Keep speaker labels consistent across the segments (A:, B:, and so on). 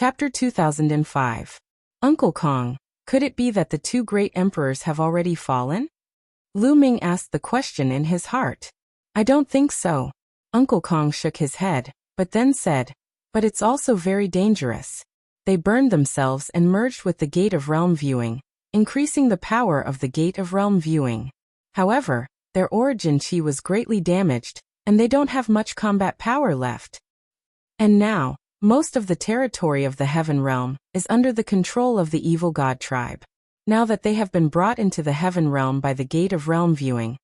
A: Chapter 2005. Uncle Kong, could it be that the two great emperors have already fallen? Lu Ming asked the question in his heart. I don't think so. Uncle Kong shook his head, but then said, but it's also very dangerous. They burned themselves and merged with the Gate of Realm Viewing, increasing the power of the Gate of Realm Viewing. However, their origin chi was greatly damaged, and they don't have much combat power left. And now, most of the territory of the Heaven Realm is under the control of the Evil God tribe. Now that they have been brought into the Heaven Realm by the Gate of Realm Viewing,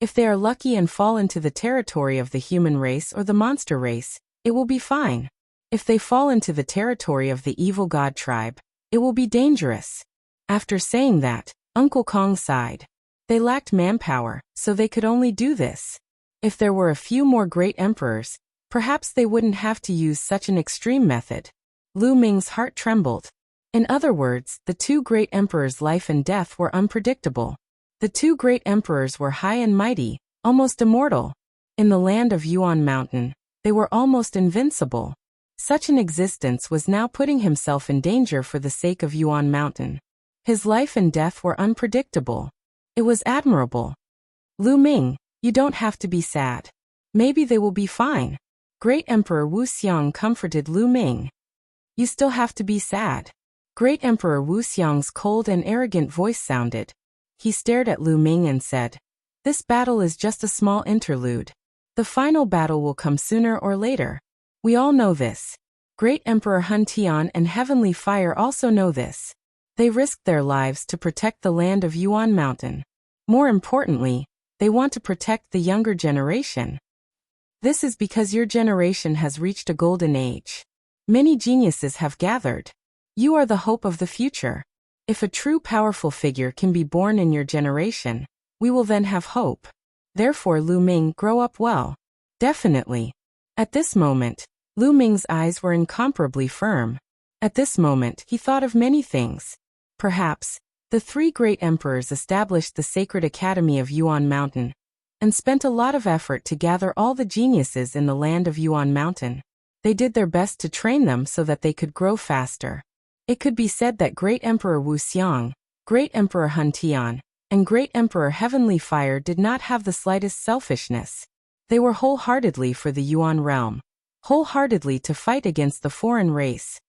A: if they are lucky and fall into the territory of the human race or the monster race, it will be fine. If they fall into the territory of the Evil God tribe, it will be dangerous. After saying that, Uncle Kong sighed. They lacked manpower, so they could only do this. If there were a few more great emperors, perhaps they wouldn't have to use such an extreme method. Lu Ming's heart trembled. In other words, the two great emperors' life and death were unpredictable. The two great emperors were high and mighty, almost immortal. In the land of Yuan Mountain, they were almost invincible. Such an existence was now putting himself in danger for the sake of Yuan Mountain. His life and death were unpredictable. It was admirable. Lu Ming, you don't have to be sad. Maybe they will be fine. Great Emperor Wuxia comforted Lu Ming. You still have to be sad. Great Emperor Wuxiang's cold and arrogant voice sounded. He stared at Lu Ming and said, this battle is just a small interlude. The final battle will come sooner or later. We all know this. Great Emperor Hun Tian and Heavenly Fire also know this. They risked their lives to protect the land of Yuan Mountain. More importantly, they want to protect the younger generation. This is because your generation has reached a golden age. Many geniuses have gathered. You are the hope of the future. If a true powerful figure can be born in your generation, we will then have hope. Therefore, Lu Ming, grow up well. Definitely. At this moment, Lu Ming's eyes were incomparably firm. At this moment, he thought of many things. Perhaps, the three great emperors established the Sacred Academy of Yuan Mountain, and spent a lot of effort to gather all the geniuses in the land of Yuan Mountain. They did their best to train them so that they could grow faster. It could be said that Great Emperor Wuxiang, Great Emperor Hun Tian, and Great Emperor Heavenly Fire did not have the slightest selfishness. They were wholeheartedly for the Yuan realm, wholeheartedly to fight against the foreign race.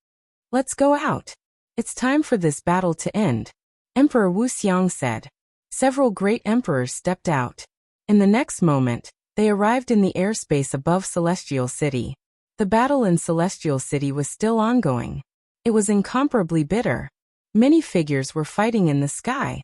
A: Let's go out. It's time for this battle to end, Emperor Wuxiang said. Several great emperors stepped out. In the next moment, they arrived in the airspace above Celestial City. The battle in Celestial City was still ongoing. It was incomparably bitter. Many figures were fighting in the sky.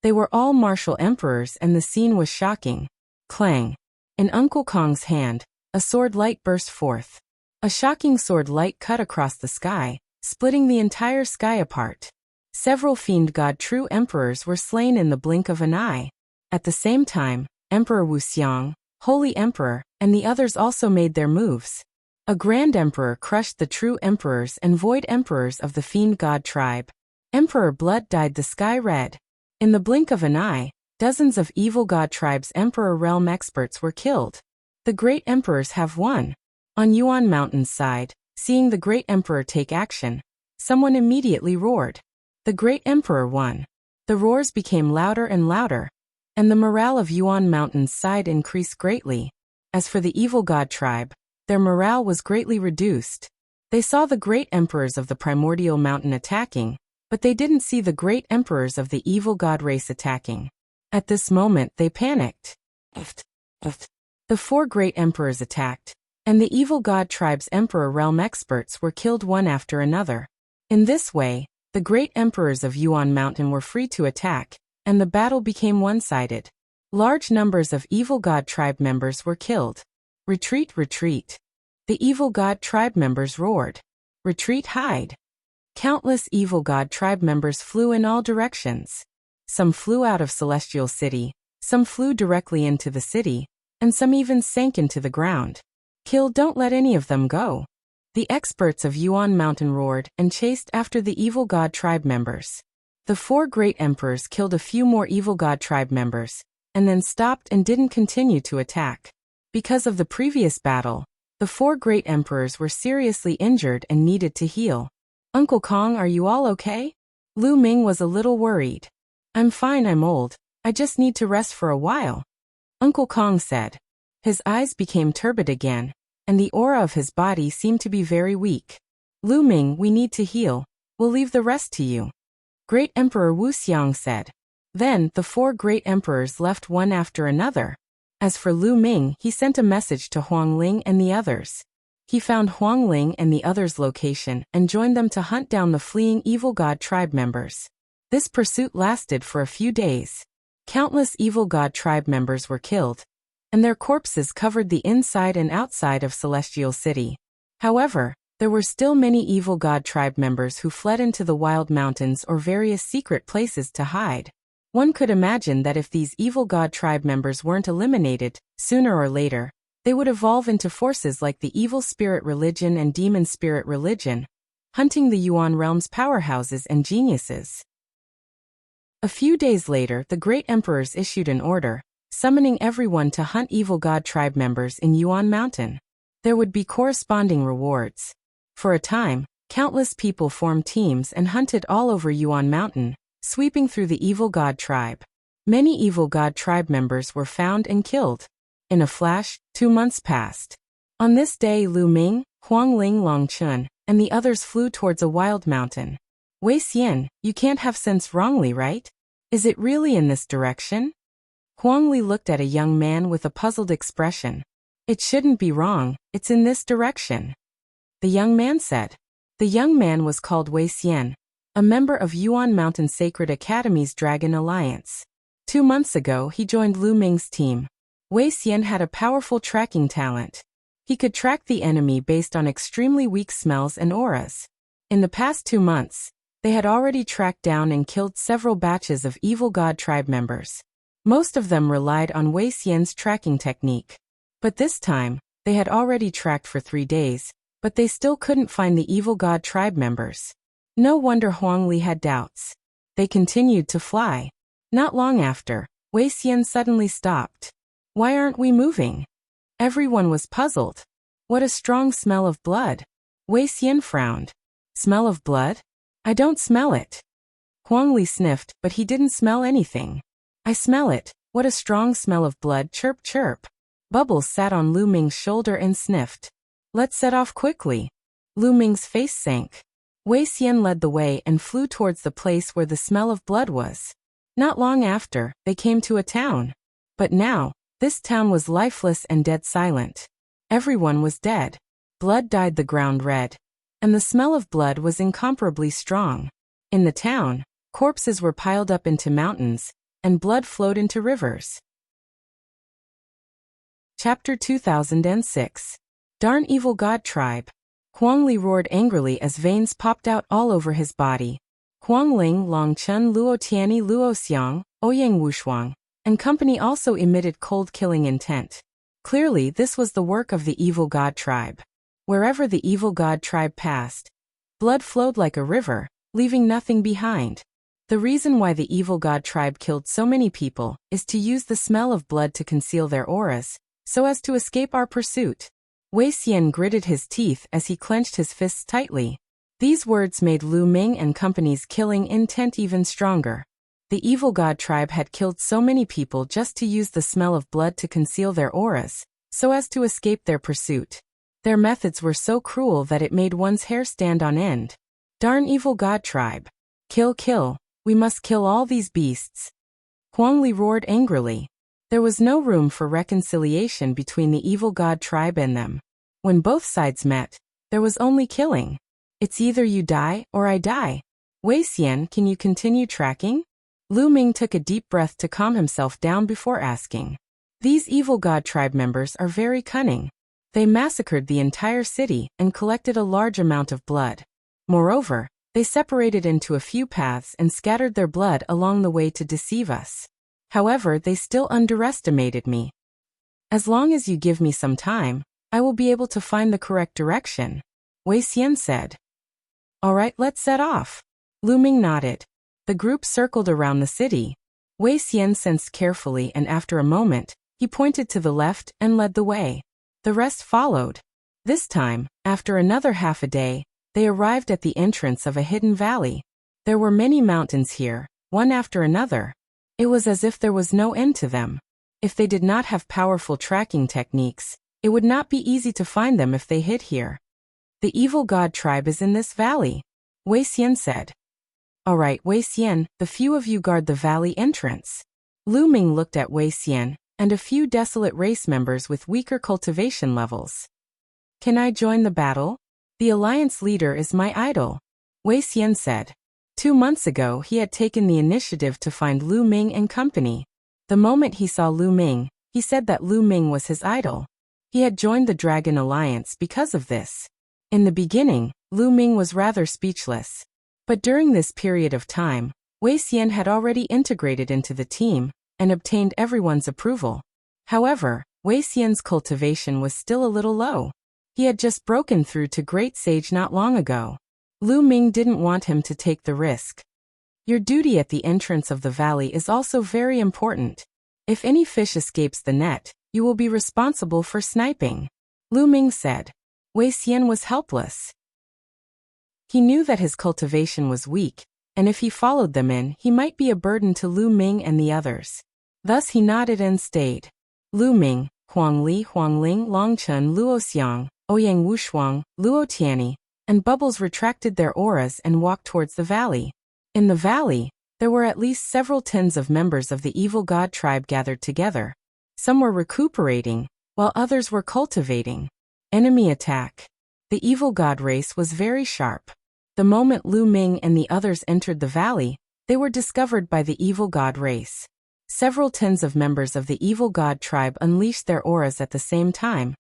A: They were all martial emperors and the scene was shocking. Clang. In Uncle Kong's hand, a sword light burst forth. A shocking sword light cut across the sky, splitting the entire sky apart. Several fiend god true emperors were slain in the blink of an eye. At the same time, Emperor Wuxiang, Holy Emperor, and the others also made their moves. A Grand Emperor crushed the true emperors and void emperors of the fiend god tribe. Emperor Blood dyed the sky red. In the blink of an eye, dozens of evil god tribes' emperor realm experts were killed. The great emperors have won. On Yuan Mountain's side, seeing the great emperor take action, someone immediately roared. The great emperor won. The roars became louder and louder, and the morale of Yuan Mountain's side increased greatly. As for the evil god tribe, their morale was greatly reduced. They saw the great emperors of the primordial mountain attacking, but they didn't see the great emperors of the evil god race attacking. At this moment they panicked. The four great emperors attacked, and the evil god tribe's emperor realm experts were killed one after another. In this way, the great emperors of Yuan Mountain were free to attack, and the battle became one-sided. Large numbers of evil god tribe members were killed. Retreat, retreat. The evil god tribe members roared. Retreat, hide. Countless evil god tribe members flew in all directions. Some flew out of Celestial City, some flew directly into the city, and some even sank into the ground. Kill, don't let any of them go. The experts of Yuan Mountain roared and chased after the evil god tribe members. The four great emperors killed a few more evil god tribe members, and then stopped and didn't continue to attack. Because of the previous battle, The 4 great emperors were seriously injured and needed to heal. Uncle Kong, are you all okay? Lu Ming was a little worried. I'm fine, I'm old. I just need to rest for a while, Uncle Kong said. His eyes became turbid again, and the aura of his body seemed to be very weak. Lu Ming, we need to heal. We'll leave the rest to you, Great Emperor Wuxia said. Then, the 4 great emperors left one after another. As for Lu Ming, he sent a message to Huang Ling and the others. He found Huang Ling and the others' location and joined them to hunt down the fleeing evil god tribe members. This pursuit lasted for a few days. Countless evil god tribe members were killed, and their corpses covered the inside and outside of Celestial City. However, there were still many evil god tribe members who fled into the wild mountains or various secret places to hide. One could imagine that if these evil god tribe members weren't eliminated, sooner or later, they would evolve into forces like the evil spirit religion and demon spirit religion, hunting the Yuan realm's powerhouses and geniuses. A few days later, the great emperors issued an order, summoning everyone to hunt evil god tribe members in Yuan Mountain. There would be corresponding rewards. For a time, countless people formed teams and hunted all over Yuan Mountain, sweeping through the evil god tribe. Many evil god tribe members were found and killed. In a flash, 2 months passed. On this day, Lu Ming, Huang Ling, Long Chun, and the others flew towards a wild mountain. Wei Xian, you can't have sensed wrongly, right? Is it really in this direction? Huang Li looked at a young man with a puzzled expression. It shouldn't be wrong, it's in this direction, the young man said. The young man was called Wei Xian, a member of Yuan Mountain Sacred Academy's Dragon Alliance. 2 months ago, he joined Lu Ming's team. Wei Xian had a powerful tracking talent. He could track the enemy based on extremely weak smells and auras. In the past 2 months, they had already tracked down and killed several batches of evil god tribe members. Most of them relied on Wei Xian's tracking technique. But this time, they had already tracked for 3 days, but they still couldn't find the evil god tribe members. No wonder Huang Li had doubts. They continued to fly. Not long after, Wei Xian suddenly stopped. Why aren't we moving? Everyone was puzzled. What a strong smell of blood. Wei Xian frowned. Smell of blood? I don't smell it. Huang Li sniffed, but he didn't smell anything. I smell it. What a strong smell of blood, chirp chirp. Bubbles sat on Lu Ming's shoulder and sniffed. Let's set off quickly. Lu Ming's face sank. Wei Xian led the way and flew towards the place where the smell of blood was. Not long after, they came to a town. But now, this town was lifeless and dead silent. Everyone was dead. Blood dyed the ground red, and the smell of blood was incomparably strong. In the town, corpses were piled up into mountains, and blood flowed into rivers. Chapter 2006. Darn evil god tribe. Huang Li roared angrily as veins popped out all over his body. Huang Ling, Long Chun, Luo Tianyi, Luo Xiang, Ouyang Wushuang, and company also emitted cold-killing intent. Clearly, this was the work of the evil god tribe. Wherever the evil god tribe passed, blood flowed like a river, leaving nothing behind. The reason why the evil god tribe killed so many people is to use the smell of blood to conceal their auras, so as to escape our pursuit. Wei Xian gritted his teeth as he clenched his fists tightly. These words made Lu Ming and company's killing intent even stronger. The evil god tribe had killed so many people just to use the smell of blood to conceal their auras, so as to escape their pursuit. Their methods were so cruel that it made one's hair stand on end. Darn evil god tribe. Kill, kill. We must kill all these beasts. Huang Li roared angrily. There was no room for reconciliation between the evil god tribe and them. When both sides met, there was only killing. It's either you die or I die. Wei Xian, can you continue tracking? Lu Ming took a deep breath to calm himself down before asking. These evil god tribe members are very cunning. They massacred the entire city and collected a large amount of blood. Moreover, they separated into a few paths and scattered their blood along the way to deceive us. However, they still underestimated me. As long as you give me some time, I will be able to find the correct direction, Wei Xian said. All right, let's set off. Lu Ming nodded. The group circled around the city. Wei Xian sensed carefully and after a moment, he pointed to the left and led the way. The rest followed. This time, after another half a day, they arrived at the entrance of a hidden valley. There were many mountains here, one after another. It was as if there was no end to them. If they did not have powerful tracking techniques, it would not be easy to find them if they hid here. The evil god tribe is in this valley, Wei Xian said. All right, Wei Xian, the few of you guard the valley entrance. Lu Ming looked at Wei Xian and a few desolate race members with weaker cultivation levels. Can I join the battle? The alliance leader is my idol, Wei Xian said. 2 months ago he had taken the initiative to find Lu Ming and company. The moment he saw Lu Ming, he said that Lu Ming was his idol. He had joined the Dragon Alliance because of this. In the beginning, Lu Ming was rather speechless. But during this period of time, Wei Xian had already integrated into the team and obtained everyone's approval. However, Wei Xian's cultivation was still a little low. He had just broken through to Great Sage not long ago. Lu Ming didn't want him to take the risk. Your duty at the entrance of the valley is also very important. If any fish escapes the net, you will be responsible for sniping, Lu Ming said. Wei Xian was helpless. He knew that his cultivation was weak, and if he followed them in, he might be a burden to Lu Ming and the others. Thus he nodded and stayed. Lu Ming, Huang Li, Huang Ling, Long Chen, Luo Xiang, Ouyang Wushuang, Luo Tianyi, and Bubbles retracted their auras and walked towards the valley. In the valley, there were at least several tens of members of the evil god tribe gathered together. Some were recuperating, while others were cultivating. Enemy attack. The evil god race was very sharp. The moment Lu Ming and the others entered the valley, they were discovered by the evil god race. Several tens of members of the evil god tribe unleashed their auras at the same time,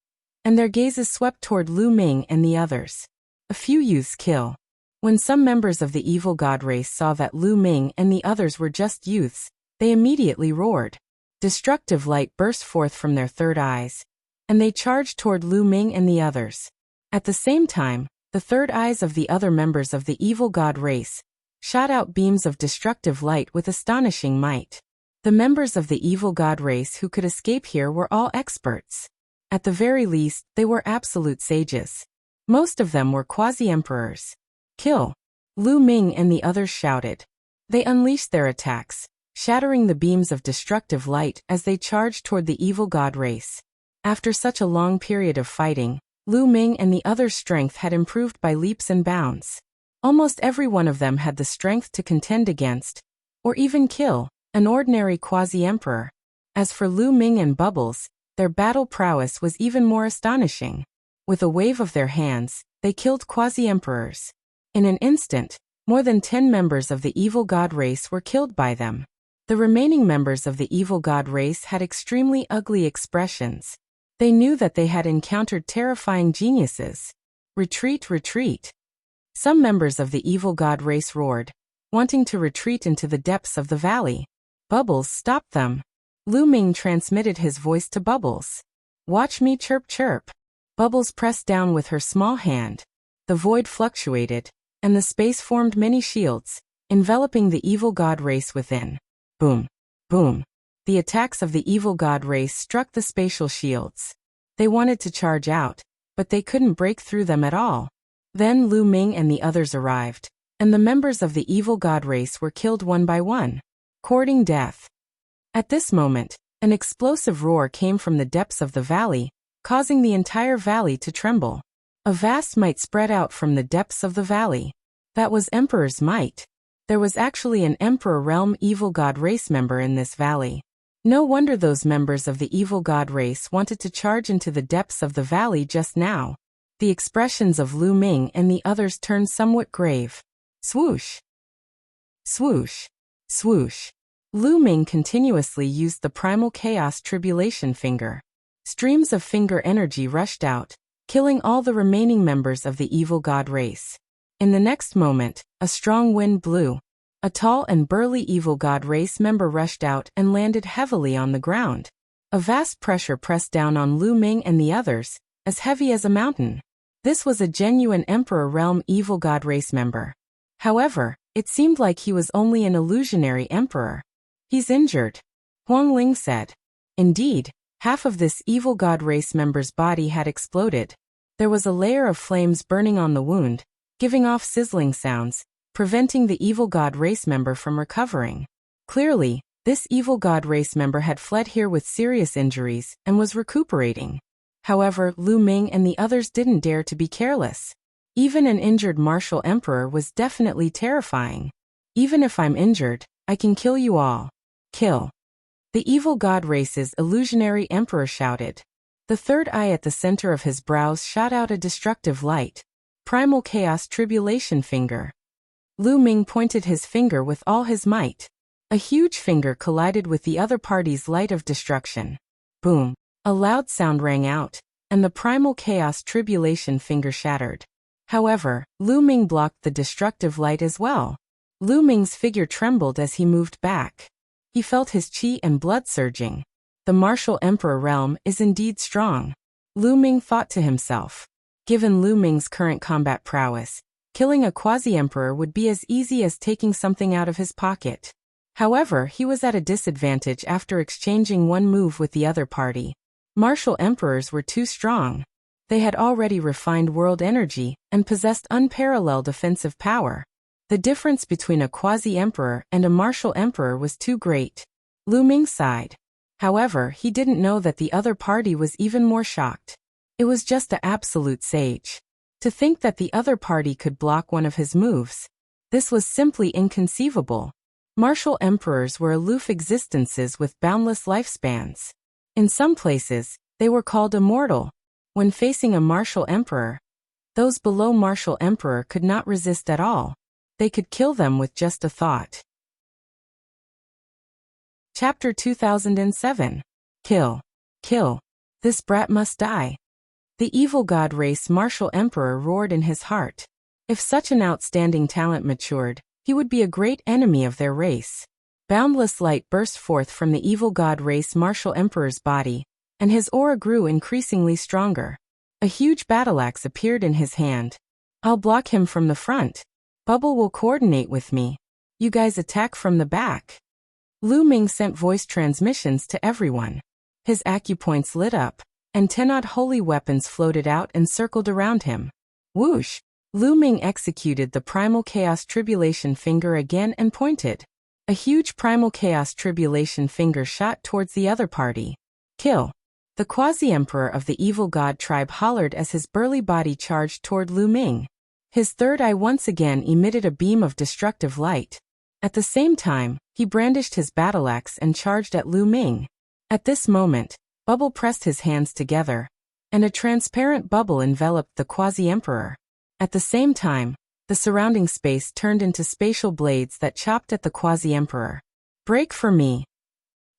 A: and their gazes swept toward Lu Ming and the others. A few youths kill. When some members of the evil god race saw that Lu Ming and the others were just youths, they immediately roared. Destructive light burst forth from their third eyes, and they charged toward Lu Ming and the others. At the same time, the third eyes of the other members of the evil god race shot out beams of destructive light with astonishing might. The members of the evil god race who could escape here were all experts. At the very least, they were absolute sages. Most of them were quasi-emperors. Kill! Lu Ming and the others shouted. They unleashed their attacks, shattering the beams of destructive light as they charged toward the evil god race. After such a long period of fighting, Lu Ming and the others' strength had improved by leaps and bounds. Almost every one of them had the strength to contend against, or even kill, an ordinary quasi-emperor. As for Lu Ming and Bubbles, their battle prowess was even more astonishing. With a wave of their hands, they killed quasi-emperors. In an instant, more than 10 members of the evil god race were killed by them. The remaining members of the evil god race had extremely ugly expressions. They knew that they had encountered terrifying geniuses. Retreat, retreat. Some members of the evil god race roared, wanting to retreat into the depths of the valley. Bubbles stopped them. Lu Ming transmitted his voice to Bubbles. Watch me chirp chirp. Bubbles pressed down with her small hand. The void fluctuated, and the space formed many shields, enveloping the evil god race within. Boom. Boom. The attacks of the evil god race struck the spatial shields. They wanted to charge out, but they couldn't break through them at all. Then Lu Ming and the others arrived, and the members of the evil god race were killed one by one. Courting death. At this moment, an explosive roar came from the depths of the valley, causing the entire valley to tremble. A vast might spread out from the depths of the valley. That was Emperor's might. There was actually an Emperor Realm evil god race member in this valley. No wonder those members of the evil god race wanted to charge into the depths of the valley just now. The expressions of Lu Ming and the others turned somewhat grave. Swoosh! Swoosh! Swoosh! Lu Ming continuously used the primal chaos tribulation finger. Streams of finger energy rushed out, killing all the remaining members of the evil god race. In the next moment, a strong wind blew. A tall and burly evil god race member rushed out and landed heavily on the ground. A vast pressure pressed down on Lu Ming and the others, as heavy as a mountain. This was a genuine Emperor Realm evil god race member. However, it seemed like he was only an illusionary emperor. He's injured, Huang Ling said. Indeed, half of this evil god race member's body had exploded. There was a layer of flames burning on the wound, giving off sizzling sounds, preventing the evil god race member from recovering. Clearly, this evil god race member had fled here with serious injuries and was recuperating. However, Lu Ming and the others didn't dare to be careless. Even an injured martial emperor was definitely terrifying. Even if I'm injured, I can kill you all. Kill. The evil god race's illusionary emperor shouted. The third eye at the center of his brows shot out a destructive light. Primal Chaos Tribulation Finger. Lu Ming pointed his finger with all his might. A huge finger collided with the other party's light of destruction. Boom. A loud sound rang out, and the Primal Chaos Tribulation Finger shattered. However, Lu Ming blocked the destructive light as well. Lu Ming's figure trembled as he moved back. He felt his qi and blood surging. The martial emperor realm is indeed strong. Lu Ming thought to himself. Given Lu Ming's current combat prowess, killing a quasi-emperor would be as easy as taking something out of his pocket. However, he was at a disadvantage after exchanging one move with the other party. Martial emperors were too strong. They had already refined world energy and possessed unparalleled offensive power. The difference between a quasi-emperor and a martial emperor was too great. Lu Ming sighed. However, he didn't know that the other party was even more shocked. It was just an absolute sage. To think that the other party could block one of his moves. This was simply inconceivable. Martial emperors were aloof existences with boundless lifespans. In some places, they were called immortal. When facing a martial emperor, those below martial emperor could not resist at all. They could kill them with just a thought. Chapter 2007. Kill. Kill. This brat must die. The evil god race martial emperor roared in his heart. If such an outstanding talent matured, he would be a great enemy of their race. Boundless light burst forth from the evil god race martial emperor's body, and his aura grew increasingly stronger. A huge battleaxe appeared in his hand. I'll block him from the front. Bubble will coordinate with me. You guys attack from the back. Lu Ming sent voice transmissions to everyone. His acupoints lit up, and 10 odd holy weapons floated out and circled around him. Whoosh! Lu Ming executed the Primal Chaos Tribulation Finger again and pointed. A huge Primal Chaos Tribulation Finger shot towards the other party. Kill. The quasi-emperor of the evil god tribe hollered as his burly body charged toward Lu Ming. His third eye once again emitted a beam of destructive light. At the same time, he brandished his battleaxe and charged at Lu Ming. At this moment, Bubble pressed his hands together, and a transparent bubble enveloped the quasi-emperor. At the same time, the surrounding space turned into spatial blades that chopped at the quasi-emperor. Break for me!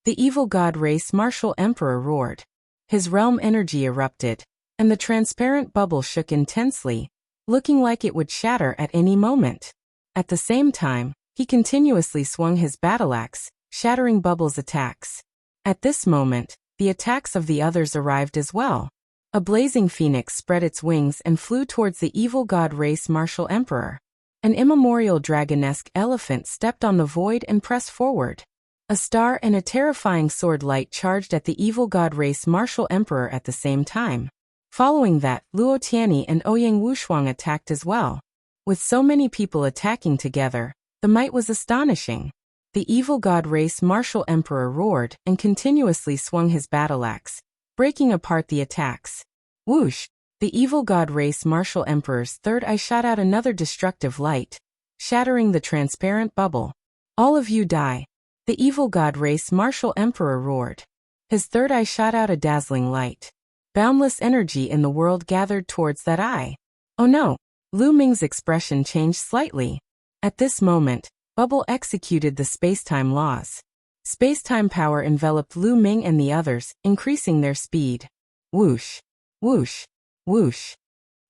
A: The evil god race martial emperor roared. His realm energy erupted, and the transparent bubble shook intensely, looking like it would shatter at any moment. At the same time, he continuously swung his battleaxe, shattering Bubble's attacks. At this moment, the attacks of the others arrived as well. A blazing phoenix spread its wings and flew towards the evil god race martial emperor. An immemorial dragonesque elephant stepped on the void and pressed forward. A star and a terrifying sword light charged at the evil god race martial emperor at the same time. Following that, Luo Tianyi and Ouyang Wushuang attacked as well. With so many people attacking together, the might was astonishing. The evil god race martial emperor roared and continuously swung his battleaxe, breaking apart the attacks. Whoosh! The evil god race martial emperor's third eye shot out another destructive light, shattering the transparent bubble. All of you die! The evil god race martial emperor roared. His third eye shot out a dazzling light. Boundless energy in the world gathered towards that eye. Oh no! Lu Ming's expression changed slightly. At this moment, Bubble executed the space-time laws. Space-time power enveloped Lu Ming and the others, increasing their speed. Whoosh! Whoosh! Whoosh!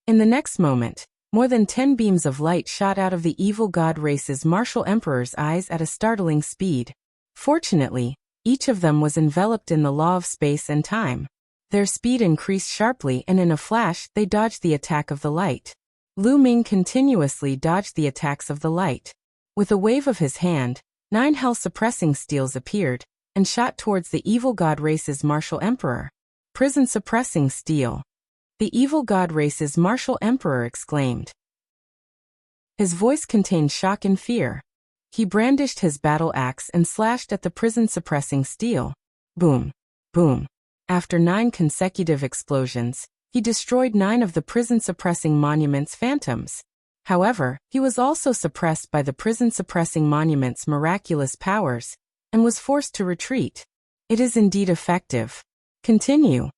A: In the next moment, more than 10 beams of light shot out of the evil god race's martial emperor's eyes at a startling speed. Fortunately, each of them was enveloped in the law of space and time. Their speed increased sharply and in a flash they dodged the attack of the light. Lu Ming continuously dodged the attacks of the light. With a wave of his hand, 9 hell-suppressing steels appeared, and shot towards the evil god race's martial emperor. Prison-suppressing steel. The evil god race's martial emperor exclaimed. His voice contained shock and fear. He brandished his battle axe and slashed at the prison-suppressing steel. Boom! Boom! After 9 consecutive explosions, he destroyed 9 of the prison-suppressing monument's phantoms. However, he was also suppressed by the prison-suppressing monument's miraculous powers, and was forced to retreat. It is indeed effective. Continue.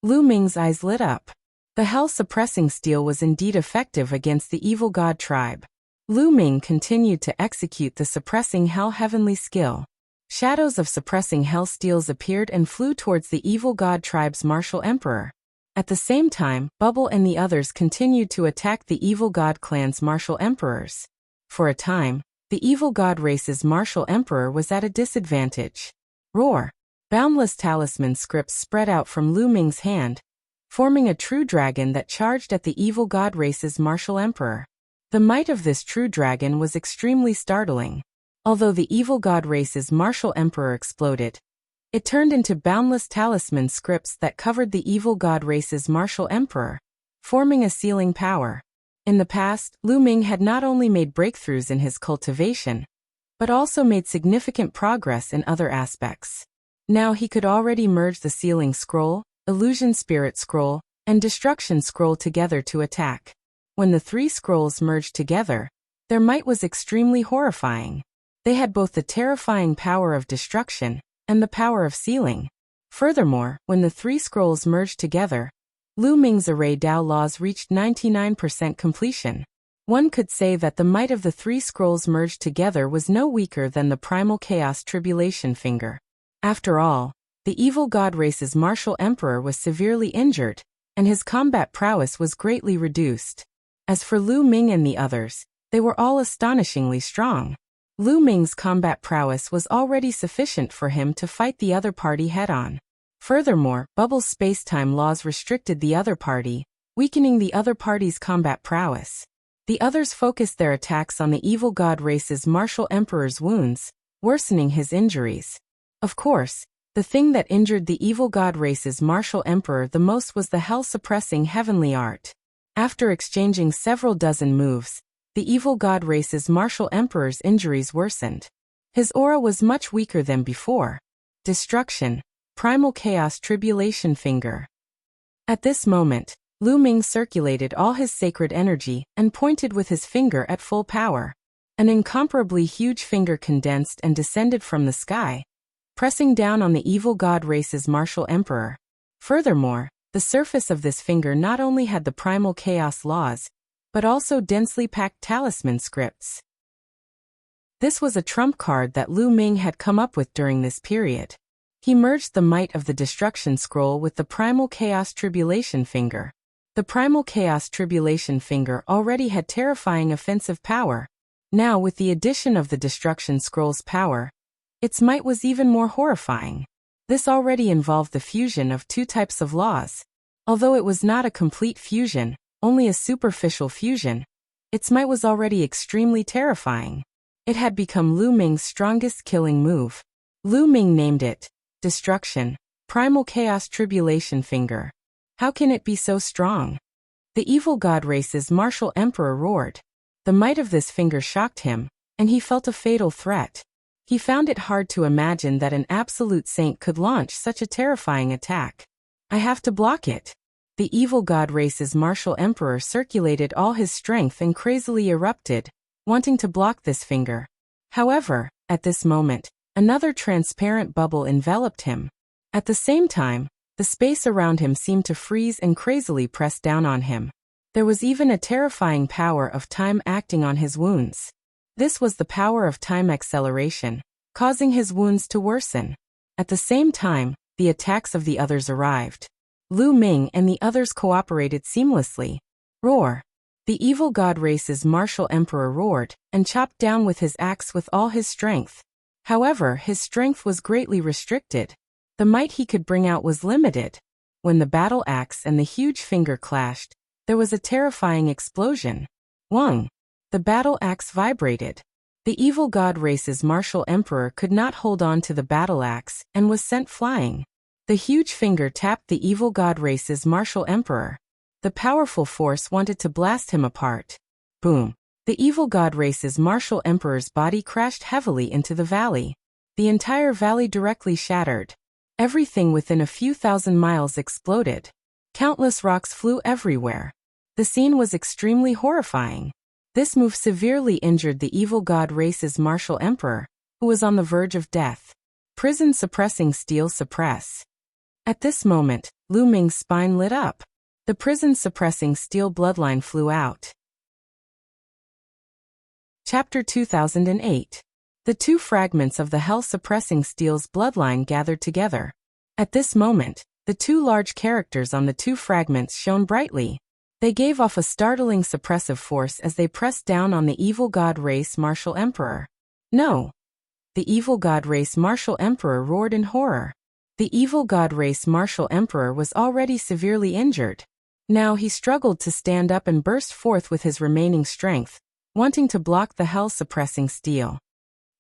A: Lu Ming's eyes lit up. The hell-suppressing steel was indeed effective against the evil god tribe. Lu Ming continued to execute the suppressing hell heavenly skill. Shadows of suppressing hell steels appeared and flew towards the evil god tribe's martial emperor. At the same time, Bubble and the others continued to attack the evil god clan's martial emperors. For a time, the evil god race's martial emperor was at a disadvantage. Roar! Boundless talisman scripts spread out from Lu Ming's hand, forming a true dragon that charged at the evil god race's martial emperor. The might of this true dragon was extremely startling. Although the evil god race's martial emperor exploded, it turned into boundless talisman scripts that covered the evil god race's martial emperor, forming a sealing power. In the past, Lu Ming had not only made breakthroughs in his cultivation, but also made significant progress in other aspects. Now he could already merge the sealing scroll, illusion spirit scroll, and destruction scroll together to attack. When the 3 scrolls merged together, their might was extremely horrifying. They had both the terrifying power of destruction and the power of sealing. Furthermore, when the 3 scrolls merged together, Lu Ming's array Dao laws reached 99% completion. One could say that the might of the 3 scrolls merged together was no weaker than the primal chaos tribulation finger. After all, the evil god race's martial emperor was severely injured, and his combat prowess was greatly reduced. As for Lu Ming and the others, they were all astonishingly strong. Lu Ming's combat prowess was already sufficient for him to fight the other party head-on. Furthermore, Bubble's space-time laws restricted the other party, weakening the other party's combat prowess. The others focused their attacks on the evil god race's martial emperor's wounds, worsening his injuries. Of course, the thing that injured the evil god race's martial emperor the most was the hell-suppressing heavenly art. After exchanging several dozen moves, the evil god race's martial emperor's injuries worsened. His aura was much weaker than before. Destruction. Primal chaos tribulation finger. At this moment, Lu Ming circulated all his sacred energy and pointed with his finger at full power. An incomparably huge finger condensed and descended from the sky, pressing down on the evil god race's martial emperor. Furthermore, the surface of this finger not only had the primal chaos laws, but also densely packed talisman scripts. This was a trump card that Lu Ming had come up with during this period. He merged the might of the destruction scroll with the primal chaos tribulation finger. The primal chaos tribulation finger already had terrifying offensive power. Now, with the addition of the destruction scroll's power, its might was even more horrifying. This already involved the fusion of 2 types of laws. Although it was not a complete fusion, only a superficial fusion, its might was already extremely terrifying. It had become Lu Ming's strongest killing move. Lu Ming named it Destruction, Primal Chaos Tribulation Finger. How can it be so strong? The evil god race's martial emperor roared. The might of this finger shocked him, and he felt a fatal threat. He found it hard to imagine that an absolute saint could launch such a terrifying attack. I have to block it. The evil god race's martial emperor circulated all his strength and crazily erupted, wanting to block this finger. However, at this moment, another transparent bubble enveloped him. At the same time, the space around him seemed to freeze and crazily press down on him. There was even a terrifying power of time acting on his wounds. This was the power of time acceleration, causing his wounds to worsen. At the same time, the attacks of the others arrived. Lu Ming and the others cooperated seamlessly. Roar! The evil god race's martial emperor roared, and chopped down with his axe with all his strength. However, his strength was greatly restricted. The might he could bring out was limited. When the battle axe and the huge finger clashed, there was a terrifying explosion. Wang! The battle axe vibrated. The evil god race's martial emperor could not hold on to the battle axe and was sent flying. The huge finger tapped the evil god race's martial emperor. The powerful force wanted to blast him apart. Boom. The evil god race's martial emperor's body crashed heavily into the valley. The entire valley directly shattered. Everything within a few thousand miles exploded. Countless rocks flew everywhere. The scene was extremely horrifying. This move severely injured the evil god race's martial emperor, who was on the verge of death. Prison suppressing steel suppress. At this moment, Lu Ming's spine lit up. The prison suppressing steel bloodline flew out. Chapter 2008. The two fragments of the hell-suppressing steel's bloodline gathered together. At this moment, the two large characters on the two fragments shone brightly. They gave off a startling suppressive force as they pressed down on the evil god race martial emperor. No! The evil god race martial emperor roared in horror. The evil god race martial emperor was already severely injured. Now he struggled to stand up and burst forth with his remaining strength, wanting to block the hell-suppressing steel.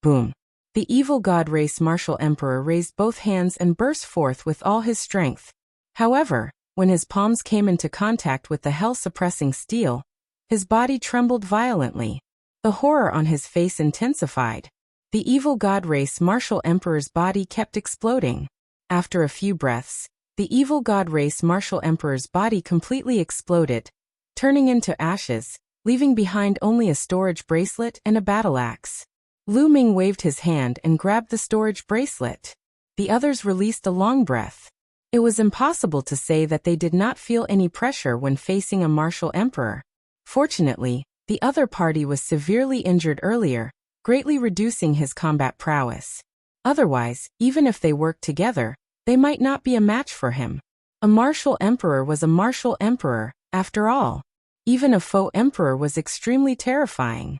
A: Boom. The evil god race martial emperor raised both hands and burst forth with all his strength. However, when his palms came into contact with the hell-suppressing steel, his body trembled violently. The horror on his face intensified. The evil god race martial emperor's body kept exploding. After a few breaths, the evil god race martial emperor's body completely exploded, turning into ashes, leaving behind only a storage bracelet and a battle axe. Lu Ming waved his hand and grabbed the storage bracelet. The others released a long breath. It was impossible to say that they did not feel any pressure when facing a martial emperor. Fortunately, the other party was severely injured earlier, greatly reducing his combat prowess. Otherwise, even if they worked together, they might not be a match for him. A martial emperor was a martial emperor, after all. Even a faux emperor was extremely terrifying.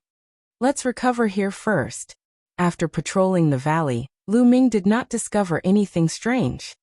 A: Let's recover here first. After patrolling the valley, Lu Ming did not discover anything strange.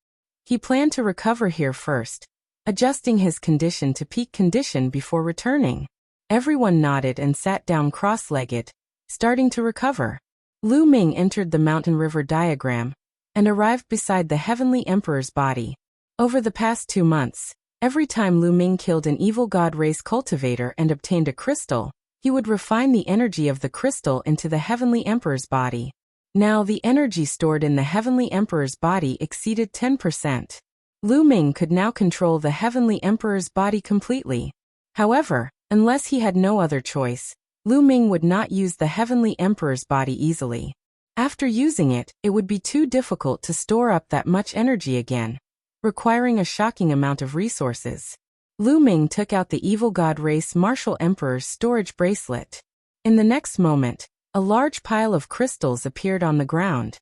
A: He planned to recover here first, adjusting his condition to peak condition before returning. Everyone nodded and sat down cross-legged, starting to recover. Lu Ming entered the mountain river diagram and arrived beside the Heavenly Emperor's body. Over the past 2 months, every time Lu Ming killed an evil god race cultivator and obtained a crystal, he would refine the energy of the crystal into the Heavenly Emperor's body. Now the energy stored in the Heavenly Emperor's body exceeded 10%. Lu Ming could now control the Heavenly Emperor's body completely. However, unless he had no other choice, Lu Ming would not use the Heavenly Emperor's body easily. After using it, it would be too difficult to store up that much energy again, requiring a shocking amount of resources. Lu Ming took out the evil god race martial emperor's storage bracelet. In the next moment, a large pile of crystals appeared on the ground.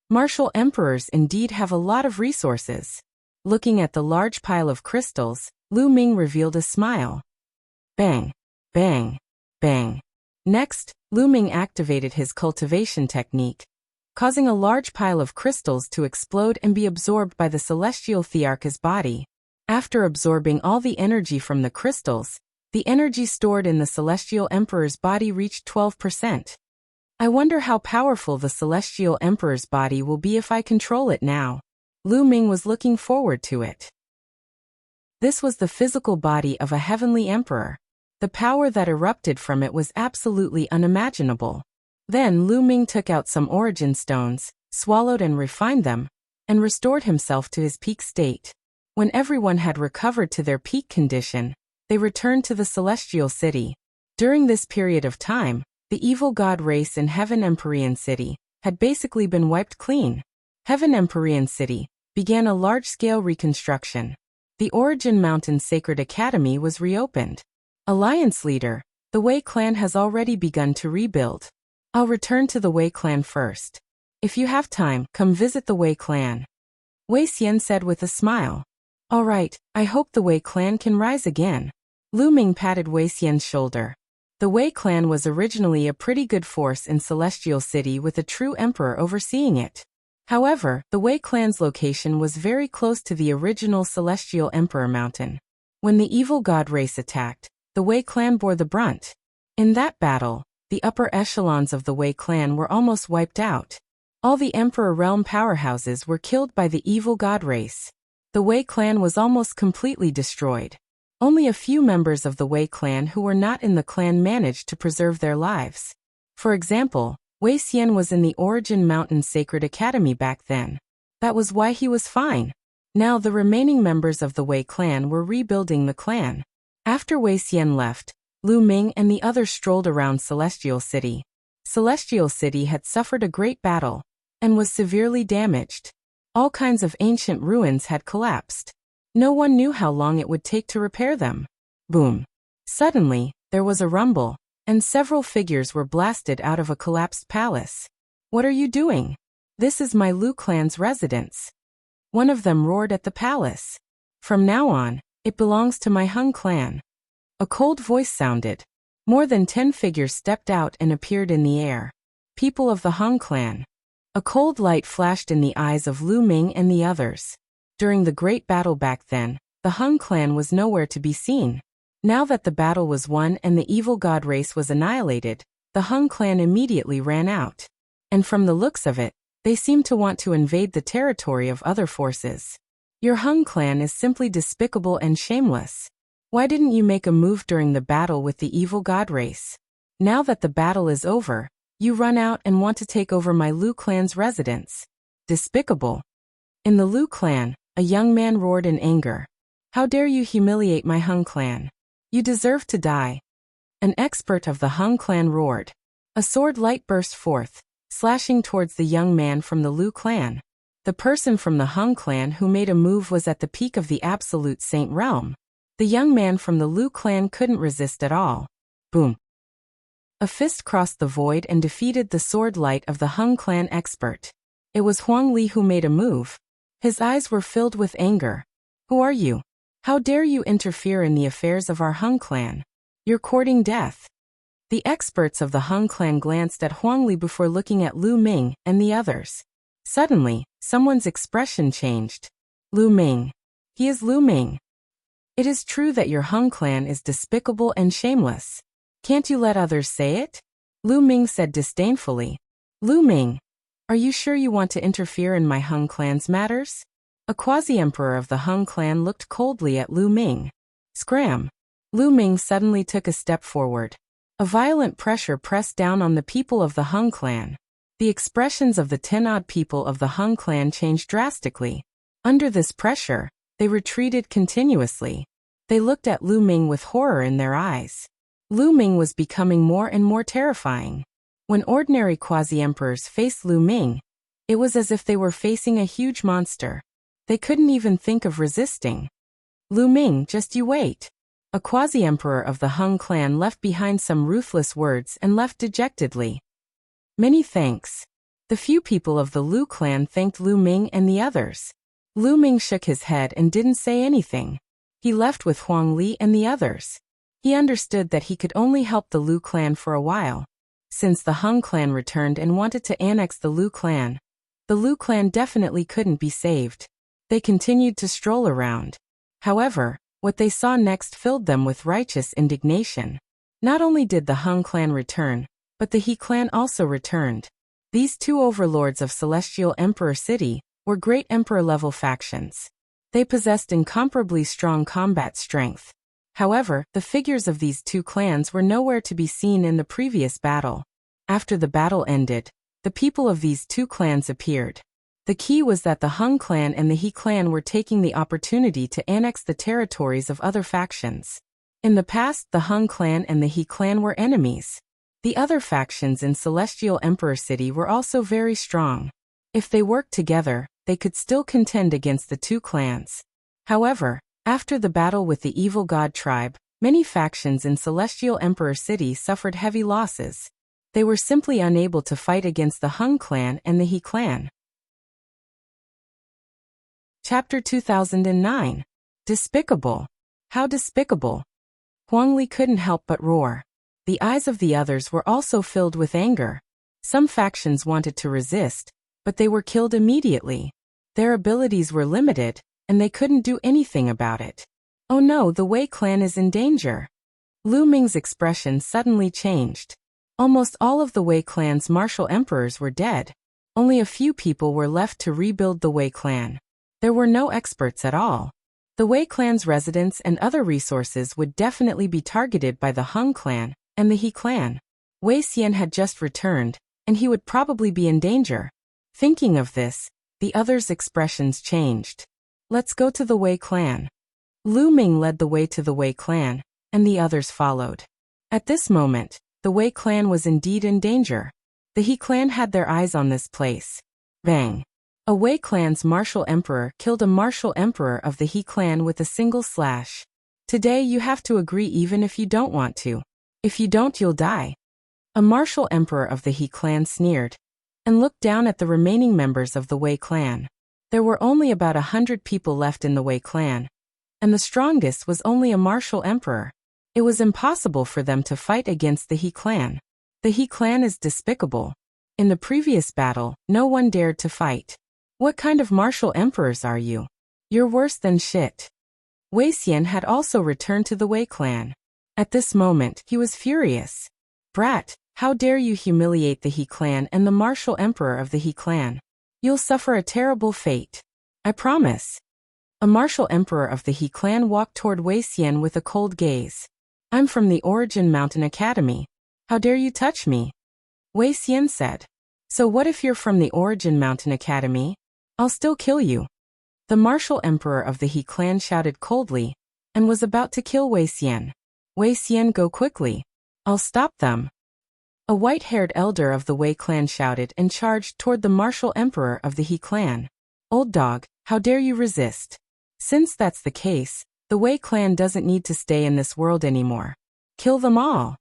A: Martial emperors indeed have a lot of resources. Looking at the large pile of crystals, Lu Ming revealed a smile. Bang, bang, bang. Next, Lu Ming activated his cultivation technique, causing a large pile of crystals to explode and be absorbed by the celestial Thearch's body. After absorbing all the energy from the crystals, the energy stored in the celestial emperor's body reached 12%. I wonder how powerful the celestial emperor's body will be if I control it now. Lu Ming was looking forward to it. This was the physical body of a heavenly emperor. The power that erupted from it was absolutely unimaginable. Then Lu Ming took out some origin stones, swallowed and refined them, and restored himself to his peak state. When everyone had recovered to their peak condition, they returned to the celestial city. During this period of time, the evil god race in Heaven Empyrean City had basically been wiped clean. Heaven Empyrean City began a large-scale reconstruction. The Origin Mountain Sacred Academy was reopened. Alliance leader, the Wei clan has already begun to rebuild. I'll return to the Wei clan first. If you have time, come visit the Wei clan. Wei Xian said with a smile. All right, I hope the Wei clan can rise again. Lu Ming patted Wei Xian's shoulder. The Wei clan was originally a pretty good force in Celestial City with a true emperor overseeing it. However, the Wei clan's location was very close to the original Celestial Emperor Mountain. When the evil god race attacked, the Wei clan bore the brunt. In that battle, the upper echelons of the Wei clan were almost wiped out. All the Emperor Realm powerhouses were killed by the evil god race. The Wei clan was almost completely destroyed. Only a few members of the Wei clan who were not in the clan managed to preserve their lives. For example, Wei Xian was in the Origin Mountain Sacred Academy back then. That was why he was fine. Now the remaining members of the Wei clan were rebuilding the clan. After Wei Xian left, Lu Ming and the others strolled around Celestial City. Celestial City had suffered a great battle and was severely damaged. All kinds of ancient ruins had collapsed. No one knew how long it would take to repair them. Boom. Suddenly, there was a rumble, and several figures were blasted out of a collapsed palace. What are you doing? This is my Lu clan's residence. One of them roared at the palace. From now on, it belongs to my Hung clan. A cold voice sounded. More than 10 figures stepped out and appeared in the air. People of the Hung clan. A cold light flashed in the eyes of Lu Ming and the others. During the great battle back then, the Hung clan was nowhere to be seen. Now that the battle was won and the evil god race was annihilated, the Hung clan immediately ran out. And from the looks of it, they seemed to want to invade the territory of other forces. Your Hung clan is simply despicable and shameless. Why didn't you make a move during the battle with the evil god race? Now that the battle is over, you run out and want to take over my Lu clan's residence. Despicable. In the Lu clan, a young man roared in anger. How dare you humiliate my Hung clan? You deserve to die. An expert of the Hung clan roared. A sword light burst forth, slashing towards the young man from the Lu clan. The person from the Hung clan who made a move was at the peak of the absolute saint realm. The young man from the Lu clan couldn't resist at all. Boom. A fist crossed the void and defeated the sword light of the Hung clan expert. It was Huang Li who made a move. His eyes were filled with anger. Who are you? How dare you interfere in the affairs of our Hung clan? You're courting death. The experts of the Hung clan glanced at Huang Li before looking at Lu Ming and the others. Suddenly, someone's expression changed. Lu Ming. He is Lu Ming. It is true that your Hung clan is despicable and shameless. Can't you let others say it? Lu Ming said disdainfully. Lu Ming. Are you sure you want to interfere in my Hung clan's matters? A quasi-emperor of the Hung clan looked coldly at Lu Ming. Scram. Lu Ming suddenly took a step forward. A violent pressure pressed down on the people of the Hung clan. The expressions of the 10-odd people of the Hung clan changed drastically. Under this pressure, they retreated continuously. They looked at Lu Ming with horror in their eyes. Lu Ming was becoming more and more terrifying. When ordinary quasi-emperors faced Lu Ming, it was as if they were facing a huge monster. They couldn't even think of resisting. Lu Ming, just you wait. A quasi-emperor of the Hung clan left behind some ruthless words and left dejectedly. Many thanks. The few people of the Lu clan thanked Lu Ming and the others. Lu Ming shook his head and didn't say anything. He left with Huang Li and the others. He understood that he could only help the Lu clan for a while. Since the Hung clan returned and wanted to annex the Lu clan definitely couldn't be saved. They continued to stroll around. However, what they saw next filled them with righteous indignation. Not only did the Hung clan return, but the He clan also returned. These two overlords of Celestial Emperor City were great emperor-level factions. They possessed incomparably strong combat strength. However, the figures of these two clans were nowhere to be seen in the previous battle. After the battle ended, the people of these two clans appeared. The key was that the Hung clan and the He clan were taking the opportunity to annex the territories of other factions. In the past, the Hung clan and the He clan were enemies. The other factions in Celestial Emperor City were also very strong. If they worked together, they could still contend against the two clans. However, after the battle with the evil god tribe, many factions in Celestial Emperor City suffered heavy losses. They were simply unable to fight against the Hung clan and the He clan. Chapter 2009. Despicable. How despicable. Huang Li couldn't help but roar. The eyes of the others were also filled with anger. Some factions wanted to resist, but they were killed immediately. Their abilities were limited, and they couldn't do anything about it. Oh no, the Wei clan is in danger. Lu Ming's expression suddenly changed. Almost all of the Wei clan's martial emperors were dead. Only a few people were left to rebuild the Wei clan. There were no experts at all. The Wei clan's residents and other resources would definitely be targeted by the Hung clan and the He clan. Wei Xian had just returned, and he would probably be in danger. Thinking of this, the others' expressions changed. Let's go to the Wei clan. Lu Ming led the way to the Wei clan, and the others followed. At this moment, the Wei clan was indeed in danger. The He clan had their eyes on this place. Bang! A Wei clan's martial emperor killed a martial emperor of the He clan with a single slash. Today you have to agree even if you don't want to. If you don't, you'll die. A martial emperor of the He clan sneered and looked down at the remaining members of the Wei clan. There were only about 100 people left in the Wei clan, and the strongest was only a martial emperor. It was impossible for them to fight against the He clan. The He clan is despicable. In the previous battle, no one dared to fight. What kind of martial emperors are you? You're worse than shit. Wei Xian had also returned to the Wei clan. At this moment, he was furious. Brat, how dare you humiliate the He clan and the martial emperor of the He clan? You'll suffer a terrible fate. I promise. A martial emperor of the He clan walked toward Wei Xian with a cold gaze. I'm from the Origin Mountain Academy. How dare you touch me? Wei Xian said. So what if you're from the Origin Mountain Academy? I'll still kill you. The martial emperor of the He clan shouted coldly, and was about to kill Wei Xian. Wei Xian, go quickly. I'll stop them. A white-haired elder of the Wei clan shouted and charged toward the martial emperor of the He clan. Old dog, how dare you resist? Since that's the case, the Wei clan doesn't need to stay in this world anymore. Kill them all.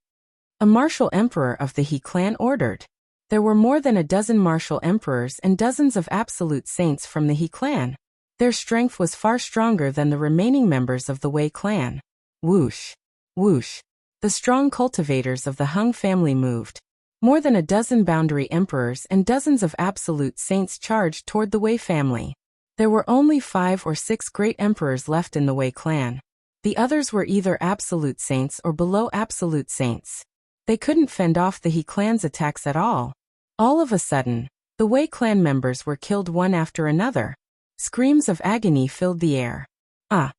A: A martial emperor of the He clan ordered. There were more than a dozen martial emperors and dozens of absolute saints from the He clan. Their strength was far stronger than the remaining members of the Wei clan. Whoosh! Whoosh! The strong cultivators of the Hung family moved. More than a dozen boundary emperors and dozens of absolute saints charged toward the Wei family. There were only 5 or 6 great emperors left in the Wei clan. The others were either absolute saints or below absolute saints. They couldn't fend off the He clan's attacks at all. All of a sudden, the Wei clan members were killed one after another. Screams of agony filled the air. Ah!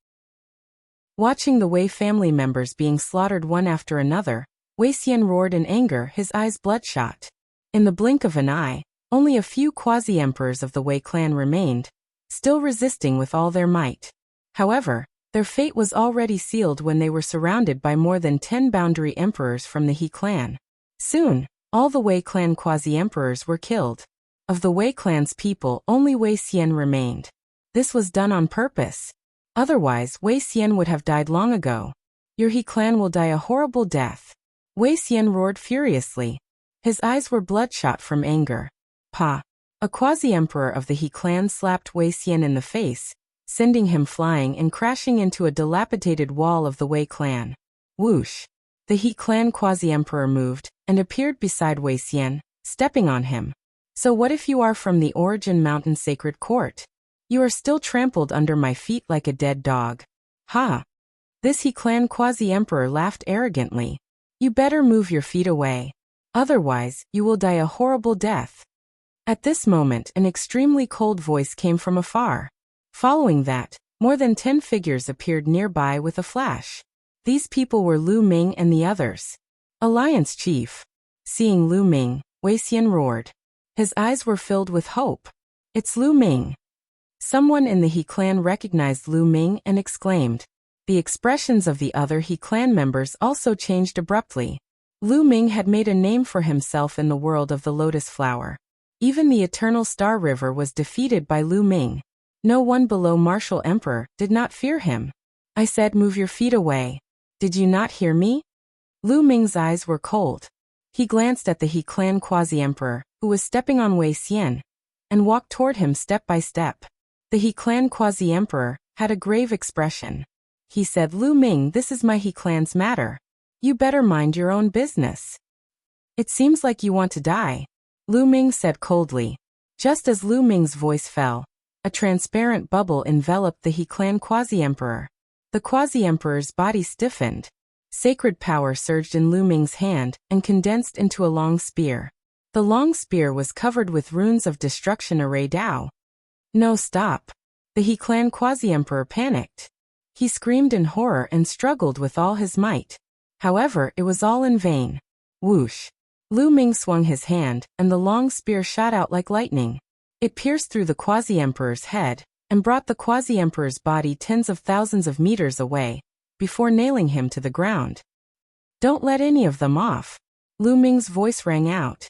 A: Watching the Wei family members being slaughtered one after another, Wei Xian roared in anger, his eyes bloodshot. In the blink of an eye, only a few quasi-emperors of the Wei clan remained, still resisting with all their might. However, their fate was already sealed when they were surrounded by more than 10 boundary emperors from the He clan. Soon, all the Wei clan quasi-emperors were killed. Of the Wei clan's people, only Wei Xian remained. This was done on purpose. Otherwise, Wei Xian would have died long ago. Your He clan will die a horrible death. Wei Xian roared furiously. His eyes were bloodshot from anger. Pa! A quasi-emperor of the He clan slapped Wei Xian in the face, sending him flying and crashing into a dilapidated wall of the Wei clan. Whoosh! The He clan quasi-emperor moved and appeared beside Wei Xian, stepping on him. So what if you are from the Origin Mountain Sacred Court? You are still trampled under my feet like a dead dog. Ha! This He clan quasi-emperor laughed arrogantly. You better move your feet away. Otherwise, you will die a horrible death. At this moment, an extremely cold voice came from afar. Following that, more than 10 figures appeared nearby with a flash. These people were Lu Ming and the others. Alliance Chief. Seeing Lu Ming, Wei Xian roared. His eyes were filled with hope. It's Lu Ming. Someone in the He clan recognized Lu Ming and exclaimed. The expressions of the other He clan members also changed abruptly. Lu Ming had made a name for himself in the world of the lotus flower. Even the Eternal Star River was defeated by Lu Ming. No one below Martial Emperor did not fear him. I said, move your feet away. Did you not hear me? Lu Ming's eyes were cold. He glanced at the He clan quasi-emperor, who was stepping on Wei Xian, and walked toward him step by step. The He clan quasi-emperor had a grave expression. He said, Lu Ming, this is my He clan's matter. You better mind your own business. It seems like you want to die. Lu Ming said coldly. Just as Lu Ming's voice fell, a transparent bubble enveloped the He clan quasi-emperor. The quasi-emperor's body stiffened. Sacred power surged in Lu Ming's hand and condensed into a long spear. The long spear was covered with runes of destruction array Dao. No, stop. The He clan quasi-emperor panicked. He screamed in horror and struggled with all his might. However, it was all in vain. Whoosh! Lu Ming swung his hand, and the long spear shot out like lightning. It pierced through the quasi-emperor's head, and brought the quasi-emperor's body tens of thousands of meters away, before nailing him to the ground. "Don't let any of them off." Lu Ming's voice rang out.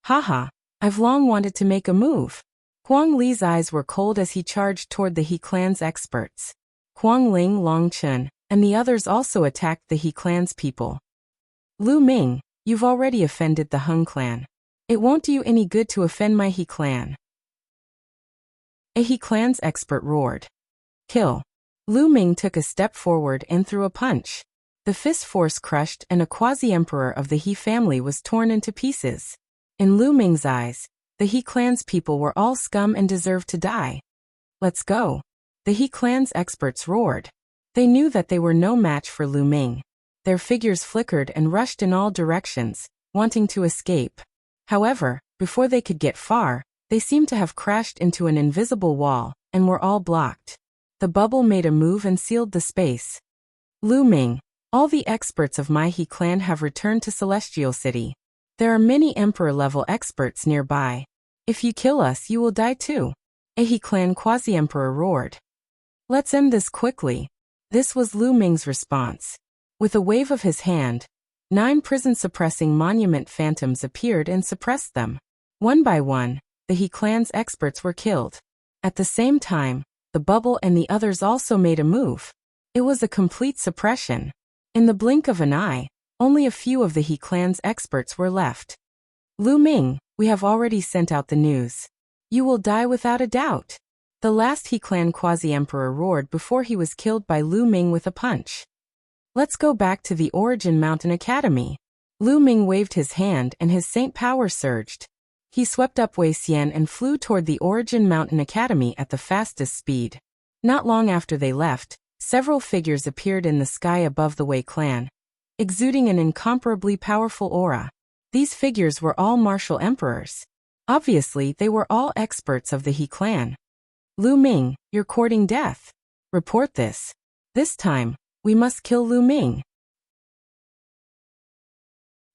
A: "Haha, I've long wanted to make a move." Huang Li's eyes were cold as he charged toward the He clan's experts. Huang Ling, Long Chun, and the others also attacked the He clan's people. "Lu Ming, you've already offended the Hung clan. It won't do you any good to offend my He clan." A He clan's expert roared. "Kill." Lu Ming took a step forward and threw a punch. The fist force crushed, and a quasi-emperor of the He family was torn into pieces. In Lu Ming's eyes, the He clan's people were all scum and deserved to die. "Let's go." The He clan's experts roared. They knew that they were no match for Lu Ming. Their figures flickered and rushed in all directions, wanting to escape. However, before they could get far, they seemed to have crashed into an invisible wall, and were all blocked. The bubble made a move and sealed the space. "Lu Ming, all the experts of my He clan have returned to Celestial City. There are many Emperor-level experts nearby. If you kill us, you will die too." A He clan quasi-emperor roared. "Let's end this quickly." This was Lu Ming's response. With a wave of his hand, 9 prison-suppressing monument phantoms appeared and suppressed them. One by one, the He clan's experts were killed. At the same time, the bubble and the others also made a move. It was a complete suppression. In the blink of an eye, only a few of the He clan's experts were left. "Lu Ming, we have already sent out the news. You will die without a doubt." The last He clan quasi-emperor roared before he was killed by Lu Ming with a punch. "Let's go back to the Origin Mountain Academy." Lu Ming waved his hand and his saint power surged. He swept up Wei Xian and flew toward the Origin Mountain Academy at the fastest speed. Not long after they left, several figures appeared in the sky above the Wei clan, exuding an incomparably powerful aura. These figures were all martial emperors. Obviously, they were all experts of the He clan. "Lu Ming, you're courting death. Report this. This time, we must kill Lu Ming."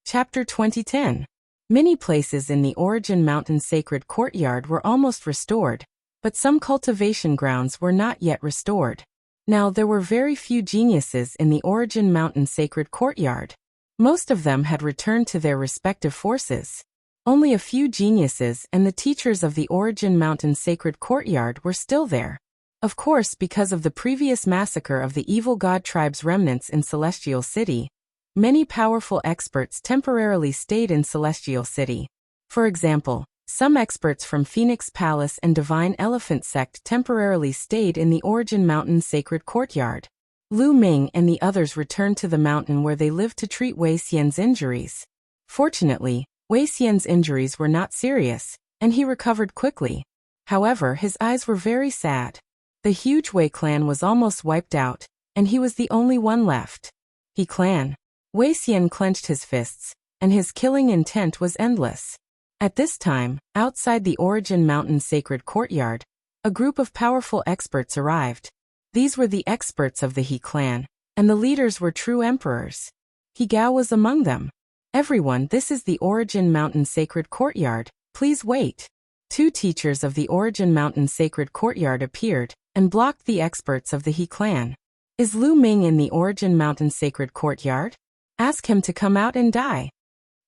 A: Chapter 2010. Many places in the Origin Mountain Sacred Courtyard were almost restored, but some cultivation grounds were not yet restored. Now there were very few geniuses in the Origin Mountain Sacred Courtyard. Most of them had returned to their respective forces. Only a few geniuses and the teachers of the Origin Mountain Sacred Courtyard were still there. Of course, because of the previous massacre of the evil god tribe's remnants in Celestial City, many powerful experts temporarily stayed in Celestial City. For example, some experts from Phoenix Palace and Divine Elephant Sect temporarily stayed in the Origin Mountain Sacred Courtyard. Lu Ming and the others returned to the mountain where they lived to treat Wei Xian's injuries. Fortunately, Wei Xian's injuries were not serious, and he recovered quickly. However, his eyes were very sad. The huge Wei clan was almost wiped out, and he was the only one left. He clan. Wei Xian clenched his fists, and his killing intent was endless. At this time, outside the Origin Mountain Sacred Courtyard, a group of powerful experts arrived. These were the experts of the He clan, and the leaders were true emperors. He Gao was among them. "Everyone, this is the Origin Mountain Sacred Courtyard, please wait." 2 teachers of the Origin Mountain Sacred Courtyard appeared, and blocked the experts of the He clan. "Is Lu Ming in the Origin Mountain Sacred Courtyard? Ask him to come out and die."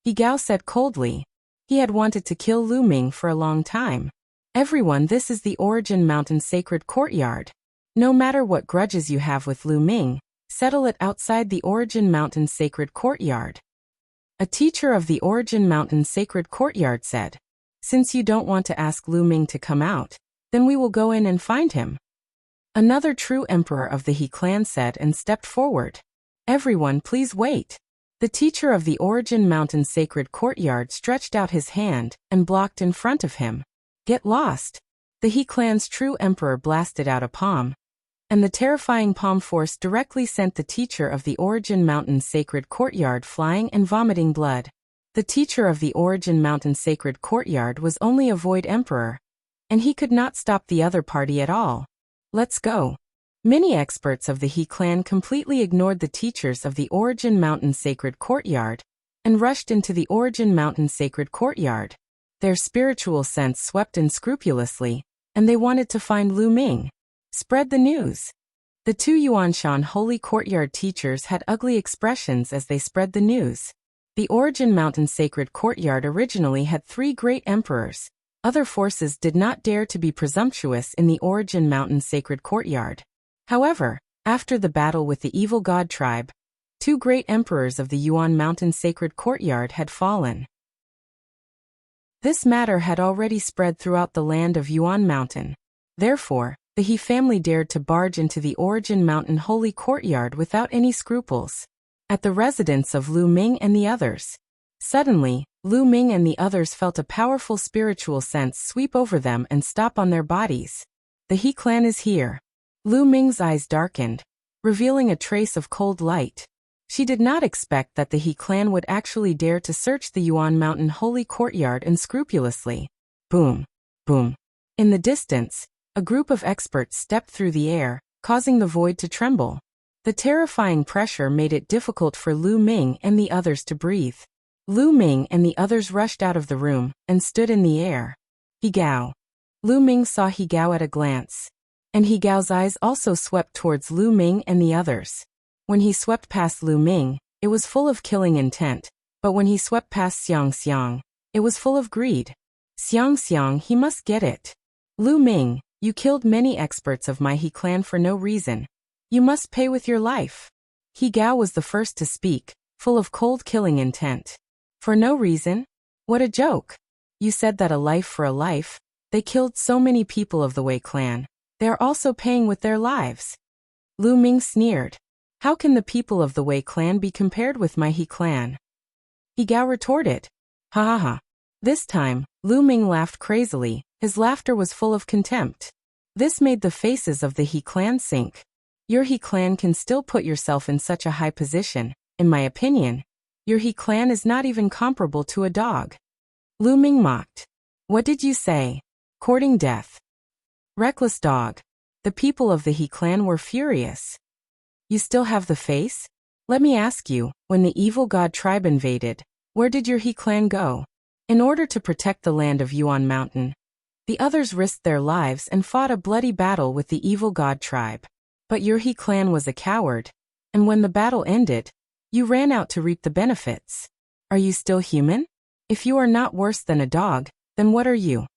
A: He Gao said coldly. He had wanted to kill Lu Ming for a long time. "Everyone, this is the Origin Mountain Sacred Courtyard. No matter what grudges you have with Lu Ming, settle it outside the Origin Mountain Sacred Courtyard." A teacher of the Origin Mountain Sacred Courtyard said, "Since you don't want to ask Lu Ming to come out, then we will go in and find him." Another true emperor of the He clan said and stepped forward. "Everyone, please wait." The teacher of the Origin Mountain Sacred Courtyard stretched out his hand and blocked in front of him. "Get lost." The He clan's true emperor blasted out a palm, and the terrifying palm force directly sent the teacher of the Origin Mountain Sacred Courtyard flying and vomiting blood. The teacher of the Origin Mountain Sacred Courtyard was only a void emperor, and he could not stop the other party at all. "Let's go." Many experts of the He clan completely ignored the teachers of the Origin Mountain Sacred Courtyard and rushed into the Origin Mountain Sacred Courtyard. Their spiritual sense swept in scrupulously, and they wanted to find Lu Ming. Spread the news. The two Yuanshan Holy Courtyard teachers had ugly expressions as they spread the news. The Origin Mountain Sacred Courtyard originally had 3 great emperors. Other forces did not dare to be presumptuous in the Origin Mountain Sacred Courtyard. However, after the battle with the evil god tribe, 2 great emperors of the Yuan Mountain Sacred Courtyard had fallen. This matter had already spread throughout the land of Yuan Mountain. Therefore, the He family dared to barge into the Origin Mountain Holy Courtyard without any scruples. At the residence of Lu Ming and the others. Suddenly, Lu Ming and the others felt a powerful spiritual sense sweep over them and stop on their bodies. The He clan is here. Lu Ming's eyes darkened, revealing a trace of cold light. She did not expect that the He clan would actually dare to search the Yuan Mountain Holy Courtyard unscrupulously. Boom, boom. In the distance, a group of experts stepped through the air, causing the void to tremble. The terrifying pressure made it difficult for Lu Ming and the others to breathe. Lu Ming and the others rushed out of the room and stood in the air. He Gao. Lu Ming saw He Gao at a glance. And He Gao's eyes also swept towards Lu Ming and the others. When he swept past Lu Ming, it was full of killing intent, but when he swept past Xiang Xiang, it was full of greed. Xiang Xiang, he must get it. Lu Ming, you killed many experts of my He clan for no reason. You must pay with your life. He Gao was the first to speak, full of cold killing intent. For no reason? What a joke. You said that a life for a life. They killed so many people of the Wei clan. They are also paying with their lives. Lu Ming sneered. How can the people of the Wei clan be compared with my He clan? He Gao retorted. Ha ha ha. This time, Lu Ming laughed crazily. His laughter was full of contempt. This made the faces of the He clan sink. Your He clan can still put yourself in such a high position. In my opinion, your He clan is not even comparable to a dog. Lu Ming mocked. What did you say? Courting death. Reckless dog. The people of the He clan were furious. You still have the face? Let me ask you, when the evil god tribe invaded, where did your He clan go? In order to protect the land of Yuan Mountain, the others risked their lives and fought a bloody battle with the evil god tribe. But your He clan was a coward, and when the battle ended, you ran out to reap the benefits. Are you still human? If you are not worse than a dog, then what are you?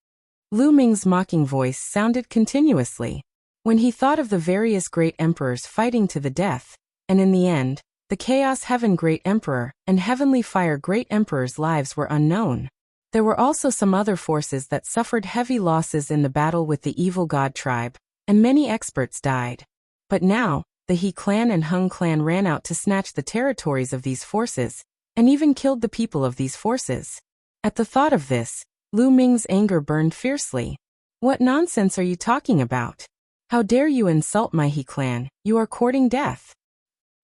A: Lu Ming's mocking voice sounded continuously. When he thought of the various great emperors fighting to the death, and in the end, the Chaos Heaven Great Emperor and Heavenly Fire Great Emperor's lives were unknown. There were also some other forces that suffered heavy losses in the battle with the evil god tribe, and many experts died. But now, the He clan and Hung clan ran out to snatch the territories of these forces, and even killed the people of these forces. At the thought of this, Lu Ming's anger burned fiercely. What nonsense are you talking about? How dare you insult my He clan? You are courting death.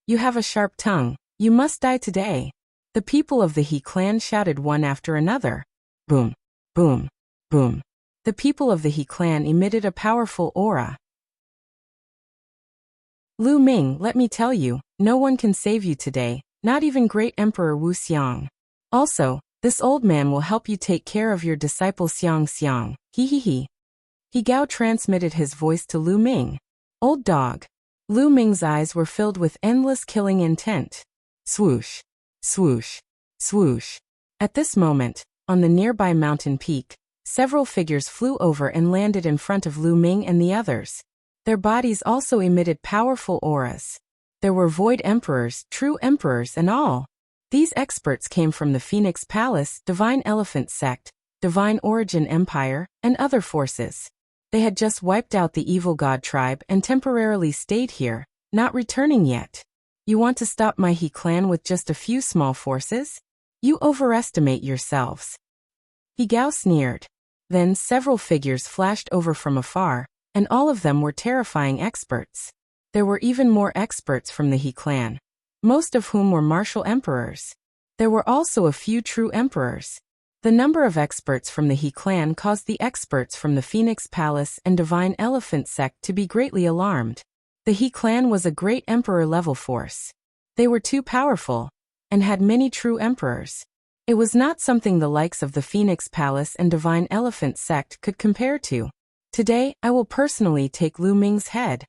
A: You have a sharp tongue. You must die today. The people of the He clan shouted one after another. Boom, boom, boom. The people of the He clan emitted a powerful aura. Lu Ming, let me tell you, no one can save you today, not even great Emperor Wuxia. Also, this old man will help you take care of your disciple Xiang Xiang. He. He Gao transmitted his voice to Lu Ming. Old dog. Lu Ming's eyes were filled with endless killing intent. Swoosh, swoosh, swoosh. At this moment, on the nearby mountain peak, several figures flew over and landed in front of Lu Ming and the others. Their bodies also emitted powerful auras. There were void emperors, true emperors and all. These experts came from the Phoenix Palace, Divine Elephant Sect, Divine Origin Empire, and other forces. They had just wiped out the evil god tribe and temporarily stayed here, not returning yet. You want to stop my He clan with just a few small forces? You overestimate yourselves. He Gao sneered. Then several figures flashed over from afar, and all of them were terrifying experts. There were even more experts from the He clan, most of whom were martial emperors. There were also a few true emperors. The number of experts from the He clan caused the experts from the Phoenix Palace and Divine Elephant Sect to be greatly alarmed. The He clan was a great emperor-level force. They were too powerful, and had many true emperors. It was not something the likes of the Phoenix Palace and Divine Elephant sect could compare to. Today, I will personally take Lu Ming's head.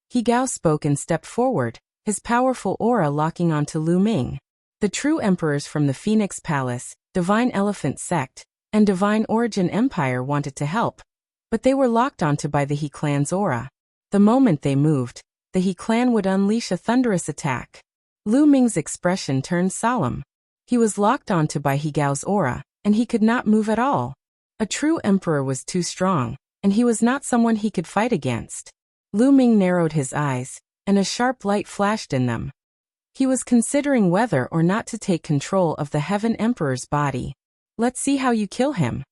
A: He Gao spoke and stepped forward, his powerful aura locking onto Lu Ming. The true emperors from the Phoenix Palace, Divine Elephant sect, and Divine Origin Empire wanted to help, but they were locked onto by the He clan's aura. The moment they moved, the He clan would unleash a thunderous attack. Lu Ming's expression turned solemn. He was locked onto by He Gao's aura, and he could not move at all. A true emperor was too strong, and he was not someone he could fight against. Lu Ming narrowed his eyes, and a sharp light flashed in them. He was considering whether or not to take control of the Heaven Emperor's body. Let's see how you kill him.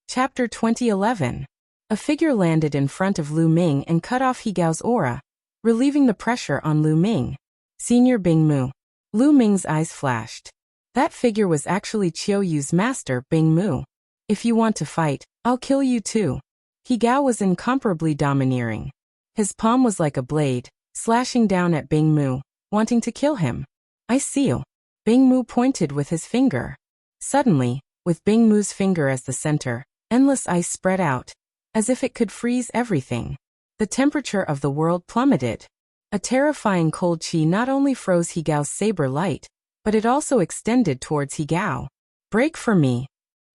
A: Chapter 2011. A figure landed in front of Lu Ming and cut off He Gao's aura, relieving the pressure on Lu Ming. Senior Bing Mu. Lu Ming's eyes flashed. That figure was actually Qiu Yu's master, Bing Mu. If you want to fight, I'll kill you too. He Gao was incomparably domineering. His palm was like a blade, slashing down at Bing Mu, wanting to kill him. I see you. Bing Mu pointed with his finger. Suddenly, with Bing Mu's finger as the center, endless ice spread out, as if it could freeze everything. The temperature of the world plummeted. A terrifying cold qi not only froze He Gao's saber light, but it also extended towards He Gao. Break for me.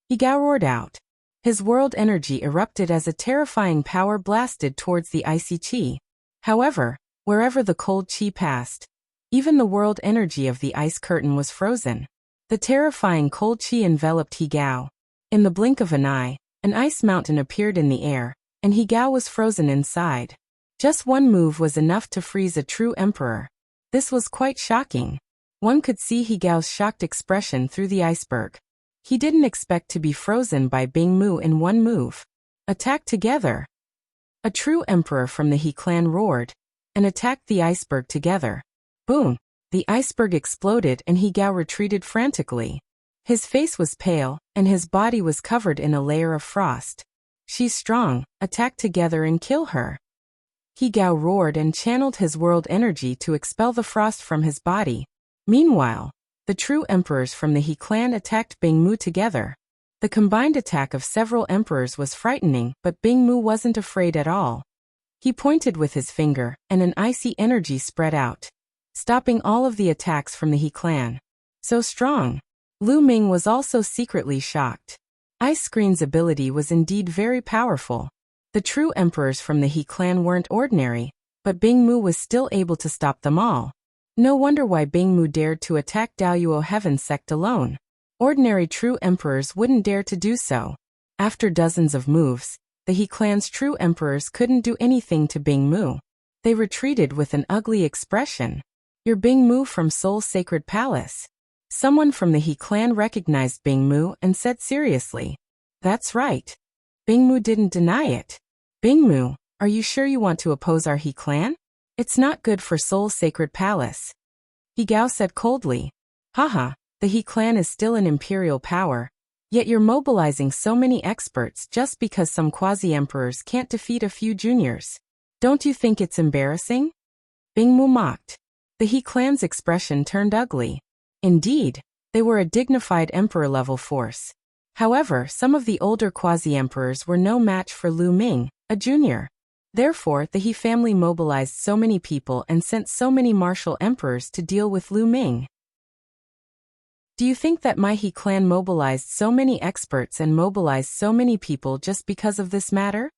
A: He Gao roared out. His world energy erupted as a terrifying power blasted towards the icy qi. However, wherever the cold qi passed, even the world energy of the ice curtain was frozen. The terrifying cold qi enveloped He Gao. In the blink of an eye, an ice mountain appeared in the air, and He Gao was frozen inside. Just one move was enough to freeze a true emperor. This was quite shocking. One could see He Gao's shocked expression through the iceberg. He didn't expect to be frozen by Bing Mu in one move. Attack together. A true emperor from the He clan roared, and attacked the iceberg together. Boom! The iceberg exploded and He Gao retreated frantically. His face was pale, and his body was covered in a layer of frost. She's strong, attack together and kill her. He Gao roared and channeled his world energy to expel the frost from his body. Meanwhile, the true emperors from the He clan attacked Bing Mu together. The combined attack of several emperors was frightening, but Bing Mu wasn't afraid at all. He pointed with his finger, and an icy energy spread out, stopping all of the attacks from the He clan. So strong. Lu Ming was also secretly shocked. Ice Screen's ability was indeed very powerful. The true emperors from the He clan weren't ordinary, but Bing Mu was still able to stop them all. No wonder why Bing Mu dared to attack Daoyuo Heaven sect alone. Ordinary true emperors wouldn't dare to do so. After dozens of moves, the He clan's true emperors couldn't do anything to Bing Mu. They retreated with an ugly expression. You're Bing Mu from Seoul's Sacred Palace. Someone from the He clan recognized Bing Mu and said seriously. That's right. Bing Mu didn't deny it. Bing Mu, are you sure you want to oppose our He clan? It's not good for Seoul's Sacred Palace. He Gao said coldly. Haha, the He clan is still an imperial power, yet you're mobilizing so many experts just because some quasi-emperors can't defeat a few juniors. Don't you think it's embarrassing? Bing Mu mocked. The He clan's expression turned ugly. Indeed, they were a dignified emperor-level force. However, some of the older quasi-emperors were no match for Lu Ming, a junior. Therefore, the He family mobilized so many people and sent so many martial emperors to deal with Lu Ming. Do you think that my He clan mobilized so many experts and mobilized so many people just because of this matter?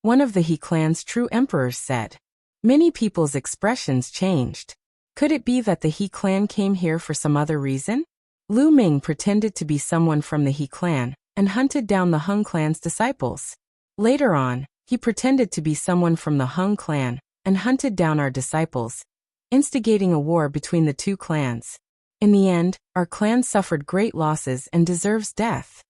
A: One of the He clan's true emperors said. Many people's expressions changed. Could it be that the He clan came here for some other reason? Lu Ming pretended to be someone from the He clan and hunted down the Hung clan's disciples. Later on, he pretended to be someone from the Hung clan and hunted down our disciples, instigating a war between the two clans. In the end, our clan suffered great losses and deserves death.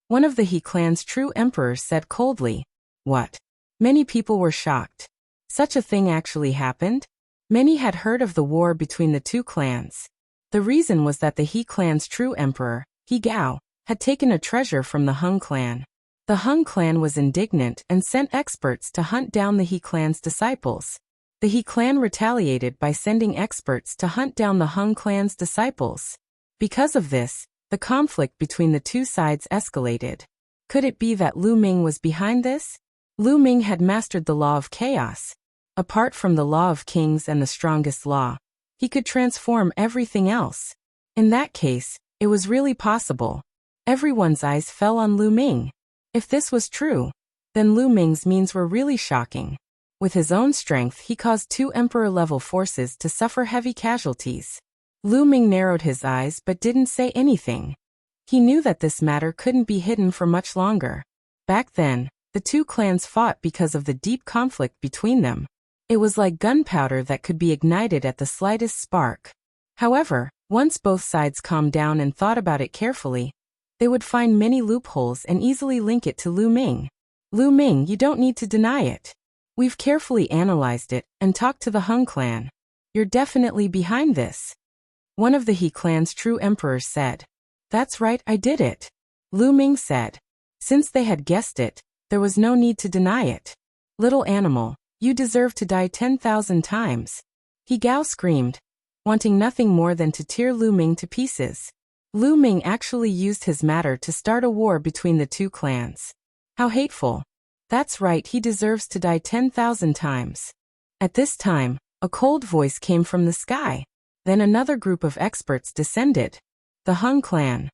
A: One of the He clan's true emperors said coldly. What? Many people were shocked. Such a thing actually happened? Many had heard of the war between the two clans. The reason was that the He clan's true emperor, He Gao, had taken a treasure from the Hung clan. The Hung clan was indignant and sent experts to hunt down the He clan's disciples. The He clan retaliated by sending experts to hunt down the Hung clan's disciples. Because of this, the conflict between the two sides escalated. Could it be that Lu Ming was behind this? Lu Ming had mastered the law of chaos. Apart from the law of kings and the strongest law, he could transform everything else. In that case, it was really possible. Everyone's eyes fell on Lu Ming. If this was true, then Lu Ming's means were really shocking. With his own strength, he caused 2 emperor-level forces to suffer heavy casualties. Lu Ming narrowed his eyes but didn't say anything. He knew that this matter couldn't be hidden for much longer. Back then, the two clans fought because of the deep conflict between them. It was like gunpowder that could be ignited at the slightest spark. However, once both sides calmed down and thought about it carefully, they would find many loopholes and easily link it to Lu Ming. Lu Ming, you don't need to deny it. We've carefully analyzed it and talked to the Hung clan. You're definitely behind this. One of the He clan's true emperors said. That's right, I did it. Lu Ming said. Since they had guessed it, there was no need to deny it. Little animal, you deserve to die 10,000 times. He Gao screamed, wanting nothing more than to tear Lu Ming to pieces. Lu Ming actually used his matter to start a war between the two clans. How hateful. That's right, he deserves to die 10,000 times. At this time, a cold voice came from the sky. Then another group of experts descended. The Hung clan.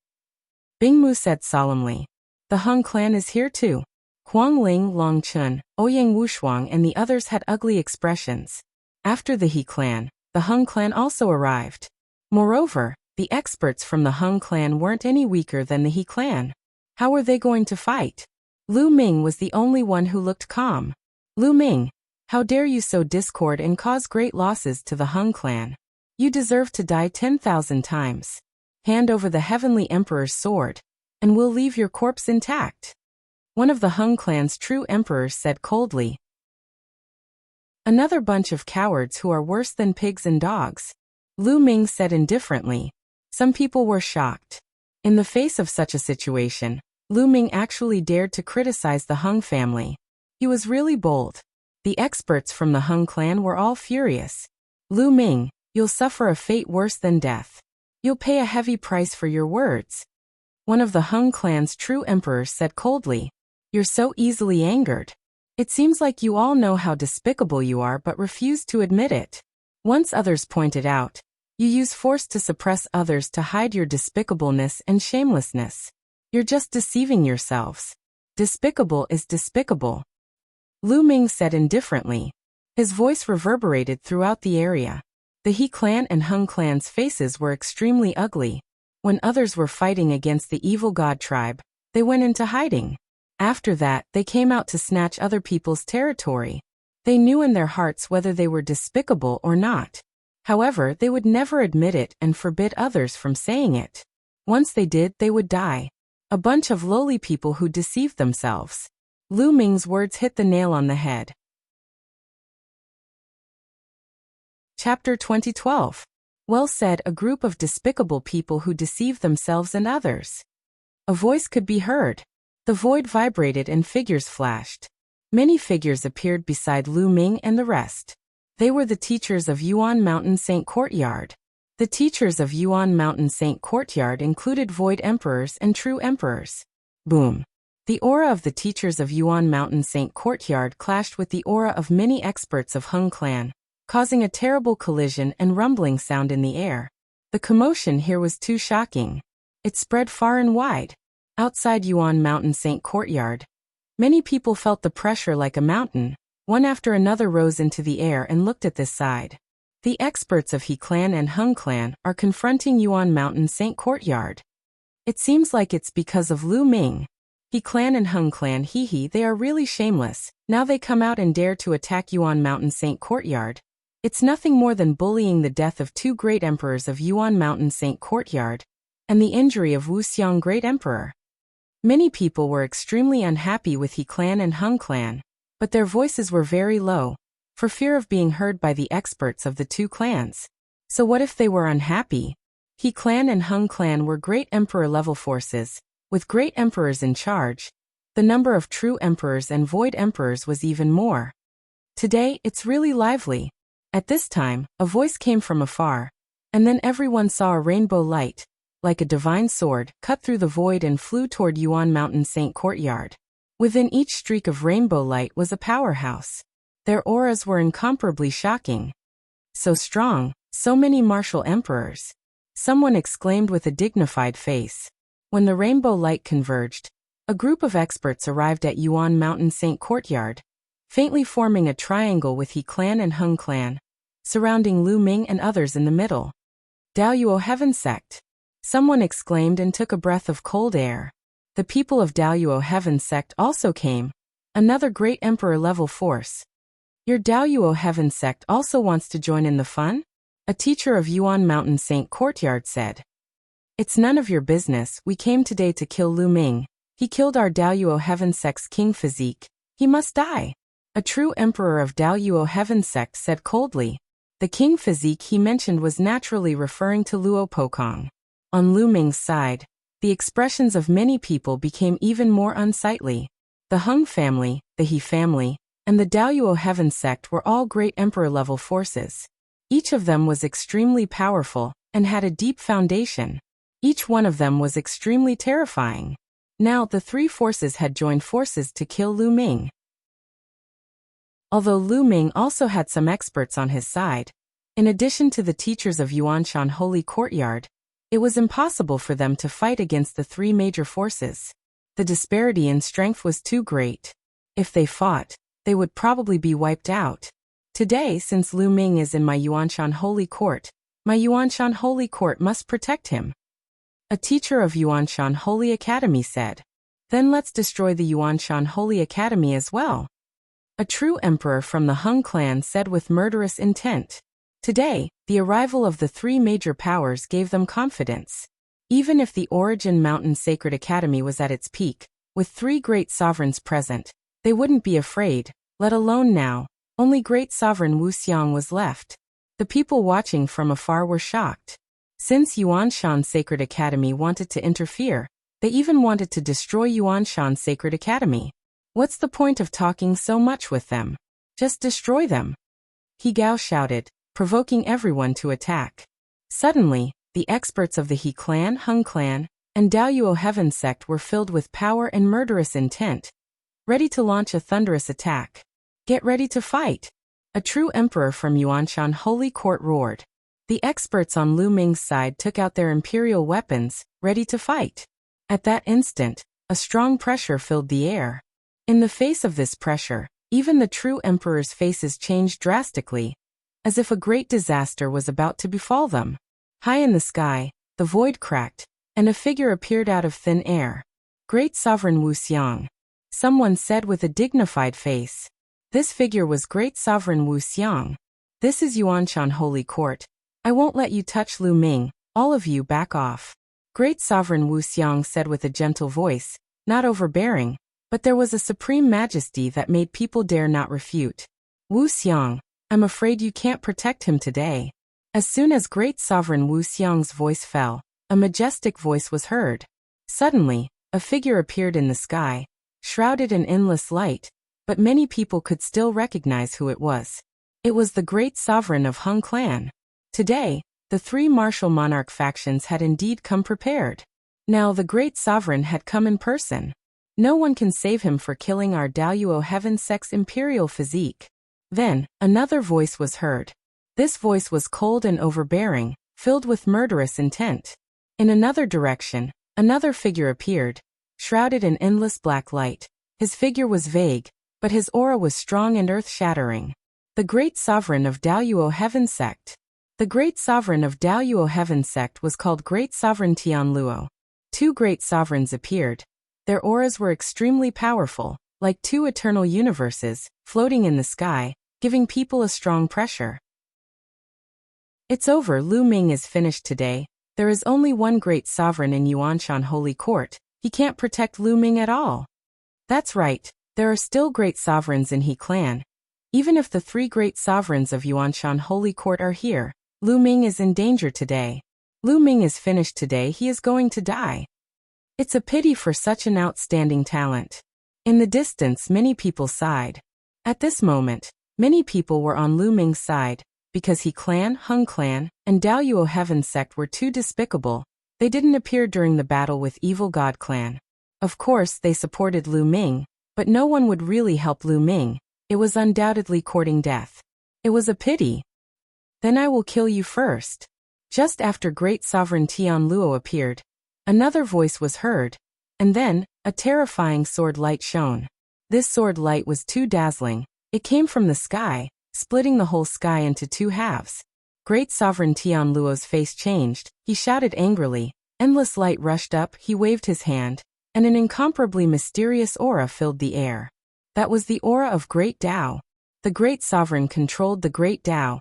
A: Bingmu said solemnly. The Hung clan is here too. Huang Ling, Long Chun, Ouyang Wushuang and the others had ugly expressions. After the He clan, the Hung clan also arrived. Moreover, the experts from the Hung clan weren't any weaker than the He clan. How were they going to fight? Lu Ming was the only one who looked calm. Lu Ming, how dare you sow discord and cause great losses to the Hung clan? You deserve to die 10,000 times. Hand over the Heavenly Emperor's sword, and we'll leave your corpse intact. One of the Hung clan's true emperors said coldly. Another bunch of cowards who are worse than pigs and dogs. Lu Ming said indifferently. Some people were shocked. In the face of such a situation, Lu Ming actually dared to criticize the Hung family. He was really bold. The experts from the Hung clan were all furious. Lu Ming, you'll suffer a fate worse than death. You'll pay a heavy price for your words. One of the Hung clan's true emperors said coldly. You're so easily angered. It seems like you all know how despicable you are but refuse to admit it. Once others pointed out, you use force to suppress others to hide your despicableness and shamelessness. You're just deceiving yourselves. Despicable is despicable. Lu Ming said indifferently. His voice reverberated throughout the area. The He clan and Hung clan's faces were extremely ugly. When others were fighting against the evil god tribe, they went into hiding. After that, they came out to snatch other people's territory. They knew in their hearts whether they were despicable or not. However, they would never admit it and forbid others from saying it. Once they did, they would die. A bunch of lowly people who deceived themselves. Lu Ming's words hit the nail on the head. Chapter 2012. Well said, a group of despicable people who deceive themselves and others. A voice could be heard. The void vibrated and figures flashed. Many figures appeared beside Lu Ming and the rest. They were the teachers of Yuan Mountain Saint Courtyard. The teachers of Yuan Mountain Saint Courtyard included void emperors and true emperors. Boom. The aura of the teachers of Yuan Mountain Saint Courtyard clashed with the aura of many experts of Hung clan, causing a terrible collision and rumbling sound in the air. The commotion here was too shocking. It spread far and wide. Outside Yuan Mountain Saint Courtyard, many people felt the pressure like a mountain. One after another rose into the air and looked at this side. The experts of He clan and Hung clan are confronting Yuan Mountain Saint Courtyard. It seems like it's because of Lu Ming. He clan and Hung clan, they are really shameless. Now they come out and dare to attack Yuan Mountain Saint Courtyard. It's nothing more than bullying the death of two great emperors of Yuan Mountain Saint Courtyard, and the injury of Wuxia Great Emperor. Many people were extremely unhappy with He clan and Hung clan, but their voices were very low, for fear of being heard by the experts of the two clans. So what if they were unhappy? He clan and Hung clan were great emperor-level forces, with great emperors in charge. The number of true emperors and void emperors was even more. Today, it's really lively. At this time, a voice came from afar, and then everyone saw a rainbow light, like a divine sword, cut through the void and flew toward Yuan Mountain Saint Courtyard. Within each streak of rainbow light was a powerhouse. Their auras were incomparably shocking. So strong, so many martial emperors. Someone exclaimed with a dignified face. When the rainbow light converged, a group of experts arrived at Yuan Mountain Saint Courtyard, faintly forming a triangle with He clan and Hung clan, surrounding Lu Ming and others in the middle. Daoyuo Heaven Sect. Someone exclaimed and took a breath of cold air. The people of Daoyuo Heaven Sect also came, another great emperor-level force. Your Daoyuo Heaven Sect also wants to join in the fun? A teacher of Yuan Mountain Saint Courtyard said. It's none of your business. We came today to kill Lu Ming. He killed our Daoyuo Heaven Sect's king physique. He must die. A true emperor of Daoyuo Heaven Sect said coldly. The king physique he mentioned was naturally referring to Luo Pokong. On Lu Ming's side, the expressions of many people became even more unsightly. The Hung family, the He family, and the Daoyuo Heaven Sect were all great emperor-level forces. Each of them was extremely powerful and had a deep foundation. Each one of them was extremely terrifying. Now the three forces had joined forces to kill Lu Ming. Although Lu Ming also had some experts on his side, in addition to the teachers of Yuanshan Holy Courtyard, it was impossible for them to fight against the three major forces. The disparity in strength was too great. If they fought, they would probably be wiped out. Today, since Lu Ming is in my Yuanshan Holy Court, my Yuanshan Holy Court must protect him. A teacher of Yuanshan Holy Academy said. Then let's destroy the Yuanshan Holy Academy as well. A true emperor from the Hung clan said with murderous intent. Today, the arrival of the three major powers gave them confidence. Even if the Origin Mountain Sacred Academy was at its peak, with three great sovereigns present, they wouldn't be afraid, let alone now. Only great sovereign Wuxia was left. The people watching from afar were shocked. Since Yuanshan Sacred Academy wanted to interfere, they even wanted to destroy Yuanshan Sacred Academy. What's the point of talking so much with them? Just destroy them. He Gao shouted, provoking everyone to attack. Suddenly, the experts of the He clan, Hung clan, and Daoyuo Heaven Sect were filled with power and murderous intent, ready to launch a thunderous attack. Get ready to fight! A true emperor from Yuanshan Holy Court roared. The experts on Lu Ming's side took out their imperial weapons, ready to fight. At that instant, a strong pressure filled the air. In the face of this pressure, even the true emperor's faces changed drastically, as if a great disaster was about to befall them. High in the sky, the void cracked, and a figure appeared out of thin air. Great Sovereign Wuxia. Someone said with a dignified face. This figure was Great Sovereign Wuxia. This is Yuanshan Holy Court. I won't let you touch Lu Ming, all of you back off. Great Sovereign Wuxia said with a gentle voice, not overbearing, but there was a supreme majesty that made people dare not refute. Wuxia, I'm afraid you can't protect him today. As soon as Great Sovereign Wuxia's voice fell, a majestic voice was heard. Suddenly, a figure appeared in the sky, shrouded in endless light, but many people could still recognize who it was. It was the great sovereign of Hung clan. Today, the three martial monarch factions had indeed come prepared. Now the great sovereign had come in person. No one can save him for killing our Daoyuo Heaven Sect's imperial physique. Then, another voice was heard. This voice was cold and overbearing, filled with murderous intent. In another direction, another figure appeared, shrouded in endless black light. His figure was vague, but his aura was strong and earth-shattering. The great sovereign of Daoyuo Heaven Sect. The great sovereign of Daoyuo Heaven Sect was called Great Sovereign Tianluo. Two great sovereigns appeared. Their auras were extremely powerful, like two eternal universes, floating in the sky, giving people a strong pressure. It's over. Lu Ming is finished today. There is only one great sovereign in Yuanshan Holy Court. He can't protect Lu Ming at all. That's right. There are still great sovereigns in He clan. Even if the three great sovereigns of Yuanshan Holy Court are here, Lu Ming is in danger today. Lu Ming is finished today. He is going to die. It's a pity for such an outstanding talent. In the distance, many people sighed. At this moment, many people were on Lu Ming's side, because He clan, Hung clan, and Daoyuo Heaven sect were too despicable. They didn't appear during the battle with Evil God clan. Of course, they supported Lu Ming, but no one would really help Lu Ming. It was undoubtedly courting death. It was a pity. Then I will kill you first. Just after Great Sovereign Tian Luo appeared, another voice was heard, and then, a terrifying sword light shone. This sword light was too dazzling. It came from the sky, splitting the whole sky into two halves. Great Sovereign Tian Luo's face changed. He shouted angrily. Endless light rushed up, he waved his hand, and an incomparably mysterious aura filled the air. That was the aura of Great Tao. The Great Sovereign controlled the Great Tao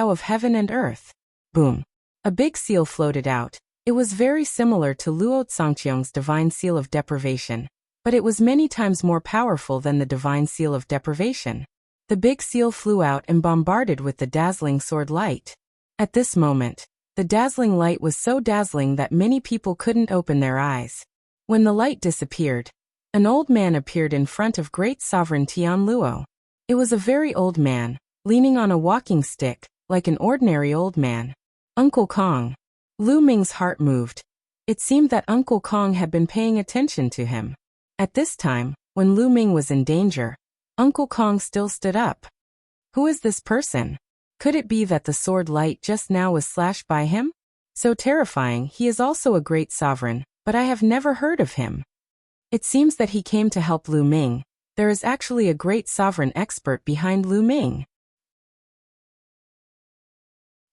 A: of heaven and earth. Boom. A big seal floated out. It was very similar to Luo Tsangqiong's divine seal of deprivation, but it was many times more powerful than the divine seal of deprivation. The big seal flew out and bombarded with the dazzling sword light. At this moment, the dazzling light was so dazzling that many people couldn't open their eyes. When the light disappeared, an old man appeared in front of Great Sovereign Tian Luo. It was a very old man, leaning on a walking stick, like an ordinary old man. Uncle Kong. Lu Ming's heart moved. It seemed that Uncle Kong had been paying attention to him. At this time, when Lu Ming was in danger, Uncle Kong still stood up. Who is this person? Could it be that the sword light just now was slashed by him? So terrifying, he is also a great sovereign, but I have never heard of him. It seems that he came to help Lu Ming. There is actually a great sovereign expert behind Lu Ming.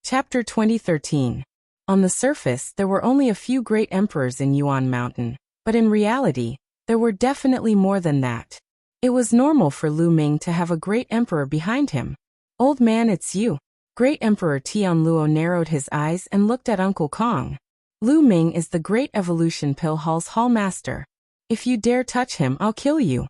A: Chapter 2013. On the surface, there were only a few great emperors in Yuan Mountain, but in reality, there were definitely more than that. It was normal for Lu Ming to have a great emperor behind him. Old man, it's you. Great Emperor Tian Luo narrowed his eyes and looked at Uncle Kong. Lu Ming is the Great Evolution Pill Hall's Hall Master. If you dare touch him, I'll kill you.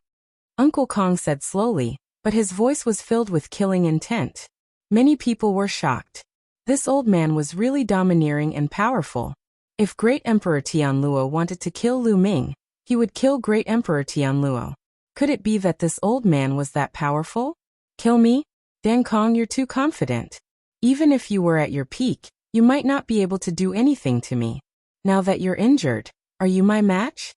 A: Uncle Kong said slowly, but his voice was filled with killing intent. Many people were shocked. This old man was really domineering and powerful. If Great Emperor Tian Luo wanted to kill Lu Ming, he would kill Great Emperor Tian Luo. Could it be that this old man was that powerful? Kill me? Dan Kong, you're too confident. Even if you were at your peak, you might not be able to do anything to me. Now that you're injured, are you my match?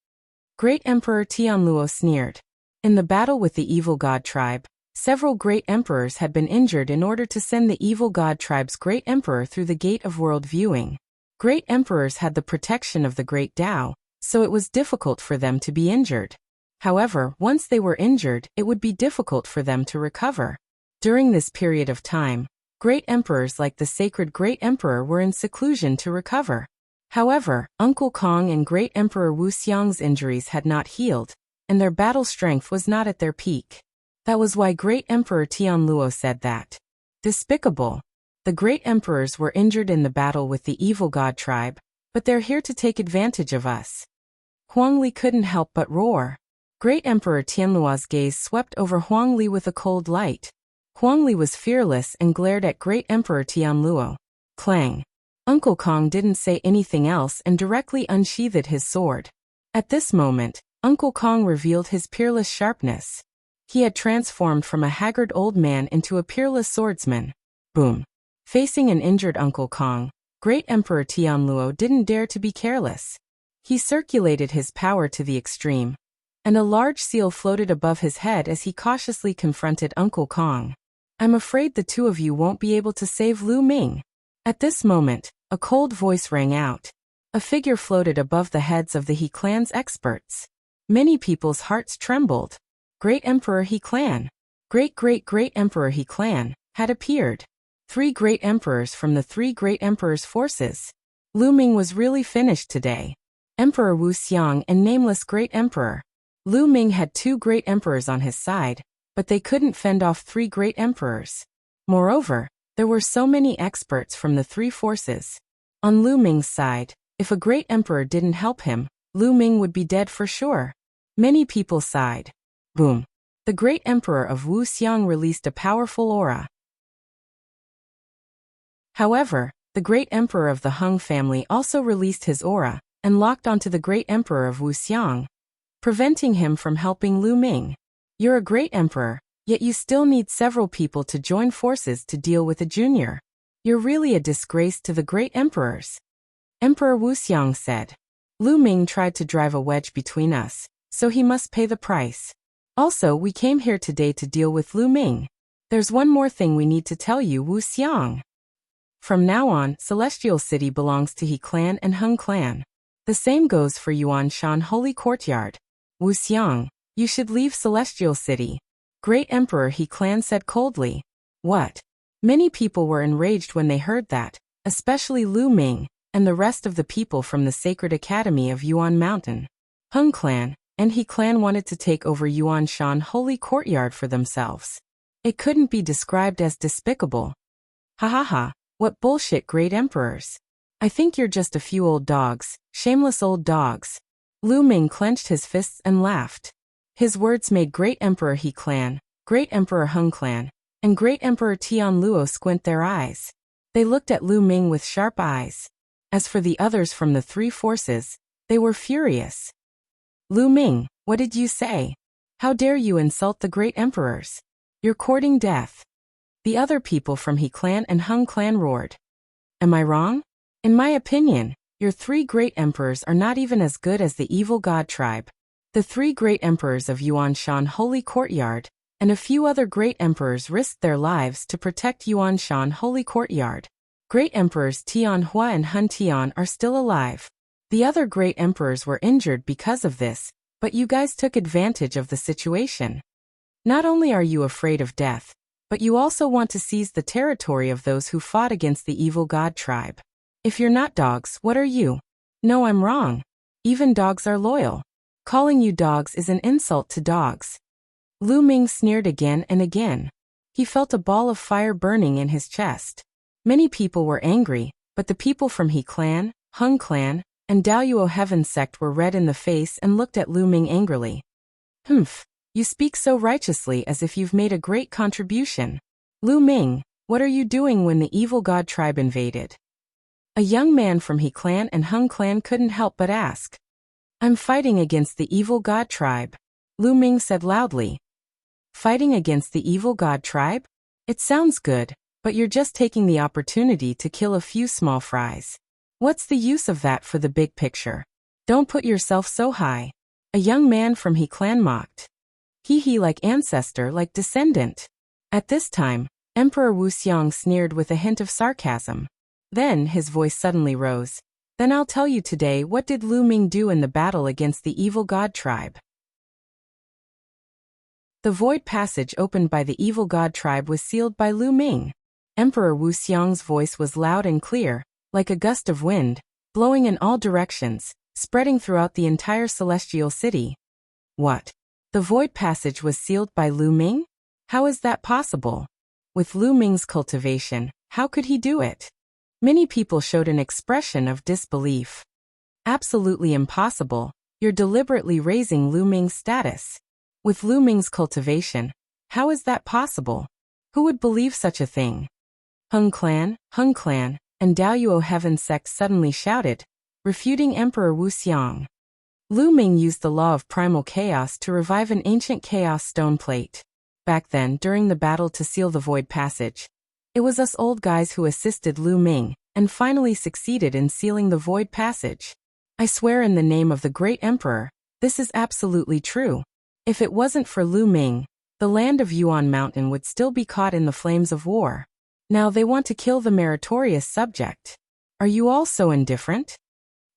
A: Great Emperor Tian Luo sneered. In the battle with the Evil God tribe, several great emperors had been injured in order to send the Evil God tribe's great emperor through the gate of world viewing. Great emperors had the protection of the Great Tao, so it was difficult for them to be injured. However, once they were injured, it would be difficult for them to recover. During this period of time, great emperors like the sacred Great Emperor were in seclusion to recover. However, Uncle Kong and Great Emperor Wuxiang's injuries had not healed, and their battle strength was not at their peak. That was why Great Emperor Tian Luo said that. Despicable. The great emperors were injured in the battle with the Evil God tribe, but they're here to take advantage of us. Huang Li couldn't help but roar. Great Emperor Tianluo's gaze swept over Huang Li with a cold light. Huang Li was fearless and glared at Great Emperor Tian Luo. Clang. Uncle Kong didn't say anything else and directly unsheathed his sword. At this moment, Uncle Kong revealed his peerless sharpness. He had transformed from a haggard old man into a peerless swordsman. Boom. Facing an injured Uncle Kong, Great Emperor Tian Luo didn't dare to be careless. He circulated his power to the extreme, and a large seal floated above his head as he cautiously confronted Uncle Kong. I'm afraid the two of you won't be able to save Lu Ming. At this moment, a cold voice rang out. A figure floated above the heads of the He clan's experts. Many people's hearts trembled. Great Emperor He clan, Great Emperor He clan, had appeared. 3 great emperors from the 3 great emperors' forces. Lu Ming was really finished today. Emperor Wuxiang and nameless great emperor. Lu Ming had 2 great emperors on his side, but they couldn't fend off 3 great emperors. Moreover, there were so many experts from the 3 forces. On Lu Ming's side, if a great emperor didn't help him, Lu Ming would be dead for sure. Many people sighed. Boom. The great emperor of Wuxiang released a powerful aura. However, the great emperor of the Hung family also released his aura, and locked onto the great emperor of Wuxiang. preventing him from helping Lu Ming. You're a great emperor, yet you still need several people to join forces to deal with a junior. You're really a disgrace to the great emperors. Emperor Wuxiang said. Lu Ming tried to drive a wedge between us, so he must pay the price. Also, we came here today to deal with Lu Ming. There's one more thing we need to tell you, Wuxiang. From now on, Celestial City belongs to He Clan and Hung Clan. The same goes for Yuan Shan Holy Courtyard. Wuxiang, you should leave Celestial City. Great Emperor He Clan said coldly. What? Many people were enraged when they heard that, especially Lu Ming, and the rest of the people from the Sacred Academy of Yuan Mountain. Hung Clan and He Clan wanted to take over Yuan Shan Holy Courtyard for themselves. It couldn't be described as despicable. Ha ha ha, what bullshit, great emperors. I think you're just a few old dogs, shameless old dogs. Lu Ming clenched his fists and laughed. His words made Great Emperor He Clan, Great Emperor Hung Clan, and Great Emperor Tian Luo squint their eyes. They looked at Lu Ming with sharp eyes. As for the others from the three forces, they were furious. Lu Ming, what did you say? How dare you insult the great emperors? You're courting death. The other people from He Clan and Hung Clan roared. Am I wrong? In my opinion, your three great emperors are not even as good as the evil god tribe. The three great emperors of Yuan Shan Holy Courtyard, and a few other great emperors risked their lives to protect Yuan Shan Holy Courtyard. Great emperors Tian Hua and Hun Tian are still alive. The other great emperors were injured because of this, but you guys took advantage of the situation. Not only are you afraid of death, but you also want to seize the territory of those who fought against the evil god tribe. If you're not dogs, what are you? No, I'm wrong. Even dogs are loyal. Calling you dogs is an insult to dogs. Lu Ming sneered again and again. He felt a ball of fire burning in his chest. Many people were angry, but the people from He Clan, Hung Clan, and Daoyuo Heaven Sect were red in the face and looked at Lu Ming angrily. Humph, you speak so righteously as if you've made a great contribution. Lu Ming, what are you doing when the evil god tribe invaded? A young man from He Clan and Hung Clan couldn't help but ask. I'm fighting against the evil god tribe, Lu Ming said loudly. Fighting against the evil god tribe? It sounds good, but you're just taking the opportunity to kill a few small fries. What's the use of that for the big picture? Don't put yourself so high. A young man from He Clan mocked. He like ancestor, like descendant. At this time, Emperor Wuxiang sneered with a hint of sarcasm. Then his voice suddenly rose. Then I'll tell you today what did Lu Ming do in the battle against the evil god tribe. The void passage opened by the evil god tribe was sealed by Lu Ming. Emperor Wuxiang's voice was loud and clear, like a gust of wind, blowing in all directions, spreading throughout the entire celestial city. What? The void passage was sealed by Lu Ming? How is that possible? With Lu Ming's cultivation, how could he do it? Many people showed an expression of disbelief. Absolutely impossible. You're deliberately raising Lu Ming's status. With Lu Ming's cultivation, how is that possible? Who would believe such a thing? Hung Clan, and Daoyuo Heaven Sect suddenly shouted, refuting Emperor Wuxiang. Lu Ming used the law of primal chaos to revive an ancient chaos stone plate. Back then, during the battle to seal the void passage, it was us old guys who assisted Lu Ming, and finally succeeded in sealing the void passage. I swear in the name of the great emperor, this is absolutely true. If it wasn't for Lu Ming, the land of Yuan Mountain would still be caught in the flames of war. Now they want to kill the meritorious subject. Are you all so indifferent?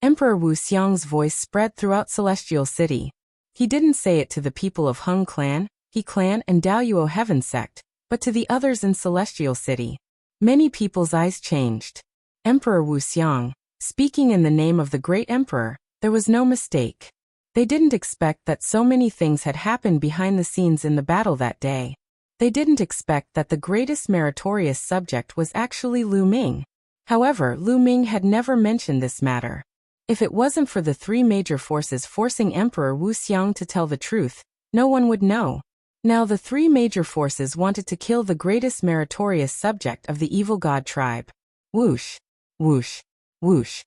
A: Emperor Wuxiang's voice spread throughout Celestial City. He didn't say it to the people of Hung Clan, He Clan and Daoyuo Heaven Sect, but to the others in Celestial City. Many people's eyes changed. Emperor Wuxiang, speaking in the name of the great emperor, there was no mistake. They didn't expect that so many things had happened behind the scenes in the battle that day. They didn't expect that the greatest meritorious subject was actually Lu Ming. However, Lu Ming had never mentioned this matter. If it wasn't for the three major forces forcing Emperor Wuxiang to tell the truth, no one would know. Now the three major forces wanted to kill the greatest meritorious subject of the evil god tribe. Whoosh, whoosh, whoosh.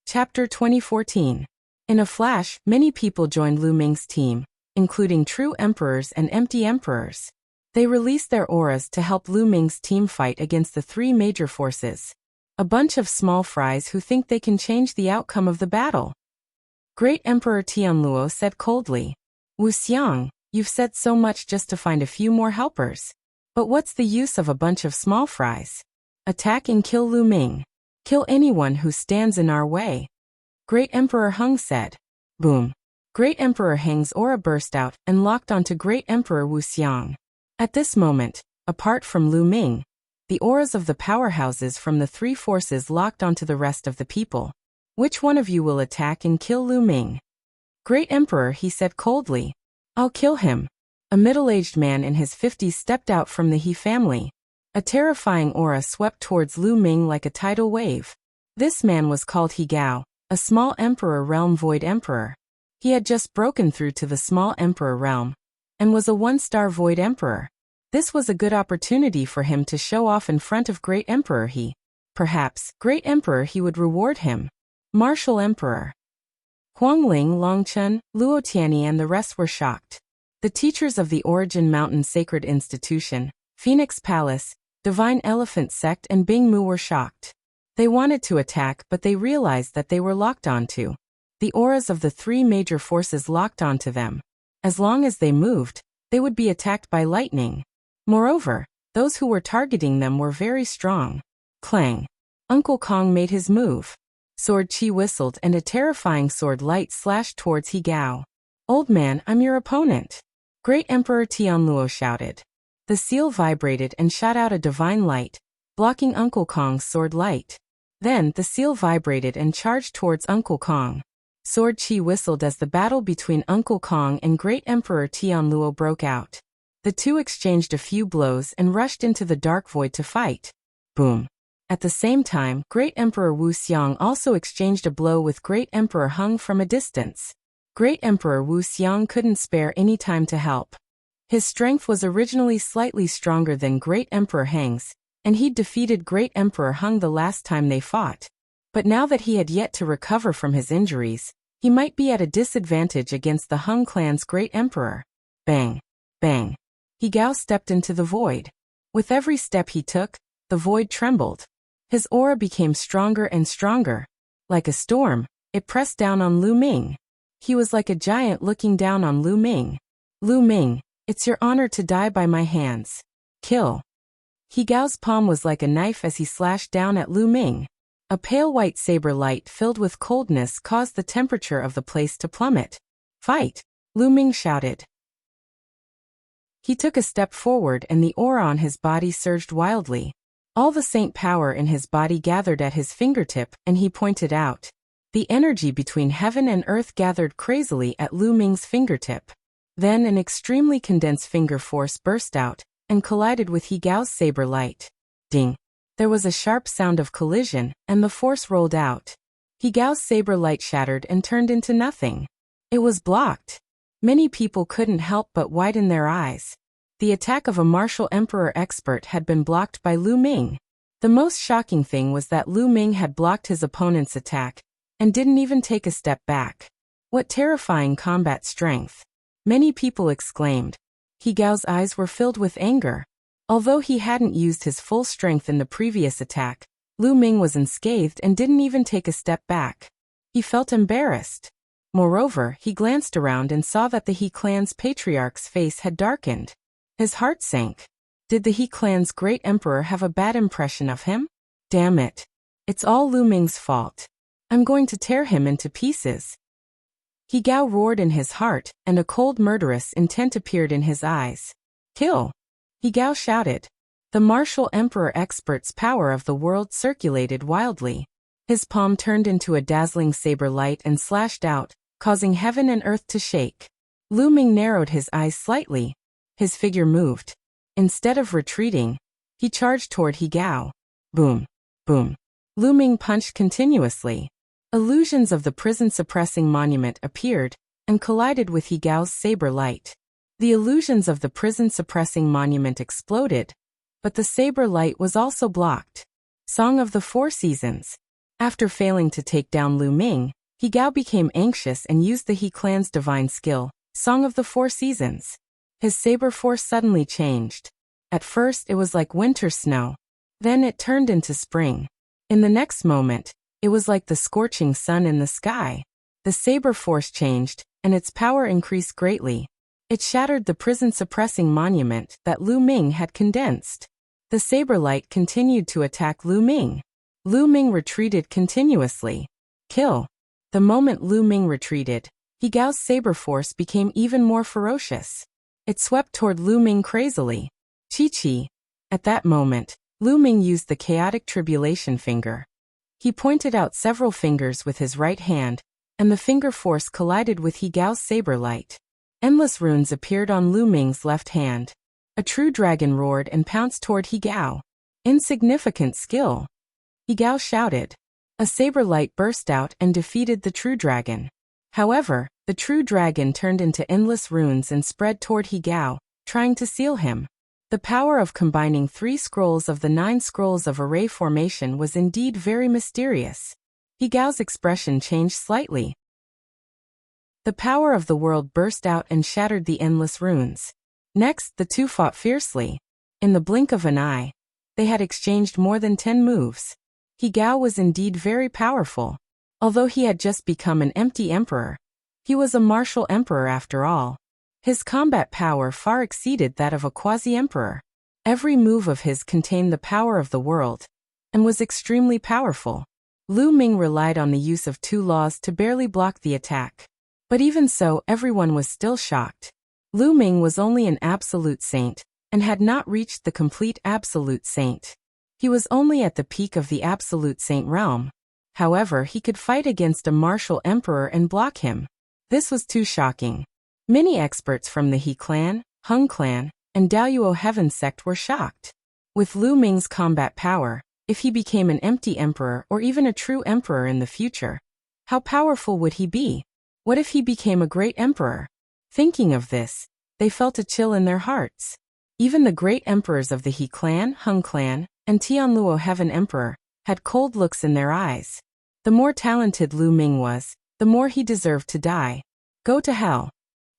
A: Chapter 2014. In a flash, many people joined Lu Ming's team, including true emperors and empty emperors. They released their auras to help Lu Ming's team fight against the three major forces. A bunch of small fries who think they can change the outcome of the battle. Great Emperor Tianluo said coldly. Wuxia, you've said so much just to find a few more helpers. But what's the use of a bunch of small fries? Attack and kill Lu Ming. Kill anyone who stands in our way. Great Emperor Heng said. Boom. Great Emperor Heng's aura burst out and locked onto Great Emperor Wuxia. At this moment, apart from Lu Ming, the auras of the powerhouses from the three forces locked onto the rest of the people. Which one of you will attack and kill Lu Ming? Great Emperor, he said coldly. I'll kill him. A middle-aged man in his 50s stepped out from the He family. A terrifying aura swept towards Lu Ming like a tidal wave. This man was called He Gao, a small emperor realm void emperor. He had just broken through to the small emperor realm, and was a one-star void emperor. This was a good opportunity for him to show off in front of Great Emperor He. Perhaps, Great Emperor He would reward him. Martial Emperor. Huangling, Longchen, Luotianyi and the rest were shocked. The teachers of the Origin Mountain Sacred Institution, Phoenix Palace, Divine Elephant Sect and Bingmu were shocked. They wanted to attack but they realized that they were locked onto. The auras of the three major forces locked onto them. As long as they moved, they would be attacked by lightning. Moreover, those who were targeting them were very strong. Clang. Uncle Kong made his move. Sword Chi whistled and a terrifying sword light slashed towards He Gao. Old man, I'm your opponent. Great Emperor Tianluo shouted. The seal vibrated and shot out a divine light, blocking Uncle Kong's sword light. Then the seal vibrated and charged towards Uncle Kong. Sword Chi whistled as the battle between Uncle Kong and Great Emperor Tianluo broke out. The two exchanged a few blows and rushed into the dark void to fight. Boom. At the same time, Great Emperor Wuxia also exchanged a blow with Great Emperor Heng from a distance. Great Emperor Wuxia couldn't spare any time to help. His strength was originally slightly stronger than Great Emperor Heng's, and he'd defeated Great Emperor Heng the last time they fought. But now that he had yet to recover from his injuries, he might be at a disadvantage against the Heng clan's Great Emperor. Bang. Bang. He Gao stepped into the void. With every step he took, the void trembled. His aura became stronger and stronger. Like a storm, it pressed down on Lu Ming. He was like a giant looking down on Lu Ming. Lu Ming, it's your honor to die by my hands. Kill. He Gao's palm was like a knife as he slashed down at Lu Ming. A pale white saber light filled with coldness caused the temperature of the place to plummet. Fight! Lu Ming shouted. He took a step forward and the aura on his body surged wildly. All the saint power in his body gathered at his fingertip and he pointed out. The energy between heaven and earth gathered crazily at Lu Ming's fingertip. Then an extremely condensed finger force burst out and collided with He Gao's saber light. Ding! There was a sharp sound of collision and the force rolled out. He Gao's saber light shattered and turned into nothing. It was blocked. Many people couldn't help but widen their eyes. The attack of a martial emperor expert had been blocked by Lu Ming. The most shocking thing was that Lu Ming had blocked his opponent's attack and didn't even take a step back. What terrifying combat strength! Many people exclaimed. He Gao's eyes were filled with anger. Although he hadn't used his full strength in the previous attack, Lu Ming was unscathed and didn't even take a step back. He felt embarrassed. Moreover, he glanced around and saw that the He clan's patriarch's face had darkened. His heart sank. Did the He clan's great emperor have a bad impression of him? Damn it. It's all Lu Ming's fault. I'm going to tear him into pieces. He Gao roared in his heart, and a cold murderous intent appeared in his eyes. Kill! He Gao shouted. The martial emperor expert's power of the world circulated wildly. His palm turned into a dazzling saber light and slashed out, causing heaven and earth to shake. Lu Ming narrowed his eyes slightly. His figure moved. Instead of retreating, he charged toward He Gao. Boom. Boom. Lu Ming punched continuously. Illusions of the prison-suppressing monument appeared and collided with He Gao's saber light. The illusions of the prison-suppressing monument exploded, but the saber light was also blocked. Song of the Four Seasons. After failing to take down Lu Ming, He Gao became anxious and used the He clan's divine skill, Song of the Four Seasons. His saber force suddenly changed. At first it was like winter snow. Then it turned into spring. In the next moment, it was like the scorching sun in the sky. The saber force changed, and its power increased greatly. It shattered the prison-suppressing monument that Lu Ming had condensed. The saber light continued to attack Lu Ming. Lu Ming retreated continuously. Kill. The moment Lu Ming retreated, He Gao's saber force became even more ferocious. It swept toward Lu Ming crazily. Chi-chi. At that moment, Lu Ming used the chaotic tribulation finger. He pointed out several fingers with his right hand, and the finger force collided with He Gao's saber light. Endless runes appeared on Lu Ming's left hand. A true dragon roared and pounced toward He Gao. Insignificant skill. He Gao shouted. A saber light burst out and defeated the true dragon. However, the true dragon turned into endless runes and spread toward He Gao, trying to seal him. The power of combining 3 scrolls of the 9 scrolls of array formation was indeed very mysterious. He Gao's expression changed slightly. The power of the world burst out and shattered the endless runes. Next, the two fought fiercely. In the blink of an eye, they had exchanged more than 10 moves. He Gao was indeed very powerful. Although he had just become an empty emperor, he was a martial emperor after all. His combat power far exceeded that of a quasi-emperor. Every move of his contained the power of the world, and was extremely powerful. Lu Ming relied on the use of 2 laws to barely block the attack. But even so, everyone was still shocked. Lu Ming was only an absolute saint, and had not reached the complete absolute saint. He was only at the peak of the absolute saint realm. However, he could fight against a martial emperor and block him. This was too shocking. Many experts from the He clan, Hung clan, and Daoyuo Heaven sect were shocked. With Lu Ming's combat power, if he became an empty emperor or even a true emperor in the future, how powerful would he be? What if he became a great emperor? Thinking of this, they felt a chill in their hearts. Even the great emperors of the He clan, Hung clan, and Tianluo Heaven Emperor had cold looks in their eyes. The more talented Lu Ming was, the more he deserved to die. Go to hell.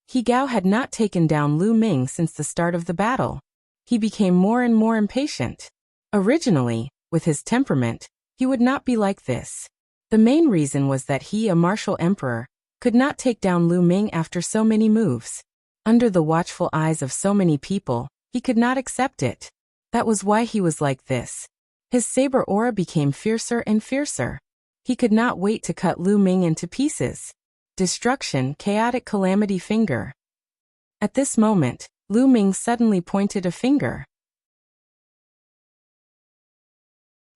A: He Gao had not taken down Lu Ming since the start of the battle. He became more and more impatient. Originally, with his temperament, he would not be like this. The main reason was that he, a martial emperor, could not take down Lu Ming after so many moves. Under the watchful eyes of so many people, he could not accept it. That was why he was like this. His saber aura became fiercer and fiercer. He could not wait to cut Lu Ming into pieces. Destruction, chaotic calamity finger. At this moment, Lu Ming suddenly pointed a finger.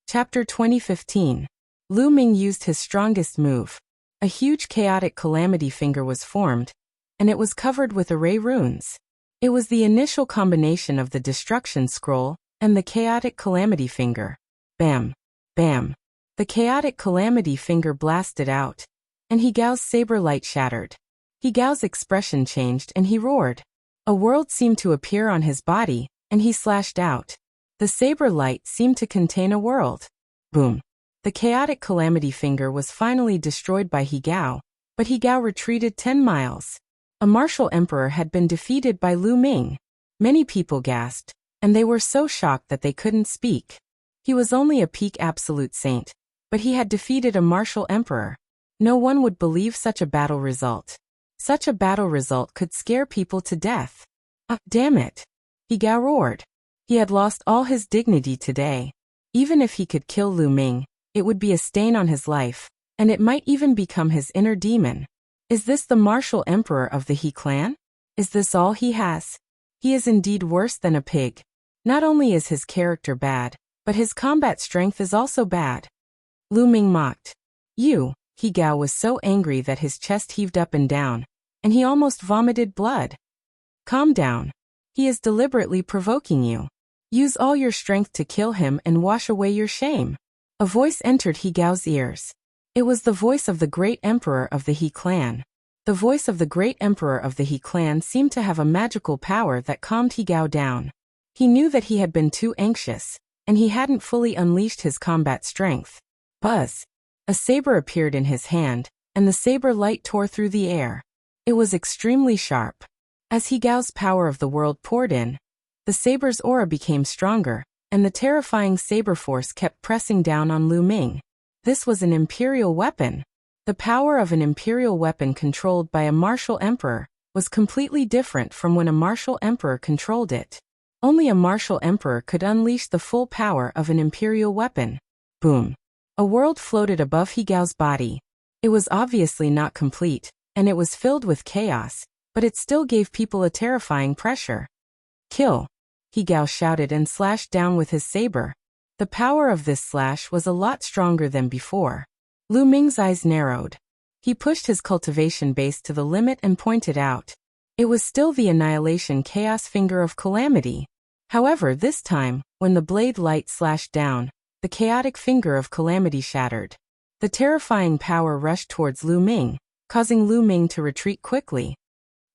A: Chapter 2015. Lu Ming used his strongest move. A huge chaotic calamity finger was formed, and it was covered with array runes. It was the initial combination of the destruction scroll and the chaotic calamity finger. Bam! Bam! The chaotic calamity finger blasted out, and He Gao's saber light shattered. He Gao's expression changed and he roared. A world seemed to appear on his body, and he slashed out. The saber light seemed to contain a world. Boom! The chaotic calamity finger was finally destroyed by He Gao, but He Gao retreated 10 miles. A martial emperor had been defeated by Lu Ming. Many people gasped, and they were so shocked that they couldn't speak. He was only a peak absolute saint, but he had defeated a martial emperor. No one would believe such a battle result. Such a battle result could scare people to death. Ah, damn it! He Gao roared. He had lost all his dignity today. Even if he could kill Lu Ming, it would be a stain on his life, and it might even become his inner demon. Is this the martial emperor of the He clan? Is this all he has? He is indeed worse than a pig. Not only is his character bad, but his combat strength is also bad. Lu Ming mocked. You. He Gao was so angry that his chest heaved up and down, and he almost vomited blood. Calm down. He is deliberately provoking you. Use all your strength to kill him and wash away your shame. A voice entered He Gao's ears. It was the voice of the great emperor of the He clan. The voice of the great emperor of the He clan seemed to have a magical power that calmed He Gao down. He knew that he had been too anxious, and he hadn't fully unleashed his combat strength. Buzz! A saber appeared in his hand, and the saber light tore through the air. It was extremely sharp. As He Gao's power of the world poured in, the saber's aura became stronger, and the terrifying saber force kept pressing down on Lu Ming. This was an imperial weapon. The power of an imperial weapon controlled by a martial emperor was completely different from when a martial emperor controlled it. Only a martial emperor could unleash the full power of an imperial weapon. Boom. A world floated above He Gao's body. It was obviously not complete, and it was filled with chaos, but it still gave people a terrifying pressure. Kill! He Gao shouted and slashed down with his saber. The power of this slash was a lot stronger than before. Lu Ming's eyes narrowed. He pushed his cultivation base to the limit and pointed out. It was still the Annihilation Chaos Finger of Calamity. However, this time, when the blade light slashed down, the chaotic finger of Calamity shattered. The terrifying power rushed towards Lu Ming, causing Lu Ming to retreat quickly.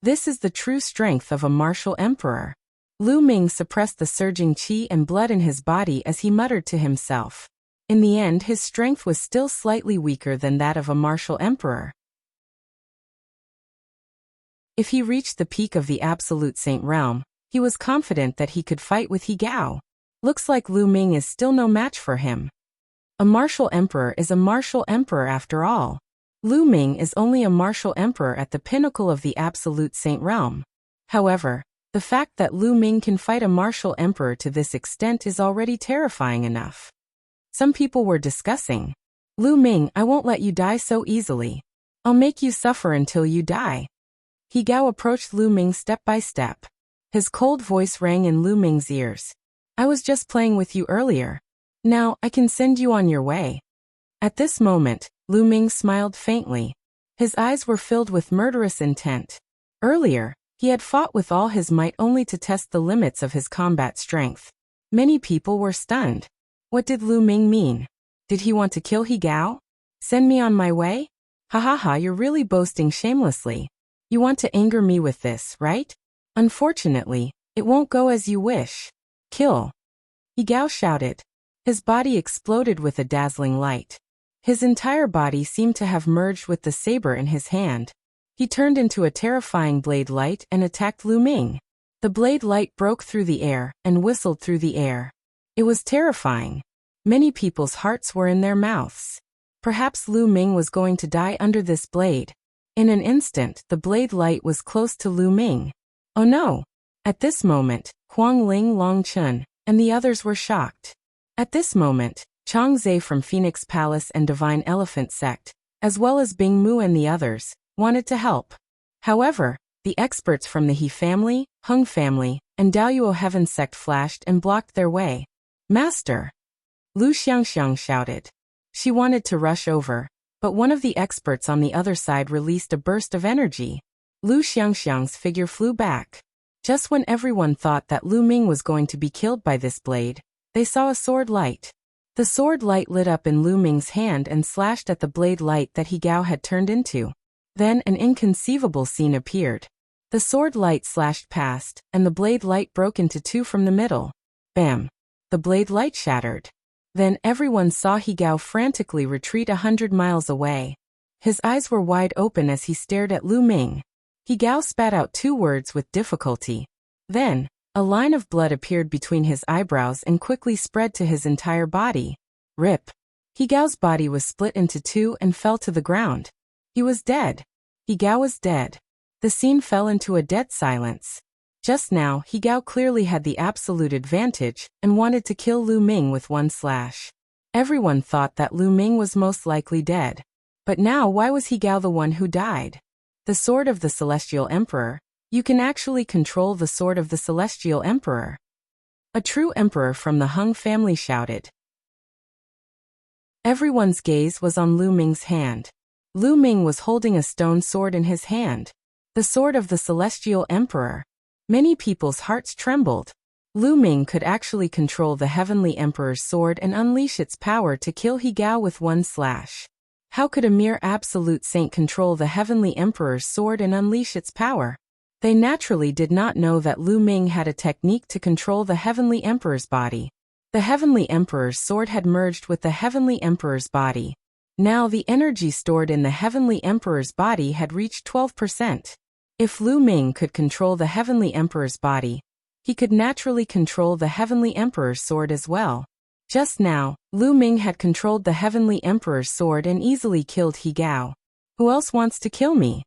A: This is the true strength of a martial emperor. Lu Ming suppressed the surging qi and blood in his body as he muttered to himself. In the end, his strength was still slightly weaker than that of a martial emperor. If he reached the peak of the Absolute Saint realm, he was confident that he could fight with He Gao. Looks like Lu Ming is still no match for him. A martial emperor is a martial emperor after all. Lu Ming is only a martial emperor at the pinnacle of the Absolute Saint realm. However, the fact that Lu Ming can fight a martial emperor to this extent is already terrifying enough. Some people were discussing. Lu Ming, I won't let you die so easily. I'll make you suffer until you die. He Gao approached Lu Ming step by step. His cold voice rang in Lu Ming's ears. I was just playing with you earlier. Now, I can send you on your way. At this moment, Lu Ming smiled faintly. His eyes were filled with murderous intent. Earlier, he had fought with all his might only to test the limits of his combat strength. Many people were stunned. What did Lu Ming mean? Did he want to kill He Gao? Send me on my way? Ha ha ha, you're really boasting shamelessly. You want to anger me with this, right? Unfortunately, it won't go as you wish. Kill! He Gao shouted. His body exploded with a dazzling light. His entire body seemed to have merged with the saber in his hand. He turned into a terrifying blade light and attacked Lu Ming. The blade light broke through the air and whistled through the air. It was terrifying. Many people's hearts were in their mouths. Perhaps Lu Ming was going to die under this blade. In an instant, the blade light was close to Lu Ming. Oh no! At this moment, Huang Ling Longchun and the others were shocked. At this moment, Chang Zhe from Phoenix Palace and Divine Elephant Sect, as well as Bing Mu and the others, wanted to help. However, the experts from the He family, Hung family, and Daoyuo Heaven Sect flashed and blocked their way. Master! Lu Xiangxiang shouted. She wanted to rush over, but one of the experts on the other side released a burst of energy. Lu Xiangxiang's figure flew back. Just when everyone thought that Lu Ming was going to be killed by this blade, they saw a sword light. The sword light lit up in Lu Ming's hand and slashed at the blade light that He Gao had turned into. Then an inconceivable scene appeared. The sword light slashed past, and the blade light broke into two from the middle. Bam! The blade light shattered. Then everyone saw He Gao frantically retreat 100 miles away. His eyes were wide open as he stared at Lu Ming. He Gao spat out 2 words with difficulty. Then, a line of blood appeared between his eyebrows and quickly spread to his entire body. Rip! He Gao's body was split into 2 and fell to the ground. He was dead. He Gao was dead. The scene fell into a dead silence. Just now, He Gao clearly had the absolute advantage and wanted to kill Lu Ming with one slash. Everyone thought that Lu Ming was most likely dead. But now why was He Gao the one who died? The Sword of the Celestial Emperor. You can actually control the Sword of the Celestial Emperor. A true emperor from the Hung family shouted. Everyone's gaze was on Lu Ming's hand. Lu Ming was holding a stone sword in his hand. The Sword of the Celestial Emperor. Many people's hearts trembled. Lu Ming could actually control the Heavenly Emperor's sword and unleash its power to kill He Gao with one slash. How could a mere absolute saint control the Heavenly Emperor's sword and unleash its power? They naturally did not know that Lu Ming had a technique to control the Heavenly Emperor's body. The Heavenly Emperor's sword had merged with the Heavenly Emperor's body. Now the energy stored in the Heavenly Emperor's body had reached 12%. If Lu Ming could control the Heavenly Emperor's body, he could naturally control the Heavenly Emperor's sword as well. Just now, Lu Ming had controlled the Heavenly Emperor's sword and easily killed He Gao. Who else wants to kill me?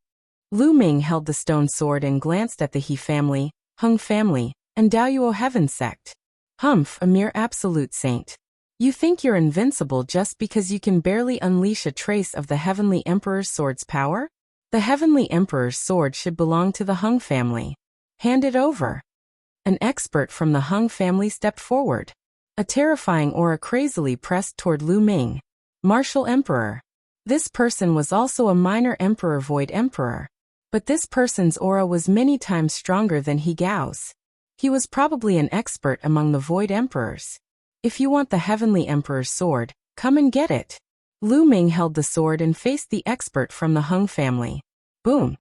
A: Lu Ming held the stone sword and glanced at the He family, Hung family, and Daoyuo Heaven sect. Humph, a mere absolute saint. You think you're invincible just because you can barely unleash a trace of the Heavenly Emperor's sword's power? The Heavenly Emperor's sword should belong to the Hung family. Hand it over. An expert from the Hung family stepped forward. A terrifying aura crazily pressed toward Lu Ming. Martial Emperor. This person was also a minor emperor, Void Emperor. But this person's aura was many times stronger than He Gao's. He was probably an expert among the Void Emperors. If you want the Heavenly Emperor's sword, come and get it. Lu Ming held the sword and faced the expert from the Hung family. Boom.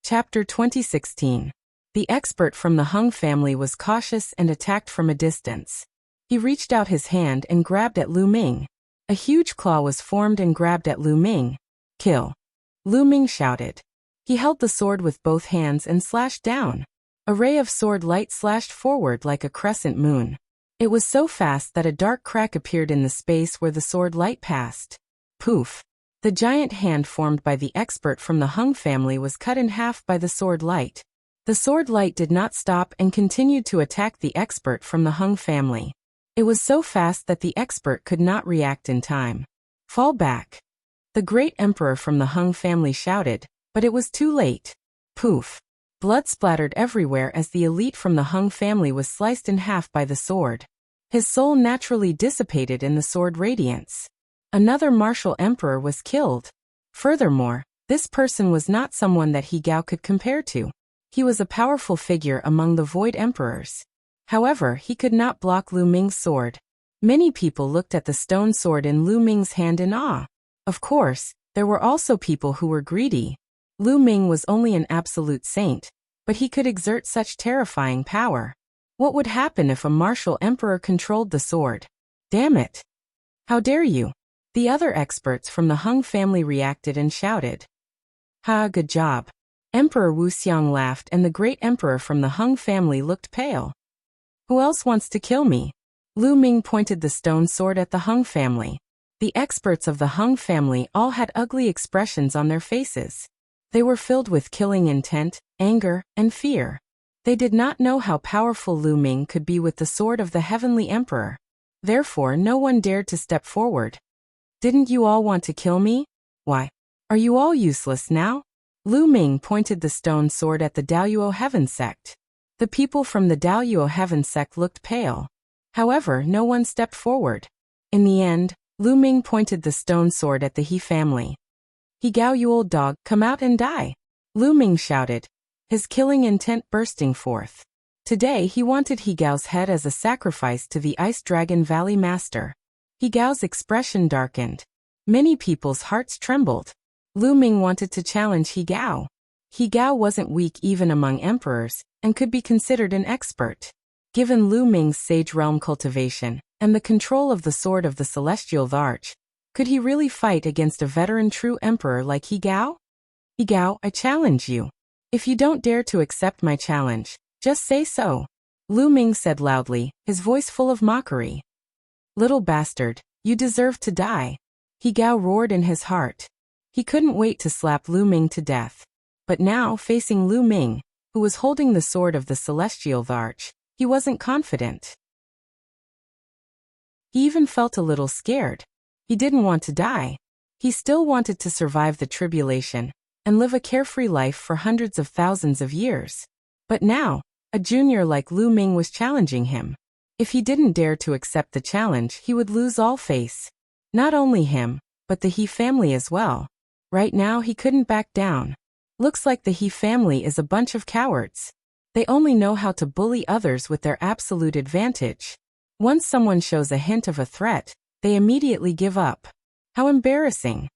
A: Chapter 2016. The expert from the Hung family was cautious and attacked from a distance. He reached out his hand and grabbed at Lu Ming. A huge claw was formed and grabbed at Lu Ming. Kill. Lu Ming shouted. He held the sword with both hands and slashed down. A ray of sword light slashed forward like a crescent moon. It was so fast that a dark crack appeared in the space where the sword light passed. Poof. The giant hand formed by the expert from the Hung family was cut in half by the sword light. The sword light did not stop and continued to attack the expert from the Hung family. It was so fast that the expert could not react in time. Fall back. The great emperor from the Hung family shouted, but it was too late. Poof. Blood splattered everywhere as the elite from the Hung family was sliced in half by the sword. His soul naturally dissipated in the sword radiance. Another martial emperor was killed. Furthermore, this person was not someone that He Gao could compare to. He was a powerful figure among the Void Emperors. However, he could not block Lu Ming's sword. Many people looked at the stone sword in Lu Ming's hand in awe. Of course, there were also people who were greedy. Lu Ming was only an absolute saint, but he could exert such terrifying power. What would happen if a martial emperor controlled the sword? Damn it! How dare you! The other experts from the Hung family reacted and shouted. Ha, good job. Emperor Wuxia laughed and the great emperor from the Hung family looked pale. Who else wants to kill me? Lu Ming pointed the stone sword at the Hung family. The experts of the Hung family all had ugly expressions on their faces. They were filled with killing intent, anger, and fear. They did not know how powerful Lu Ming could be with the sword of the Heavenly Emperor. Therefore, no one dared to step forward. Didn't you all want to kill me? Why? Are you all useless now? Lu Ming pointed the stone sword at the Daoyuo Heaven sect. The people from the Daoyuo Heaven sect looked pale. However, no one stepped forward. In the end, Lu Ming pointed the stone sword at the He family. He Gao, you old dog, come out and die. Lu Ming shouted, his killing intent bursting forth. Today he wanted He Gao's head as a sacrifice to the Ice Dragon Valley Master. He Gao's expression darkened. Many people's hearts trembled. Lu Ming wanted to challenge He Gao. He Gao wasn't weak even among emperors, and could be considered an expert. Given Lu Ming's sage realm cultivation, and the control of the sword of the Celestial Arch, could he really fight against a veteran true emperor like He Gao? He Gao, I challenge you. If you don't dare to accept my challenge, just say so. Lu Ming said loudly, his voice full of mockery. Little bastard, you deserve to die. He Gao roared in his heart. He couldn't wait to slap Lu Ming to death. But now, facing Lu Ming, who was holding the sword of the Celestial Arch, he wasn't confident. He even felt a little scared. He didn't want to die. He still wanted to survive the tribulation and live a carefree life for hundreds of thousands of years. But now, a junior like Lu Ming was challenging him. If he didn't dare to accept the challenge, he would lose all face. Not only him, but the He family as well. Right now he couldn't back down. Looks like the He family is a bunch of cowards. They only know how to bully others with their absolute advantage. Once someone shows a hint of a threat, they immediately give up. How embarrassing.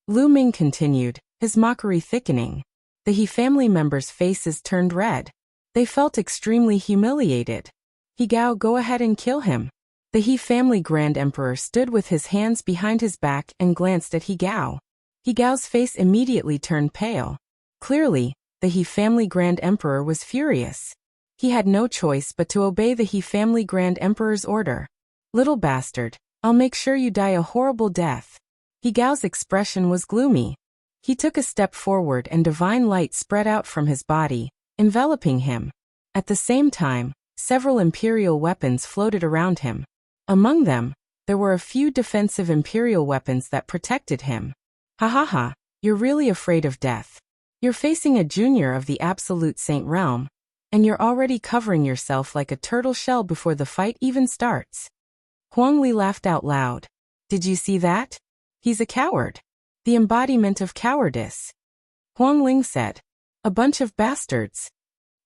A: Lu Ming continued, his mockery thickening. The He family members' faces turned red. They felt extremely humiliated. He Gao, go ahead and kill him. The He family Grand Emperor stood with his hands behind his back and glanced at He Gao. He Gao's face immediately turned pale. Clearly, the He family Grand Emperor was furious. He had no choice but to obey the He family Grand Emperor's order. "Little bastard, I'll make sure you die a horrible death." He Gao's expression was gloomy. He took a step forward and divine light spread out from his body, enveloping him. At the same time, several imperial weapons floated around him. Among them, there were a few defensive imperial weapons that protected him. "Ha ha ha, you're really afraid of death. You're facing a junior of the absolute saint realm, and you're already covering yourself like a turtle shell before the fight even starts." Huang Li laughed out loud. "Did you see that? He's a coward. The embodiment of cowardice." Huang Ling said, "A bunch of bastards."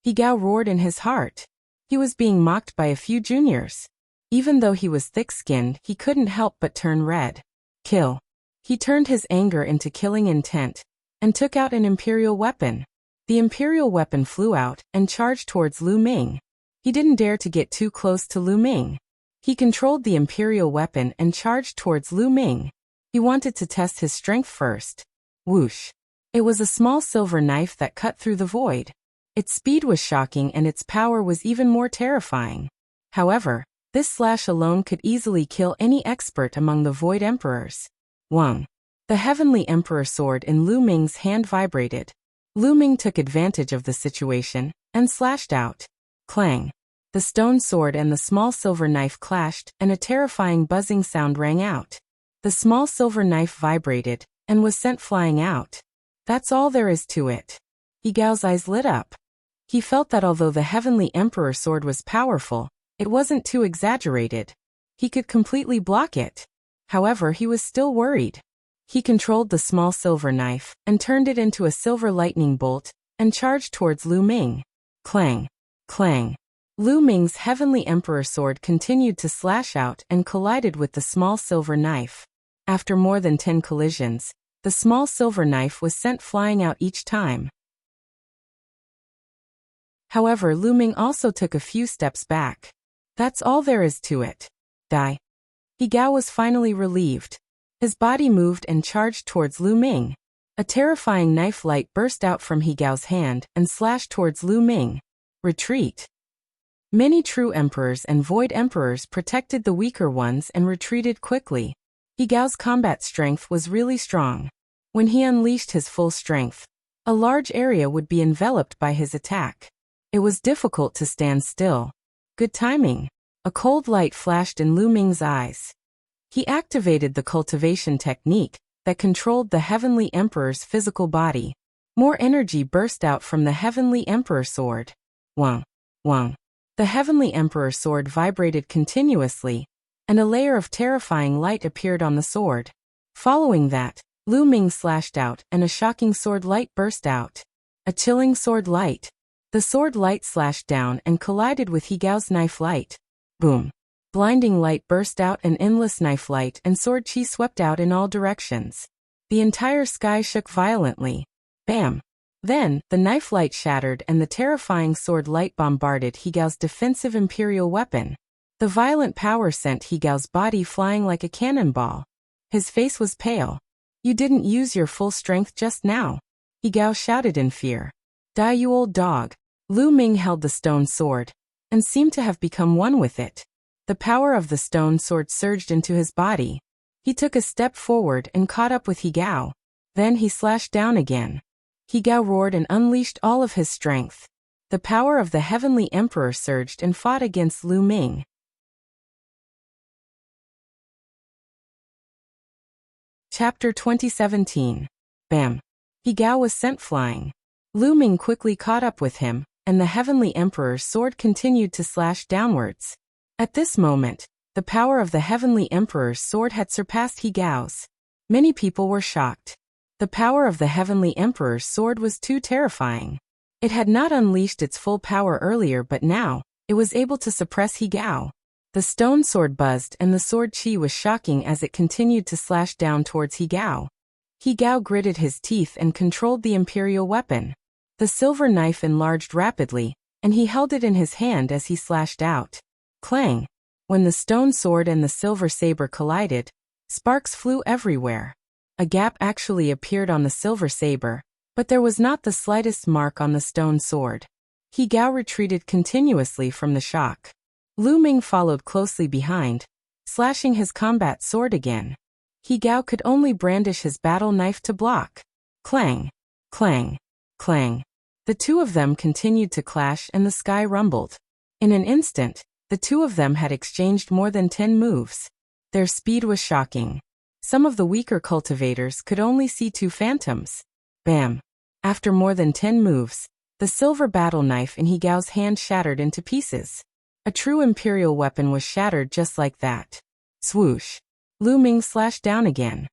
A: He Gao roared in his heart. He was being mocked by a few juniors. Even though he was thick-skinned, he couldn't help but turn red. "Kill." He turned his anger into killing intent, and took out an imperial weapon. The imperial weapon flew out and charged towards Lu Ming. He didn't dare to get too close to Lu Ming. He controlled the imperial weapon and charged towards Lu Ming. He wanted to test his strength first. Whoosh. It was a small silver knife that cut through the void. Its speed was shocking and its power was even more terrifying. However, this slash alone could easily kill any expert among the Void Emperors. Wang. The Heavenly Emperor sword in Lu Ming's hand vibrated. Lu Ming took advantage of the situation and slashed out. Clang. The stone sword and the small silver knife clashed and a terrifying buzzing sound rang out. The small silver knife vibrated and was sent flying out. That's all there is to it. He Gao's eyes lit up. He felt that although the Heavenly Emperor sword was powerful, it wasn't too exaggerated. He could completely block it. However, he was still worried. He controlled the small silver knife and turned it into a silver lightning bolt and charged towards Lu Ming. Clang. Clang. Lu Ming's Heavenly Emperor sword continued to slash out and collided with the small silver knife. After more than 10 collisions, the small silver knife was sent flying out each time. However, Lu Ming also took a few steps back. That's all there is to it. Die. He Gao was finally relieved. His body moved and charged towards Lu Ming. A terrifying knife light burst out from He Gao's hand and slashed towards Lu Ming. Retreat. Many true emperors and void emperors protected the weaker ones and retreated quickly. He Gao's combat strength was really strong. When he unleashed his full strength, a large area would be enveloped by his attack. It was difficult to stand still. Good timing. A cold light flashed in Lu Ming's eyes. He activated the cultivation technique that controlled the Heavenly Emperor's physical body. More energy burst out from the Heavenly Emperor sword. Wang. Wang. The Heavenly Emperor sword vibrated continuously, and a layer of terrifying light appeared on the sword. Following that, Lu Ming slashed out and a shocking sword light burst out. A chilling sword light. The sword light slashed down and collided with He Gao's knife light. Boom. Blinding light burst out and endless knife light and sword chi swept out in all directions. The entire sky shook violently. Bam. Then, the knife light shattered and the terrifying sword light bombarded He Gao's defensive imperial weapon. The violent power sent He Gao's body flying like a cannonball. His face was pale. "You didn't use your full strength just now," He Gao shouted in fear. "Die, you old dog." Lu Ming held the stone sword, and seemed to have become one with it. The power of the stone sword surged into his body. He took a step forward and caught up with He Gao. Then he slashed down again. He Gao roared and unleashed all of his strength. The power of the Heavenly Emperor surged and fought against Lu Ming. Chapter 2017. Bam. He Gao was sent flying. Lu Ming quickly caught up with him, and the Heavenly Emperor's sword continued to slash downwards. At this moment, the power of the Heavenly Emperor's sword had surpassed He Gao's. Many people were shocked. The power of the Heavenly Emperor's sword was too terrifying. It had not unleashed its full power earlier, but now, it was able to suppress He Gao. The stone sword buzzed and the sword chi was shocking as it continued to slash down towards He Gao. He Gao gritted his teeth and controlled the imperial weapon. The silver knife enlarged rapidly, and he held it in his hand as he slashed out. Clang. When the stone sword and the silver saber collided, sparks flew everywhere. A gap actually appeared on the silver saber, but there was not the slightest mark on the stone sword. He Gao retreated continuously from the shock. Lu Ming followed closely behind, slashing his combat sword again. He Gao could only brandish his battle knife to block. Clang! Clang! Clang! The two of them continued to clash and the sky rumbled. In an instant, the two of them had exchanged more than 10 moves. Their speed was shocking. Some of the weaker cultivators could only see 2 phantoms. Bam! After more than 10 moves, the silver battle knife in He Gao's hand shattered into pieces. A true imperial weapon was shattered just like that. Swoosh! Lu Ming slashed down again.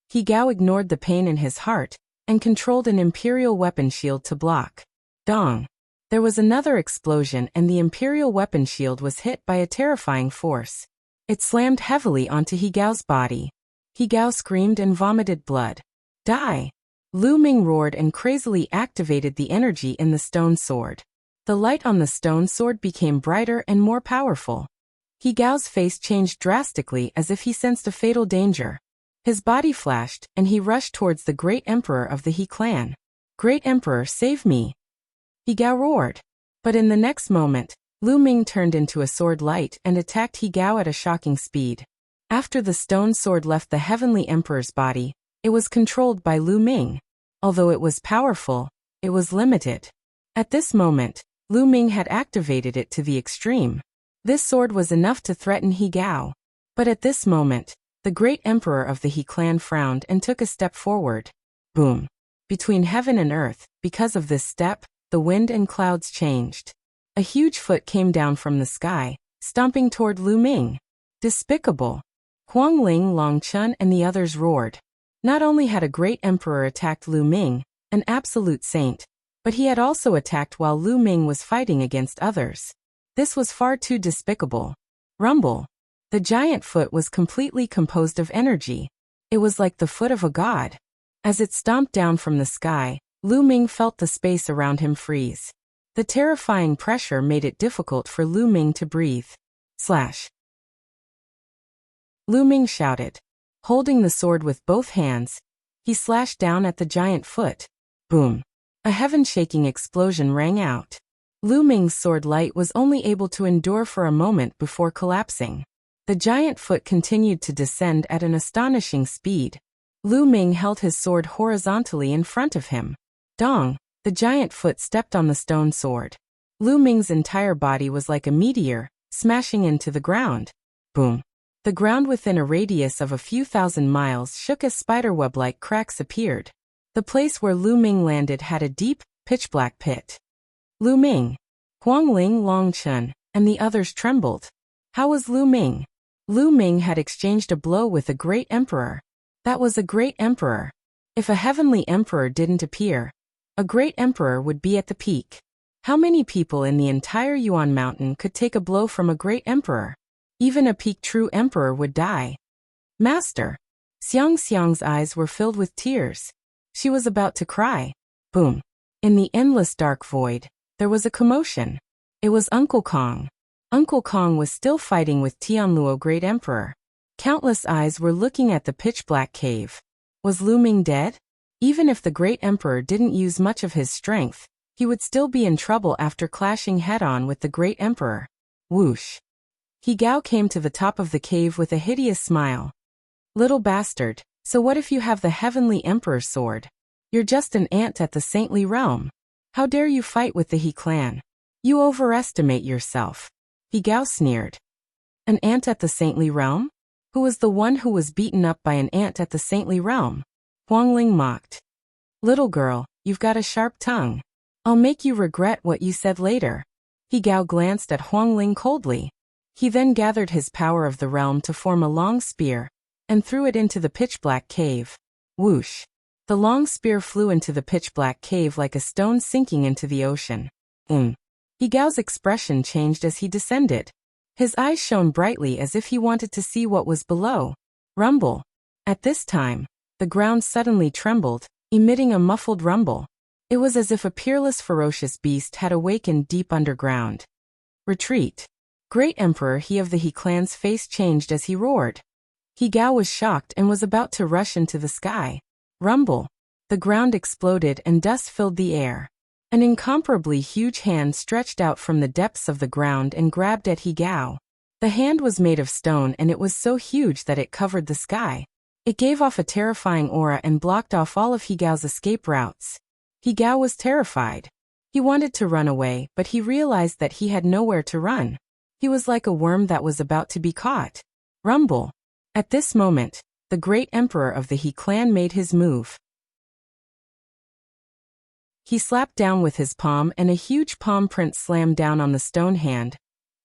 A: He Gao ignored the pain in his heart and controlled an imperial weapon shield to block. Dong! There was another explosion and the imperial weapon shield was hit by a terrifying force. It slammed heavily onto He Gao's body. He Gao screamed and vomited blood. Die! Lu Ming roared and crazily activated the energy in the stone sword. The light on the stone sword became brighter and more powerful. He Gao's face changed drastically as if he sensed a fatal danger. His body flashed, and he rushed towards the great emperor of the He clan. Great Emperor, save me! He Gao roared. But in the next moment, Lu Ming turned into a sword light and attacked He Gao at a shocking speed. After the stone sword left the heavenly emperor's body, it was controlled by Lu Ming. Although it was powerful, it was limited. At this moment, Lu Ming had activated it to the extreme. This sword was enough to threaten He Gao. But at this moment, the great emperor of the He clan frowned and took a step forward. Boom! Between heaven and earth, because of this step, the wind and clouds changed. A huge foot came down from the sky, stomping toward Lu Ming. Despicable! Huang Ling, Long Chun and the others roared. Not only had a great emperor attacked Lu Ming, an absolute saint, but he had also attacked while Lu Ming was fighting against others. This was far too despicable. Rumble! The giant foot was completely composed of energy. It was like the foot of a god. As it stomped down from the sky, Lu Ming felt the space around him freeze. The terrifying pressure made it difficult for Lu Ming to breathe. Slash! Lu Ming shouted. Holding the sword with both hands, he slashed down at the giant foot. Boom! A heaven-shaking explosion rang out. Lu Ming's sword light was only able to endure for a moment before collapsing. The giant foot continued to descend at an astonishing speed. Lu Ming held his sword horizontally in front of him. Dong! The giant foot stepped on the stone sword. Lu Ming's entire body was like a meteor, smashing into the ground. Boom! The ground within a radius of a few thousand miles shook as spiderweb-like cracks appeared. The place where Lu Ming landed had a deep, pitch-black pit. Lu Ming, Huang Ling, Long Chun, and the others trembled. How was Lu Ming? Lu Ming had exchanged a blow with a great emperor. That was a great emperor. If a heavenly emperor didn't appear, a great emperor would be at the peak. How many people in the entire Yuan Mountain could take a blow from a great emperor? Even a peak true emperor would die. Master! Xiang Xiang's eyes were filled with tears. She was about to cry. Boom! In the endless dark void, there was a commotion. It was Uncle Kong. Uncle Kong was still fighting with Tianluo Great Emperor. Countless eyes were looking at the pitch-black cave. Was Lu Ming dead? Even if the Great Emperor didn't use much of his strength, he would still be in trouble after clashing head-on with the Great Emperor. Whoosh! He Gao came to the top of the cave with a hideous smile. Little bastard, so what if you have the heavenly emperor's sword? You're just an ant at the saintly realm. How dare you fight with the He clan? You overestimate yourself. He Gao sneered. An ant at the saintly realm? Who was the one who was beaten up by an ant at the saintly realm? Huang Ling mocked. Little girl, you've got a sharp tongue. I'll make you regret what you said later. He Gao glanced at Huang Ling coldly. He then gathered his power of the realm to form a long spear, and threw it into the pitch-black cave. Whoosh! The long spear flew into the pitch-black cave like a stone sinking into the ocean. He Gao's expression changed as he descended. His eyes shone brightly as if he wanted to see what was below. Rumble! At this time, the ground suddenly trembled, emitting a muffled rumble. It was as if a peerless ferocious beast had awakened deep underground. Retreat! Great Emperor He of the He clan's face changed as he roared. He Gao was shocked and was about to rush into the sky. Rumble. The ground exploded and dust filled the air. An incomparably huge hand stretched out from the depths of the ground and grabbed at He Gao. The hand was made of stone and it was so huge that it covered the sky. It gave off a terrifying aura and blocked off all of He Gao's escape routes. He Gao was terrified. He wanted to run away, but he realized that he had nowhere to run. He was like a worm that was about to be caught. Rumble. At this moment, the great emperor of the He clan made his move. He slapped down with his palm and a huge palm print slammed down on the stone hand,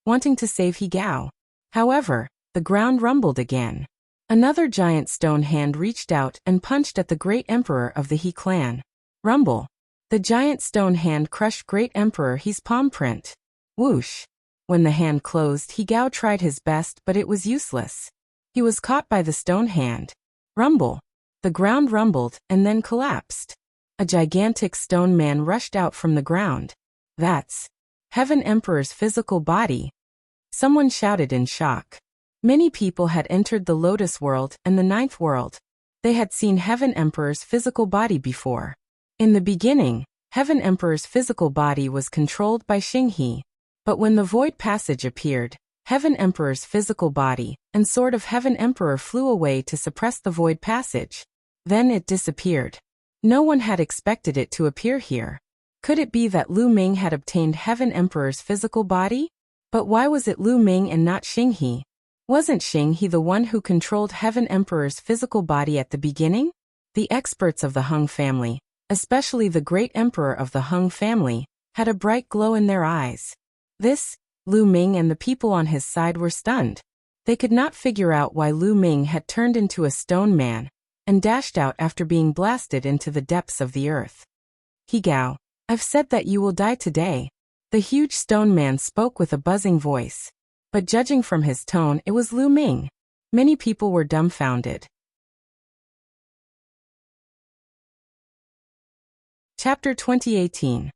A: wanting to save He Gao. However, the ground rumbled again. Another giant stone hand reached out and punched at the great emperor of the He clan. Rumble. The giant stone hand crushed great emperor He's palm print. Whoosh. When the hand closed, He Gao tried his best, but it was useless. He was caught by the stone hand. Rumble. The ground rumbled and then collapsed. A gigantic stone man rushed out from the ground. That's Heaven Emperor's physical body. Someone shouted in shock. Many people had entered the Lotus World and the Ninth World. They had seen Heaven Emperor's physical body before. In the beginning, Heaven Emperor's physical body was controlled by Xinghe. But when the Void Passage appeared, Heaven Emperor's physical body and Sword of Heaven Emperor flew away to suppress the Void Passage. Then it disappeared. No one had expected it to appear here. Could it be that Lu Ming had obtained Heaven Emperor's physical body? But why was it Lu Ming and not Xinghe? Wasn't Xinghe the one who controlled Heaven Emperor's physical body at the beginning? The experts of the Hung family, especially the great emperor of the Hung family, had a bright glow in their eyes. Lu Ming and the people on his side were stunned. They could not figure out why Lu Ming had turned into a stone man and dashed out after being blasted into the depths of the earth. He Gao, I've said that you will die today. The huge stone man spoke with a buzzing voice. But judging from his tone, it was Lu Ming. Many people were dumbfounded. Chapter 2018.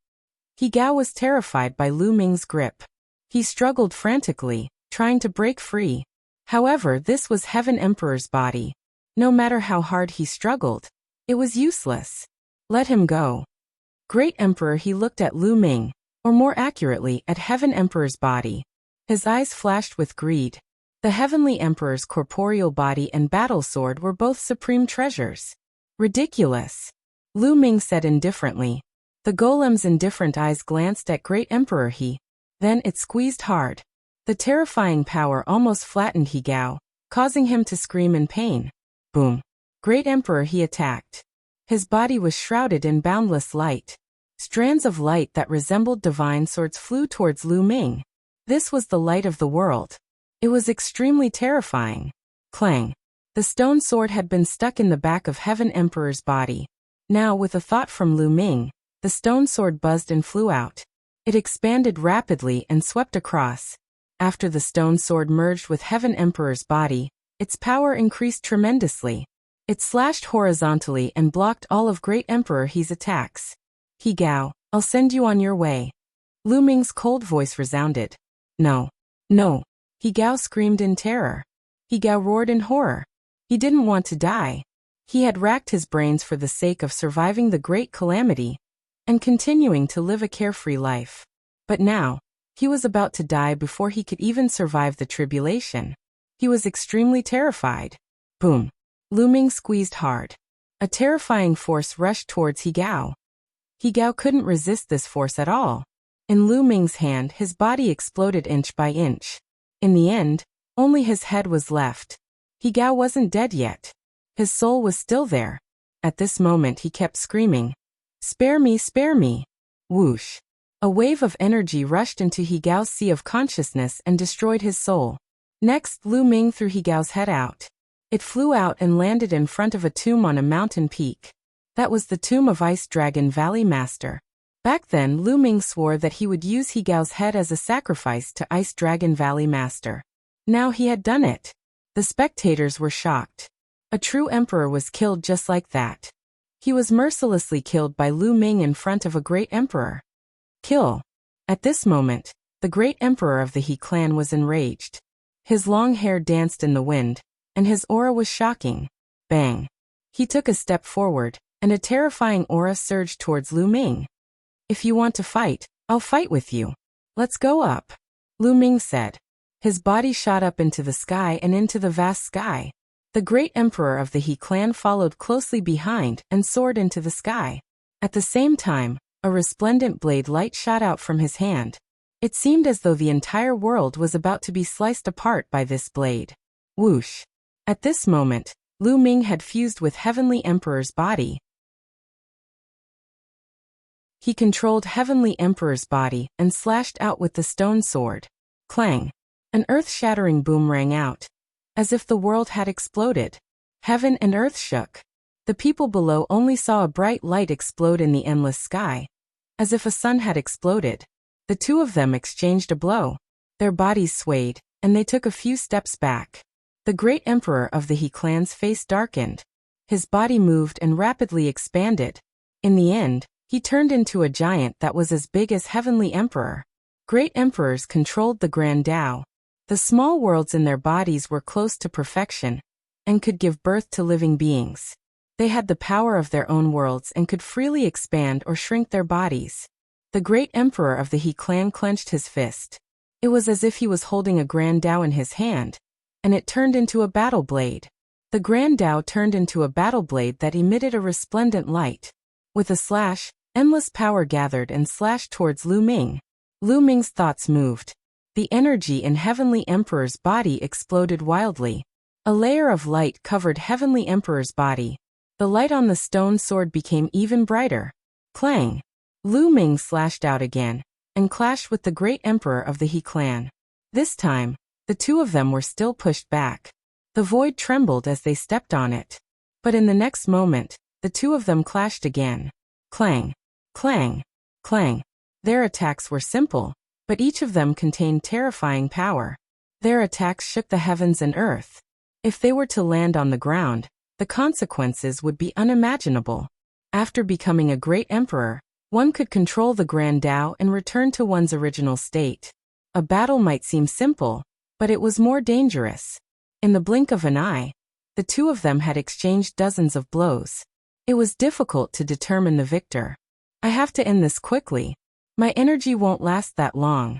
A: He Gao was terrified by Lu Ming's grip. He struggled frantically, trying to break free. However, this was Heaven Emperor's body. No matter how hard he struggled, it was useless. Let him go. Great Emperor He looked at Lu Ming, or more accurately, at Heaven Emperor's body. His eyes flashed with greed. The Heavenly Emperor's corporeal body and battle sword were both supreme treasures. Ridiculous. Lu Ming said indifferently. The golem's indifferent eyes glanced at Great Emperor He. Then it squeezed hard. The terrifying power almost flattened He Gao, causing him to scream in pain. Boom. Great Emperor He attacked. His body was shrouded in boundless light. Strands of light that resembled divine swords flew towards Lu Ming. This was the light of the world. It was extremely terrifying. Clang. The stone sword had been stuck in the back of Heaven Emperor's body. Now, with a thought from Lu Ming, the stone sword buzzed and flew out. It expanded rapidly and swept across. After the stone sword merged with Heaven Emperor's body, its power increased tremendously. It slashed horizontally and blocked all of Great Emperor He's attacks. He Gao, I'll send you on your way. Lu Ming's cold voice resounded. No. No. He Gao screamed in terror. He Gao roared in horror. He didn't want to die. He had racked his brains for the sake of surviving the great calamity and continuing to live a carefree life. But now, he was about to die before he could even survive the tribulation. He was extremely terrified. Boom. Lu Ming squeezed hard. A terrifying force rushed towards He Gao. He Gao couldn't resist this force at all. In Lu Ming's hand, his body exploded inch by inch. In the end, only his head was left. He Gao wasn't dead yet. His soul was still there. At this moment he kept screaming, "Spare me, spare me!" Whoosh. A wave of energy rushed into He Gao's sea of consciousness and destroyed his soul. Next, Lu Ming threw He Gao's head out. It flew out and landed in front of a tomb on a mountain peak. That was the tomb of Ice Dragon Valley Master. Back then, Lu Ming swore that he would use He Gao's head as a sacrifice to Ice Dragon Valley Master. Now he had done it. The spectators were shocked. A true emperor was killed just like that. He was mercilessly killed by Lu Ming in front of a great emperor. Kill. At this moment, The great emperor of the He clan was enraged. His long hair danced in the wind, and his aura was shocking. Bang! He took a step forward, and a terrifying aura surged towards Lu Ming. If you want to fight, I'll fight with you. Let's go up, Lu Ming said. His body shot up into the sky and into the vast sky. The great emperor of the He clan followed closely behind and soared into the sky. At the same time, a resplendent blade light shot out from his hand. It seemed as though the entire world was about to be sliced apart by this blade. Whoosh! At this moment, Lu Ming had fused with Heavenly Emperor's body. He controlled Heavenly Emperor's body and slashed out with the stone sword. Clang! An earth-shattering boom rang out, as if the world had exploded. Heaven and earth shook. The people below only saw a bright light explode in the endless sky, as if a sun had exploded. The two of them exchanged a blow. Their bodies swayed, and they took a few steps back. The great emperor of the He clan's face darkened. His body moved and rapidly expanded. In the end, he turned into a giant that was as big as Heavenly Emperor. Great emperors controlled the Grand Tao. The small worlds in their bodies were close to perfection, and could give birth to living beings. They had the power of their own worlds and could freely expand or shrink their bodies. The great emperor of the He clan clenched his fist. It was as if he was holding a Grand Tao in his hand, and it turned into a battle blade. The Grand Tao turned into a battle blade that emitted a resplendent light. With a slash, endless power gathered and slashed towards Lu Ming. Lu Ming's thoughts moved. The energy in Heavenly Emperor's body exploded wildly. A layer of light covered Heavenly Emperor's body. The light on the stone sword became even brighter. Clang! Lu Ming slashed out again, and clashed with the great emperor of the He clan. This time, the two of them were still pushed back. The void trembled as they stepped on it. But in the next moment, the two of them clashed again. Clang! Clang! Clang! Their attacks were simple, but each of them contained terrifying power. Their attacks shook the heavens and earth. If they were to land on the ground, the consequences would be unimaginable. After becoming a great emperor, one could control the Grand Tao and return to one's original state. A battle might seem simple, but it was more dangerous. In the blink of an eye, the two of them had exchanged dozens of blows. It was difficult to determine the victor. I have to end this quickly. My energy won't last that long.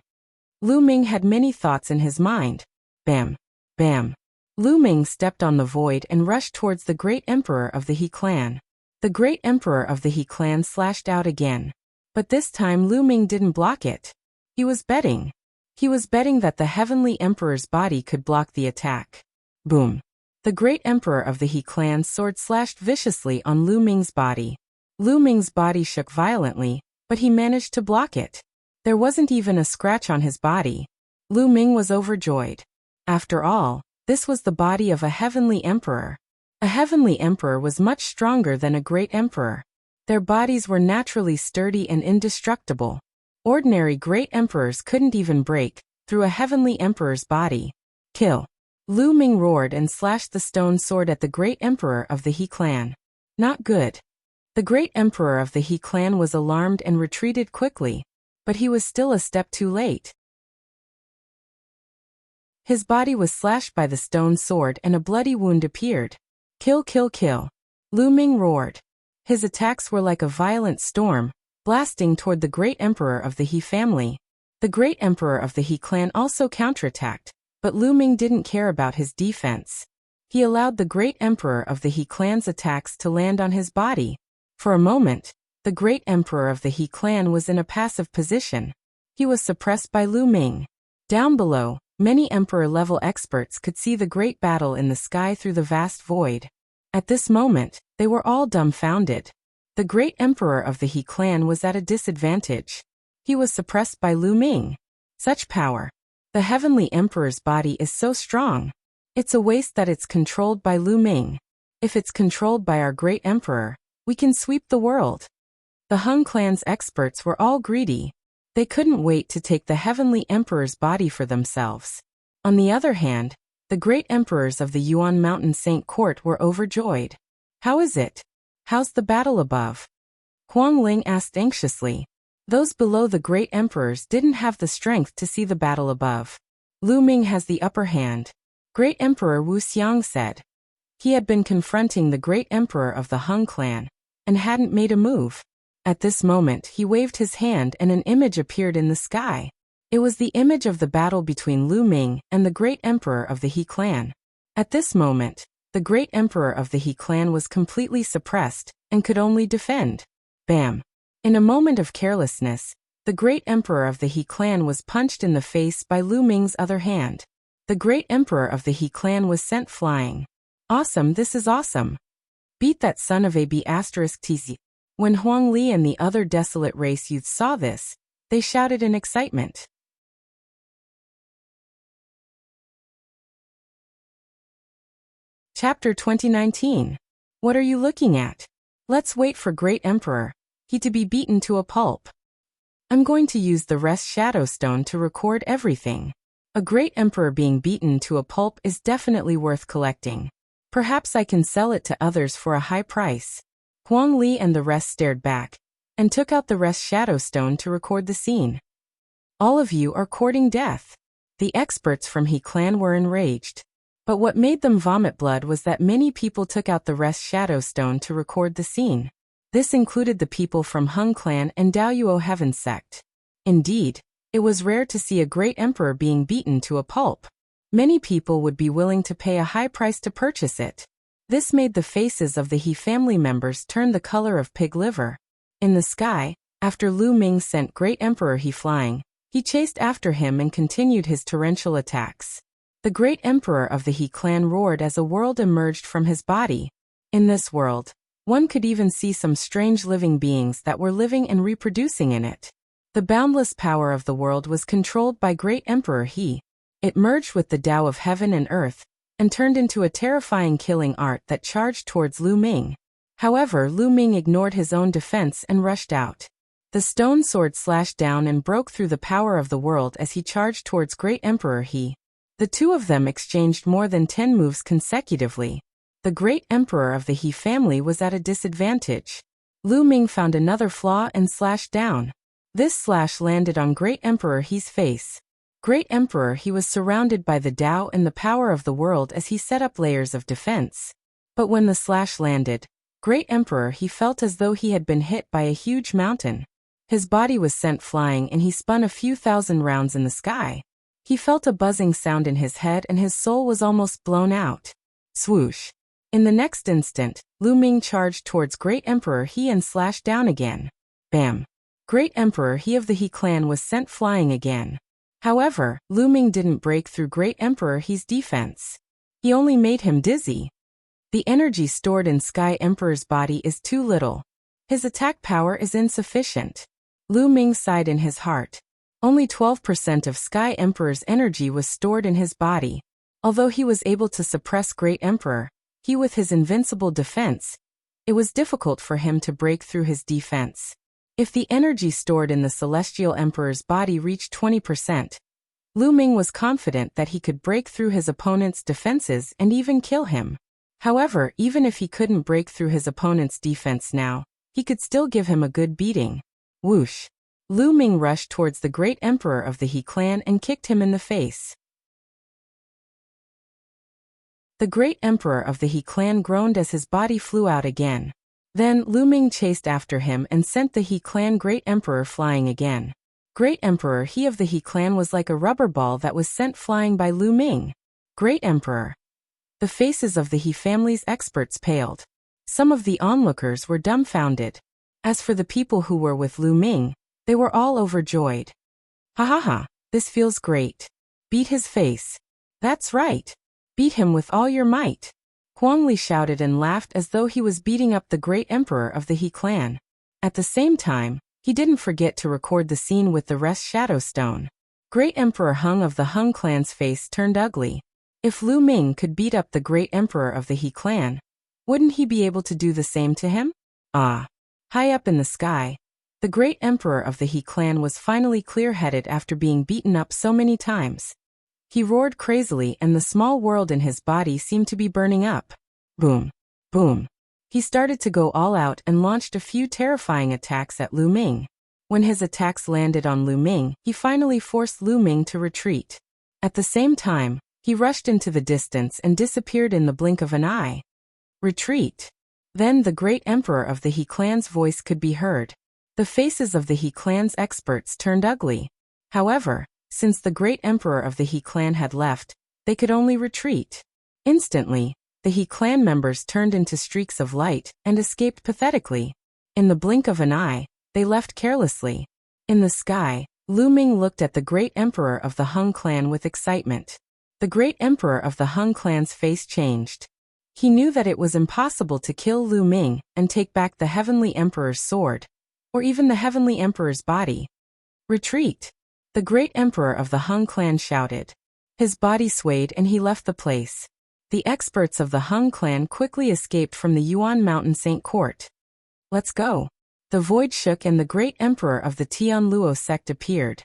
A: Lu Ming had many thoughts in his mind. Bam! Bam! Lu Ming stepped on the void and rushed towards the great emperor of the He clan. The great emperor of the He clan slashed out again. But this time Lu Ming didn't block it. He was betting. He was betting that the Heavenly Emperor's body could block the attack. Boom! The great emperor of the He clan's sword slashed viciously on Lu Ming's body. Lu Ming's body shook violently, but he managed to block it. There wasn't even a scratch on his body. Lu Ming was overjoyed. After all, this was the body of a Heavenly Emperor. A Heavenly Emperor was much stronger than a great emperor. Their bodies were naturally sturdy and indestructible. Ordinary great emperors couldn't even break through a Heavenly Emperor's body. Kill! Lu Ming roared and slashed the stone sword at the great emperor of the He clan. Not good. The great emperor of the He clan was alarmed and retreated quickly, but he was still a step too late. His body was slashed by the stone sword and a bloody wound appeared. Kill, kill, kill! Lu Ming roared. His attacks were like a violent storm, blasting toward the great emperor of the He family. The great emperor of the He clan also counterattacked, but Lu Ming didn't care about his defense. He allowed the great emperor of the He clan's attacks to land on his body. For a moment, the great emperor of the He clan was in a passive position. He was suppressed by Lu Ming. Down below, many emperor-level experts could see the great battle in the sky through the vast void. At this moment, they were all dumbfounded. The great emperor of the He clan was at a disadvantage. He was suppressed by Lu Ming. Such power! The Heavenly Emperor's body is so strong. It's a waste that it's controlled by Lu Ming. If it's controlled by our great emperor, we can sweep the world. The Hung clan's experts were all greedy. They couldn't wait to take the Heavenly Emperor's body for themselves. On the other hand, the great emperors of the Yuan Mountain Saint Court were overjoyed. How is it? How's the battle above? Huang Ling asked anxiously. Those below the great emperors didn't have the strength to see the battle above. Lu Ming has the upper hand, Great Emperor Wuxia said. He had been confronting the great emperor of the Hung clan, and hadn't made a move. At this moment he waved his hand and an image appeared in the sky. It was the image of the battle between Lu Ming and the great emperor of the He clan. At this moment, the great emperor of the He clan was completely suppressed, and could only defend. Bam! In a moment of carelessness, the great emperor of the He clan was punched in the face by Lu Ming's other hand. The great emperor of the He clan was sent flying. Awesome, this is awesome. Beat that son of a b***tz. When Huang Li and the other desolate race youths saw this, they shouted in excitement. Chapter 2019. What are you looking at? Let's wait for Great Emperor, he to be beaten to a pulp. I'm going to use the rest shadow stone to record everything. A great emperor being beaten to a pulp is definitely worth collecting. Perhaps I can sell it to others for a high price. Huang Li and the rest stared back, and took out the rest shadow stone to record the scene. All of you are courting death. The experts from He clan were enraged. But what made them vomit blood was that many people took out the rest shadow stone to record the scene. This included the people from Hung clan and Daoyuo Heaven sect. Indeed, it was rare to see a great emperor being beaten to a pulp. Many people would be willing to pay a high price to purchase it. This made the faces of the He family members turn the color of pig liver. In the sky, after Lu Ming sent Great Emperor He flying, he chased after him and continued his torrential attacks. The great emperor of the He clan roared as a world emerged from his body. In this world, one could even see some strange living beings that were living and reproducing in it. The boundless power of the world was controlled by Great Emperor He. It merged with the Tao of heaven and earth, and turned into a terrifying killing art that charged towards Lu Ming. However, Lu Ming ignored his own defense and rushed out. The stone sword slashed down and broke through the power of the world as he charged towards Great Emperor He. The two of them exchanged more than 10 moves consecutively. The great emperor of the He family was at a disadvantage. Lu Ming found another flaw and slashed down. This slash landed on Great Emperor He's face. Great Emperor He was surrounded by the Tao and the power of the world as he set up layers of defense. But when the slash landed, Great Emperor He felt as though he had been hit by a huge mountain. His body was sent flying and he spun a few thousand rounds in the sky. He felt a buzzing sound in his head and his soul was almost blown out. Swoosh. In the next instant, Lu Ming charged towards Great Emperor He and slashed down again. Bam. Great Emperor He of the He clan was sent flying again. However, Lu Ming didn't break through Great Emperor He's defense. He only made him dizzy. The energy stored in Sky Emperor's body is too little. His attack power is insufficient. Lu Ming sighed in his heart. Only 12% of Sky Emperor's energy was stored in his body. Although he was able to suppress Great Emperor, he with his invincible defense, it was difficult for him to break through his defense. If the energy stored in the Celestial Emperor's body reached 20%, Lu Ming was confident that he could break through his opponent's defenses and even kill him. However, even if he couldn't break through his opponent's defense now, he could still give him a good beating. Whoosh! Lu Ming rushed towards the great emperor of the He clan and kicked him in the face. The great emperor of the He clan groaned as his body flew out again. Then Lu Ming chased after him and sent the He clan great emperor flying again. Great Emperor He of the He clan was like a rubber ball that was sent flying by Lu Ming. Great Emperor. The faces of the He family's experts paled. Some of the onlookers were dumbfounded. As for the people who were with Lu Ming, they were all overjoyed. Ha ha ha, this feels great. Beat his face. That's right. Beat him with all your might. Huang Li shouted and laughed as though he was beating up the great emperor of the He clan. At the same time, he didn't forget to record the scene with the rest shadow stone. Great Emperor Hung of the Hung clan's face turned ugly. If Lu Ming could beat up the great emperor of the He clan, wouldn't he be able to do the same to him? Ah. High up in the sky, the great emperor of the He clan was finally clear-headed after being beaten up so many times. He roared crazily and the small world in his body seemed to be burning up. Boom. Boom. He started to go all out and launched a few terrifying attacks at Lu Ming. When his attacks landed on Lu Ming, he finally forced Lu Ming to retreat. At the same time, he rushed into the distance and disappeared in the blink of an eye. Retreat. Then the great emperor of the He clan's voice could be heard. The faces of the He clan's experts turned ugly. However, since the great emperor of the He clan had left, they could only retreat. Instantly, the He clan members turned into streaks of light and escaped pathetically. In the blink of an eye, they left carelessly. In the sky, Lu Ming looked at the great emperor of the Hung clan with excitement. The great emperor of the Hung clan's face changed. He knew that it was impossible to kill Lu Ming and take back the heavenly emperor's sword, or even the heavenly emperor's body. Retreat! The great emperor of the Hung clan shouted. His body swayed and he left the place. The experts of the Hung clan quickly escaped from the Yuan Mountain Saint Court. Let's go. The void shook and the great emperor of the Tian Luo sect appeared.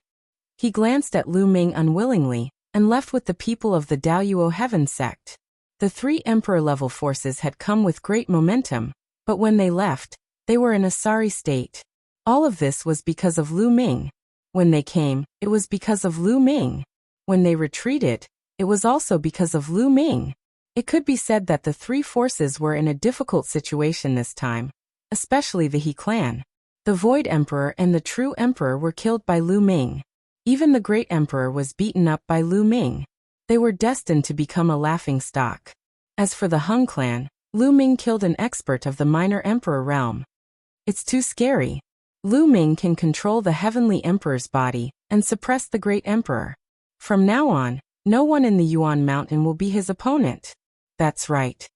A: He glanced at Lu Ming unwillingly and left with the people of the Daoyuo Heaven sect. The three emperor-level forces had come with great momentum, but when they left, they were in a sorry state. All of this was because of Lu Ming. When they came, it was because of Lu Ming. When they retreated, it was also because of Lu Ming. It could be said that the three forces were in a difficult situation this time, especially the He clan. The Void Emperor and the True Emperor were killed by Lu Ming. Even the Great Emperor was beaten up by Lu Ming. They were destined to become a laughingstock. As for the Hung clan, Lu Ming killed an expert of the Minor Emperor realm. It's too scary. Lu Ming can control the Heavenly Emperor's body and suppress the Great Emperor. From now on, no one in the Yuan Mountain will be his opponent. That's right.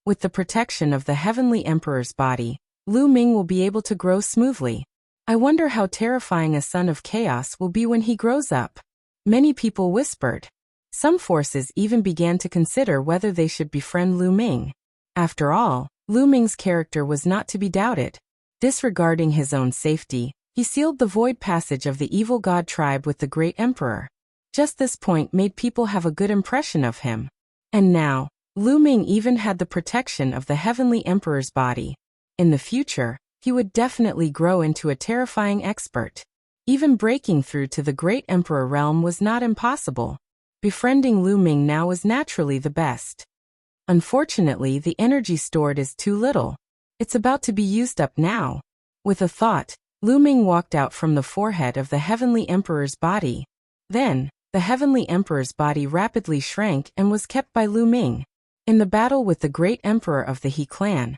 A: With the protection of the Heavenly Emperor's body, Lu Ming will be able to grow smoothly. I wonder how terrifying a son of chaos will be when he grows up. Many people whispered. Some forces even began to consider whether they should befriend Lu Ming. After all, Lu Ming's character was not to be doubted. Disregarding his own safety, he sealed the void passage of the evil god tribe with the Great Emperor. Just this point made people have a good impression of him. And now, Lu Ming even had the protection of the Heavenly Emperor's body. In the future, he would definitely grow into a terrifying expert. Even breaking through to the Great Emperor realm was not impossible. Befriending Lu Ming now was naturally the best. Unfortunately, the energy stored is too little. It's about to be used up now. With a thought, Lu Ming walked out from the forehead of the Heavenly Emperor's body. Then, the Heavenly Emperor's body rapidly shrank and was kept by Lu Ming. In the battle with the Great Emperor of the He clan,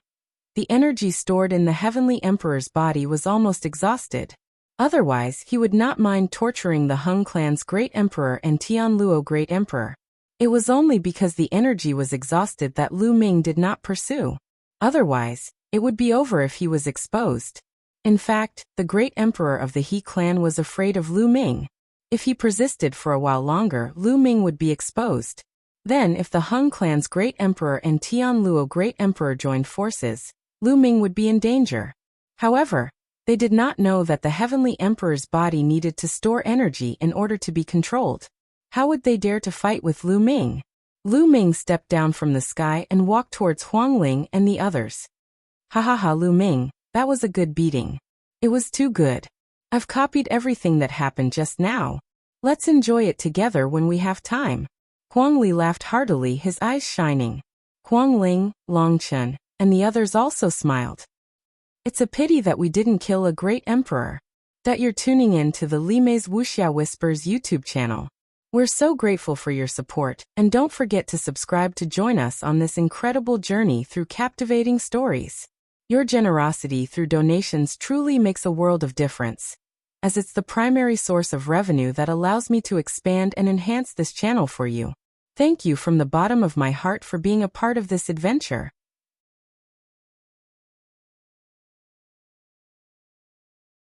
A: the energy stored in the Heavenly Emperor's body was almost exhausted. Otherwise, he would not mind torturing the Hung clan's Great Emperor and Tian Luo Great Emperor. It was only because the energy was exhausted that Lu Ming did not pursue. Otherwise, it would be over if he was exposed. In fact, the Great Emperor of the He clan was afraid of Lu Ming. If he persisted for a while longer, Lu Ming would be exposed. Then, if the Hung clan's Great Emperor and Tian Luo Great Emperor joined forces, Lu Ming would be in danger. However, they did not know that the Heavenly Emperor's body needed to store energy in order to be controlled. How would they dare to fight with Lu Ming? Lu Ming stepped down from the sky and walked towards Huang Ling and the others. Ha ha ha, Lu Ming, that was a good beating. It was too good. I've copied everything that happened just now. Let's enjoy it together when we have time. Huang Li laughed heartily, his eyes shining. Huang Ling, Long Chen, and the others also smiled. It's a pity that we didn't kill a great emperor. That you're tuning in to the Limei's Wuxia Whispers YouTube channel. We're so grateful for your support, and don't forget to subscribe to join us on this incredible journey through captivating stories. Your generosity through donations truly makes a world of difference, as it's the primary source of revenue that allows me to expand and enhance this channel for you. Thank you from the bottom of my heart for being a part of this adventure.